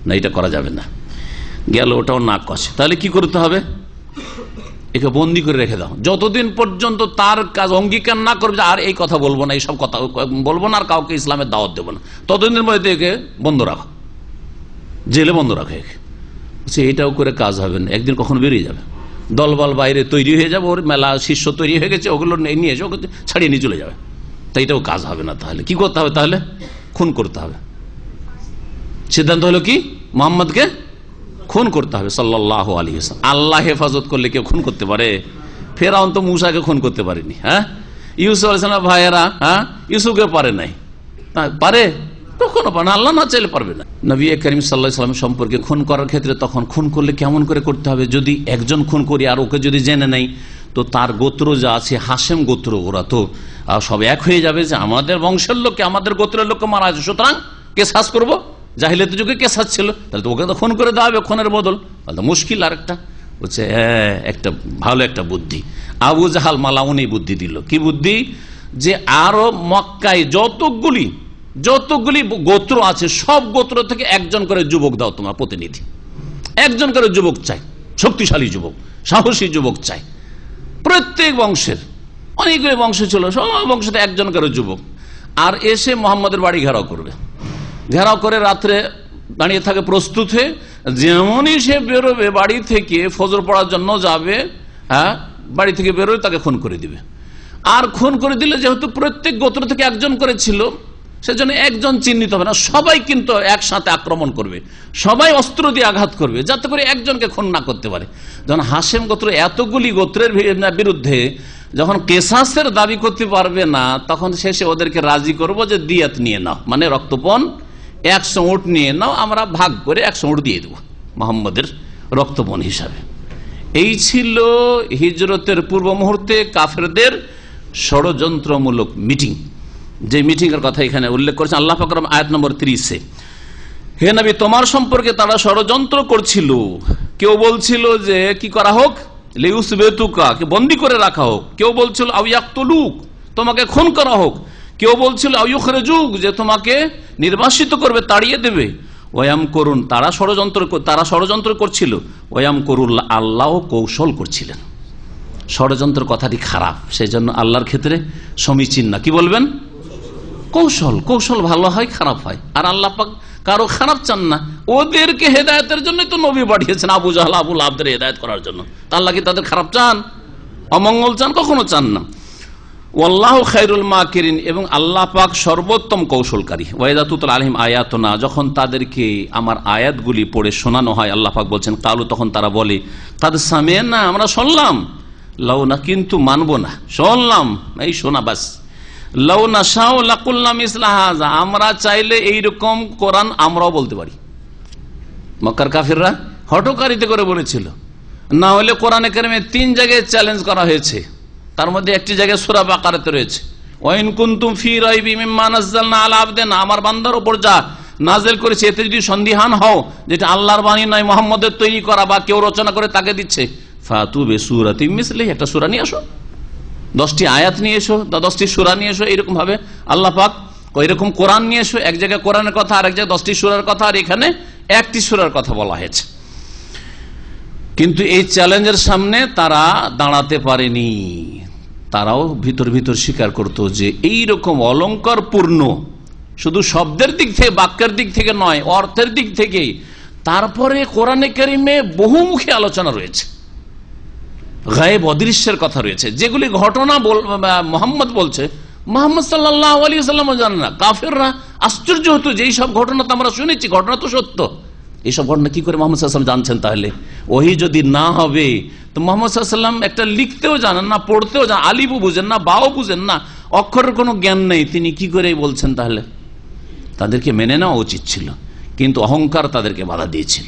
না এটা করা যাবে না। গেল, ওটাও নাক কষে। তাহলে কি করতে হবে? একে বন্দি করে রেখে দাও, যতদিন পর্যন্ত তার কাজ অঙ্গীকার না করবে আর এই কথা বলবো না, এইসব কথা বলবো না, আর কাউকে ইসলামের দাওয়াত দেবো না, ততদিনের মধ্যে একে বন্ধ রাখো, জেলে বন্ধ রাখো একে। এটাও করে কাজ হবে না, একদিন কখন বেরিয়ে যাবে, দলবল বাইরে তৈরি হয়ে যাবে, ওর মেলা শিষ্য তৈরি হয়ে গেছে, ওগুলো নিয়ে এসে ওকে ছাড়িয়ে নিয়ে চলে যাবে। তাই এটাও কাজ হবে না। তাহলে কি করতে হবে? তাহলে খুন করতে হবে। সিদ্ধান্ত হলো কি? মুহাম্মদকে খুন করতে হবে সাল্লাল্লাহু আলাইহি ওয়াসাল্লাম। আল্লাহ হেফাজত করলে কেউ খুন করতে পারে? ফেরাউন তো মূসাকে খুন করতে পারেনি। হ্যাঁ, ইউসুফ আলাইহিস সালাম ভাইয়েরা, হ্যাঁ, ইউসুফকে পারে নাই, পারে? কখনো পারে না, আল্লাহ না চাইলে পারবে না। নবী করিম সাল্লাল্লাহু আলাইহি ওয়াসাল্লাম সম্পর্কে খুন করার ক্ষেত্রে তখন খুন করলে কেমন করে করতে হবে? যদি একজন খুন করি আর ওকে যদি জেনে নেই, তো তার গোত্র যা আছে হাশেম গোত্র, ওরা তো সব এক হয়ে যাবে যে আমাদের বংশের লোককে, আমাদের গোত্রের লোককে মারা আছে, সুতরাং কেসাস করবো। জাহিলিয়াতের যুগে কেসাস ছিল, তাহলে তো ওকে তো খুন করে দেওয়া হবে খুনের বদল, তাহলে তো মুশকিল। আর একটা বলছে একটা ভালো একটা বুদ্ধি আবু জাহাল মালাউনি বুদ্ধি দিল। কি বুদ্ধি? যে আরো মক্কায় যতগুলি গোত্র আছে সব গোত্র থেকে একজন করে যুবক দাও, তোমার প্রতিনিধি একজন করে যুবক চাই, শক্তিশালী যুবক, সাহসী যুবক চাই। প্রত্যেক বংশের, অনেকগুলি বংশ ছিল, সব বংশতে একজন করে যুবক, আর এসে মোহাম্মদের বাড়ি ঘেরাও করবে। ঘেরাও করে রাত্রে দাঁড়িয়ে থাকে প্রস্তুত হয়ে, যেমনই সে বেরোবে বাড়ি থেকে, ফজর পড়ার জন্য যাবে, হ্যাঁ, বাড়ি থেকে বেরোবে তাকে খুন করে দিবে। আর খুন করে দিলে যেহেতু প্রত্যেক গোত্র থেকে একজন করেছিল, সেজন্য একজন চিহ্নিত হবে না, সবাই কিন্তু একসাথে আক্রমণ করবে, সবাই অস্ত্র দিয়ে আঘাত করবে, যাতে করে একজনকে খুন না করতে পারে। যখন হাশেম গোত্র এতগুলি গোত্রের বিরুদ্ধে যখন কেসাসের দাবি করতে পারবে না, তখন শেষে ওদেরকে রাজি করব যে দিয়াত নিয়ে নাও, মানে রক্তপণ 100 উট নিয়ে নাও, আমরা ভাগ করে 100 উট দিয়ে দেবো মোহাম্মদের রক্তপণ হিসাবে। এই ছিল হিজরতের পূর্ব মুহূর্তে কাফেরদের ষড়যন্ত্রমূলক মিটিং, যে মিটিং এর কথা এখানে উল্লেখ করেছেন আল্লাহ পাক আয়াত নম্বর 30-এ। হে নবী, তোমার সম্পর্কে তারা ষড়যন্ত্র করছিল। কেউ বলছিল যে কি করা হোক, লিউসবিতুকা, কে বন্দী করে রাখা হোক। কেউ বলছিল আও ইয়াকতুলুক, তোমাকে খুন করা হোক। কেউ বলছিল আও ইউখরিজুক, যে তোমাকে নির্বাসিত করবে, তাড়িয়ে দেবে। ওয়াম করুন, তারা ষড়যন্ত্র করছিল। ওয়াম করুন, আল্লাহ কৌশল করছিলেন। ষড়যন্ত্র কথাটি খারাপ, সেই জন্য আল্লাহর ক্ষেত্রে সমীচীন না। কি বলবেন? কৌশল ভালো হয়, খারাপ হয়। আর আল্লাহ পাক কারো খারাপ চান না। ওদেরকে হেদায়েতের জন্য তো নবী পাঠিয়েছেন, আবু জাহল আবু লাহাবদের হেদায়েত করার জন্য। তা আল্লাহ কি তাদের খারাপ চান, অমঙ্গল চান? কখনো চান না। ওয়াল্লাহু খায়রুল মাকিরিন, এবং আল্লাহ পাক সর্বোত্তম কৌশলকারী। ওয়াইদা তুতলা আলাইহিম আয়াতুনা, যখন তাদেরকে আমার আয়াতগুলি পড়ে শোনানো হয়, আল্লাহ পাক বলছেন কালু, তখন তারা বলে কাদ সামি'না, আমরা শুনলাম, লাউ না, কিন্তু মানবো না, শুনলাম এই শোনা বাস। লাউ নাশাউ লাকুলনা মিসলা হাযা, আমরা চাইলে এইরকম কোরআন আমরাও বলতে পারি। মক্কার কাফিররা হঠকারিতা করে বলেছিল। না হলে কোরআনে কারিমে 3 জায়গায় চ্যালেঞ্জ করা হয়েছে, তার মধ্যে একটি জায়গায় সূরা বাকারাতে রয়েছে, ওয়াইন কুনতুম ফি রাইবি মিম্মা নাযালনা আলা আবদিনা, আমার বান্দার উপর যা নাযিল করেছে এতে যদি সন্দিহান হও, যেটা আল্লাহর বাণী নয়, মুহাম্মদের তৈরি করা বা কেউ রচনা করে তাকে দিচ্ছে, ফাতু বিসূরাতিম মিসলিহি, একটা সূরা নিয়ে আসো, 10টি আয়াত নিয়ে এসো, 10টি সূরা নিয়ে এসো। এরকম ভাবে আল্লাহ পাক ওইরকম কোরআন নিয়ে এসো। এক জায়গায় কোরআনের কথা, আর এক জায়গায় 10টি সূরার কথা, আর এখানে 1টি সূরার কথা বলা হয়েছে। কিন্তু এই চ্যালেঞ্জের সামনে তারা দাঁড়াতে পারেনি। তারাও ভিতর ভিতর স্বীকার করত যে এইরকম অলঙ্কার পূর্ণ, শুধু শব্দের দিক থেকে, বাক্যের দিক থেকে নয়, অর্থের দিক থেকে। তারপরে কোরআনে কারিমে বহুমুখী আলোচনা রয়েছে, গায়েব অদৃশ্যের কথা রয়েছে, যেগুলি ঘটনা মোহাম্মদ বলছে, মোহাম্মদ সাল্লাল্লাহু আলাইহি ওয়াসাল্লাম জানে না। কাফেররা আশ্চর্য হতো যে এইসব ঘটনা তো আমরা শুনেছি, ঘটনা তো সত্য, এইসব ঘটনা কি করে মোহাম্মদ সাল্লাল্লাহু আলাইহি ওয়াসাল্লাম জানছেন? তাহলে ওহি যদি না হবে, তো মোহাম্মদ সাল্লাল্লাহু আলাইহি ওয়াসাল্লাম একটা লিখতেও জানেন না, পড়তেও জানেন, আলিফও বুঝেন না, বাও বুঝেন না, অক্ষরের কোনো জ্ঞান নেই, তিনি কি করে বলছেন? তাহলে তাদেরকে মেনে নেওয়া উচিত ছিল, কিন্তু অহংকার তাদেরকে বাধা দিয়েছিল।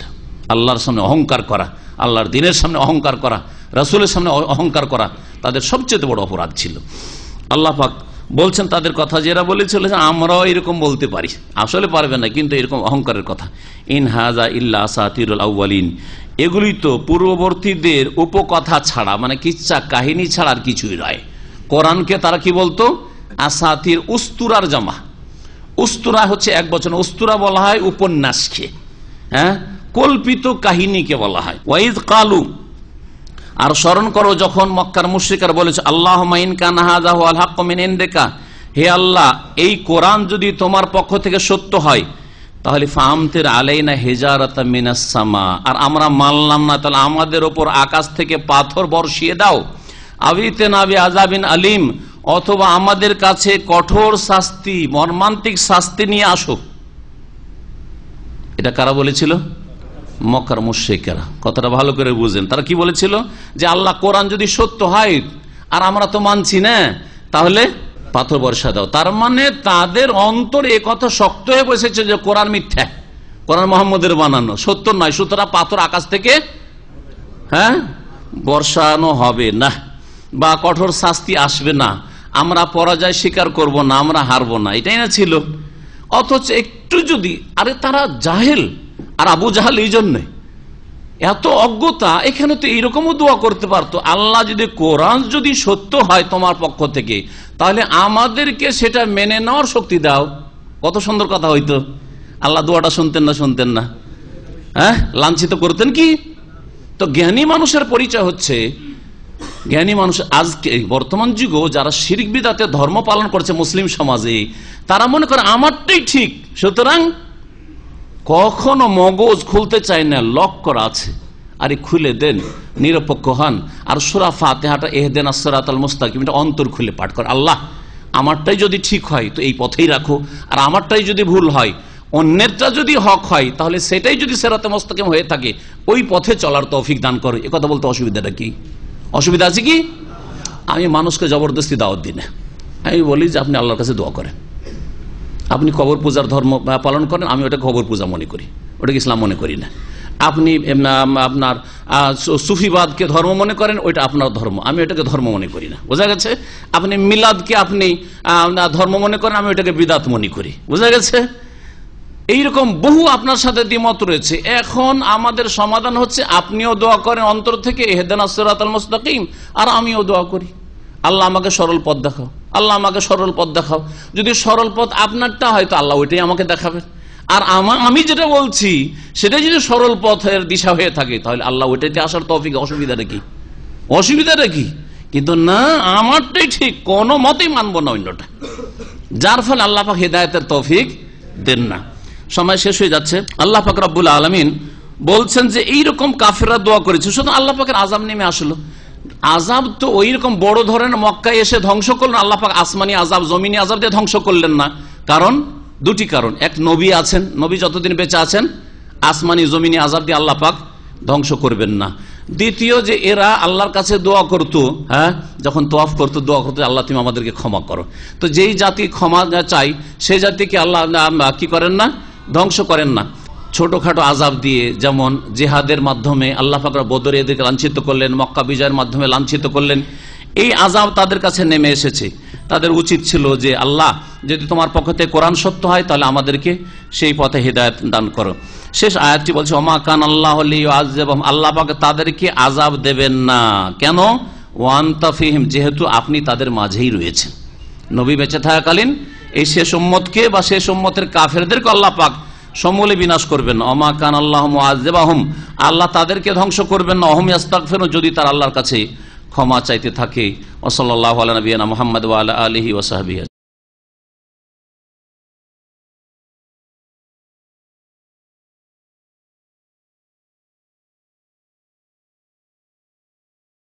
আল্লাহর সামনে অহংকার করা, আল্লাহর দিনের সামনে অহংকার করা, রাসূলের সামনে অহংকার করা তাদের সবচেয়ে বড় অপরাধ ছিল। আল্লাহ পাক বলছেন তাদের কথা, যারা বলেছিল যে আমরাও এরকম বলতে পারি, আসলে পারবে না, কিন্তু এরকম অহংকারের কথা। ইন হাযা ইল্লা আসাতিরুল আউয়ালিন, এগুলি তো পূর্ববর্তীদের উপকথা ছাড়া, মানে কিচ্ছা কাহিনী ছাড়া আর কিছুই নয়। কোরআনকে তারা কি বলতো? আসাতির, উস্তুরার জামা। উস্তুরা হচ্ছে এক বচন, উস্তুরা বলা হয় উপন্যাসকে, হ্যাঁ, কল্পিত কাহিনীকে বলা হয়। ওয়াইদ কালু, আর স্মরণ করো যখন মক্কার মুশরিকরা বলেছে আল্লাহুম্মা ইন কানা হাযা হুয়াল হাক্কু মিন ইনদিকা, হে আল্লাহ এই কোরআন যদি তোমার পক্ষ থেকে সত্য হয় তাহলে ফামতির আলাইনা হিজারাতাম মিনাস সামা, আর আমরা মানলাম না তাহলে আমাদের উপর আকাশ থেকে পাথর বর্ষিয়ে দাও। আবিতেনা বিআযাবিন আলিম, অথবা আমাদের কাছে কঠোর শাস্তি, মর্মান্তিক শাস্তি নিয়ে আসো। এটা কারা বলেছিল? মক্কার মুশরিকরা। কথাটা ভালো করে বুঝেন, তারা কি বলেছিল? যে আল্লাহ কোরআন যদি সত্য হয় আর আমরা তো মানছি না, তাহলে পাথর বর্ষা দাও। তার মানে তাদের অন্তরে এ কথা শক্ত হয়ে বসেছে যে কোরআন মিথ্যা, কোরআন মুহাম্মদের বানানো, সত্য নয়, সুতরাং পাথর আকাশ থেকে বর্ষানো হবে না বা কঠোর শাস্তি আসবে না, আমরা পরাজয় স্বীকার করব না, আমরা হারবো না, এটাই না ছিল। অথচ একটু যদি, আরে তারা জাহেল, আর আবু জাহাল এই জন্য এত অজ্ঞতা, এখানে তো এইরকমও দোয়া করতে পারতো, আল্লাহ যদি কোরআন যদি সত্য হয় তোমার পক্ষ থেকে তাহলে আমাদেরকে সেটা মেনে নেওয়ার শক্তি দাও। কত সুন্দর কথা হইতো। আল্লাহ দোয়াটা শুনতেন না? শুনতেন না? হ্যাঁ, লাঞ্ছিত করতেন কি? তো জ্ঞানী মানুষের পরিচয় হচ্ছে, জ্ঞানী মানুষ আজকে বর্তমান যুগে যারা শিরক বিদআতে ধর্ম পালন করছে মুসলিম সমাজে, তারা মনে করে আমারটাই ঠিক, সুতরাং কখনো মগজ খুলতে চায় না, লক করা আছে, আরে খুলে দেন, নিরপেক্ষ হন, আর সূরা ফাতিহাটা ইহদিনাস সিরাতাল মুস্তাকিম এটা অন্তর খুলে পাঠ করে। আল্লাহ আমারটাই যদি ঠিক হয় তো এই পথেই রাখো, আর আমারটাই যদি ভুল হয়, অন্যেরটা যদি হক হয় তাহলে সেটাই যদি সিরাতে মুস্তাকিম হয়ে থাকে ওই পথে চলার তৌফিক দান করো। এ কথা বলতে অসুবিধাটা কি? অসুবিধা আছে কি? আমি মানুষকে জবরদস্তি দাওয়াত দিই না, আমি বলি যে আপনি আল্লাহর কাছে দোয়া করেন। আপনি কবর পূজার ধর্ম পালন করেন, আমি ওটা কবর পূজা মনে করি, ওটাকে ইসলাম মনে করি না। আপনি আপনার সুফিবাদকে ধর্ম মনে করেন, ওইটা আপনার ধর্ম, আমি ওটাকে ধর্ম মনে করি না। বোঝা গেছে? আপনি মিলাদকে আপনি ধর্ম মনে করেন, আমি ওটাকে বিদাত মনে করি। বোঝা গেছে? এইরকম বহু আপনার সাথে দ্বিমত রয়েছে। এখন আমাদের সমাধান হচ্ছে আপনিও দোয়া করেন অন্তর থেকে ইহদিনাস সিরাতাল মুস্তাকিম, আর আমিও দোয়া করি আল্লাহ আমাকে সরল পথ দেখাও, আল্লাহ আমাকে সরল পথ দেখাও। যদি সরল পথ আপনারটা হয় তো আল্লাহ ওইটাই আমাকে দেখাবেন, আর আমি যেটা বলছি সেটা যদি সরল পথের দিশা হয়ে থাকে তাহলে আল্লাহ ওইটাতে আসার তৌফিক। অসুবিধাটা কি? অসুবিধাটা কি? কিন্তু না, আমারটাই ঠিক, কোনো মতেই মানবো না অন্যটা, যার ফলে আল্লাহ পাক হিদায়াতের তৌফিক দেন না। সময় শেষ হয়ে যাচ্ছে। আল্লাহ পাক রব্বুল আলামিন বলছেন যে এইরকম কাফেররা দোয়া করেছে, শুধু আল্লাহ পাকের আযাব নেমে আসলো। আযাব তো ওই রকম বড় ধরনের মক্কায় এসে ধ্বংস করলেন আল্লাহ পাক, আসমানি আযাব জমিনি আযাব দিয়ে ধ্বংস করলেন না। কারণ দুটি কারণ, এক নবী আছেন, নবী যতদিন বেঁচে আছেন আসমানি জমিনি আযাব দিয়ে আল্লাহ পাক ধ্বংস করবেন না। দ্বিতীয় যে এরা আল্লাহর কাছে দোয়া করতো, হ্যাঁ, যখন তওয়াফ করতো দোয়া করতো আল্লাহ তুমি আমাদেরকে ক্ষমা করো। তো যেই জাতি ক্ষমা চাই সেই জাতিকে আল্লাহ কি করেন না? ধ্বংস করেন না। ছোটখাটো আযাব দিয়ে, যেমন জিহাদের মাধ্যমে আল্লাহ পাক বদরে এদেরকে লাঞ্ছিত করলেন, মক্কা বিজয়ের মাধ্যমে লাঞ্ছিত করলেন, এই আযাব তাদের কাছে নেমে এসেছে। তাদের উচিত ছিল যে আল্লাহ যদি তোমার পক্ষ থেকে কোরআন সত্য হয় তাহলে আমাদেরকে সেই পথে হিদায়াত দান করো। শেষ আয়াতটি বলছে ওমা কান আল্লাহু লিইউআযযিবাহুম, আল্লাহ পাক তাদেরকে আযাব দেবেন না। কেন? ওয়া আনতা ফীহিম, যেহেতু আপনি তাদের মাঝেই রয়েছেন। নবী বেঁচে থাকাকালীন এই শেষ উম্মতকে বা শেষ উম্মতের কাফেরদেরকে আল্লাহ পাক সমূলে বিনাশ করবেন না। ওমা কান আল্লাহু মুআযযিবাহুম, আল্লাহ তাদেরকে ধ্বংস করবেন না। ওহুম ইস্তাগফিরুন, যদি তার আল্লাহর কাছে ক্ষমা চাইতে থাকে। ওয়া সাল্লাল্লাহু আলা নবিয়িনা মুহাম্মদ ওয়া আলা আলিহি ওয়া সাহবিহি।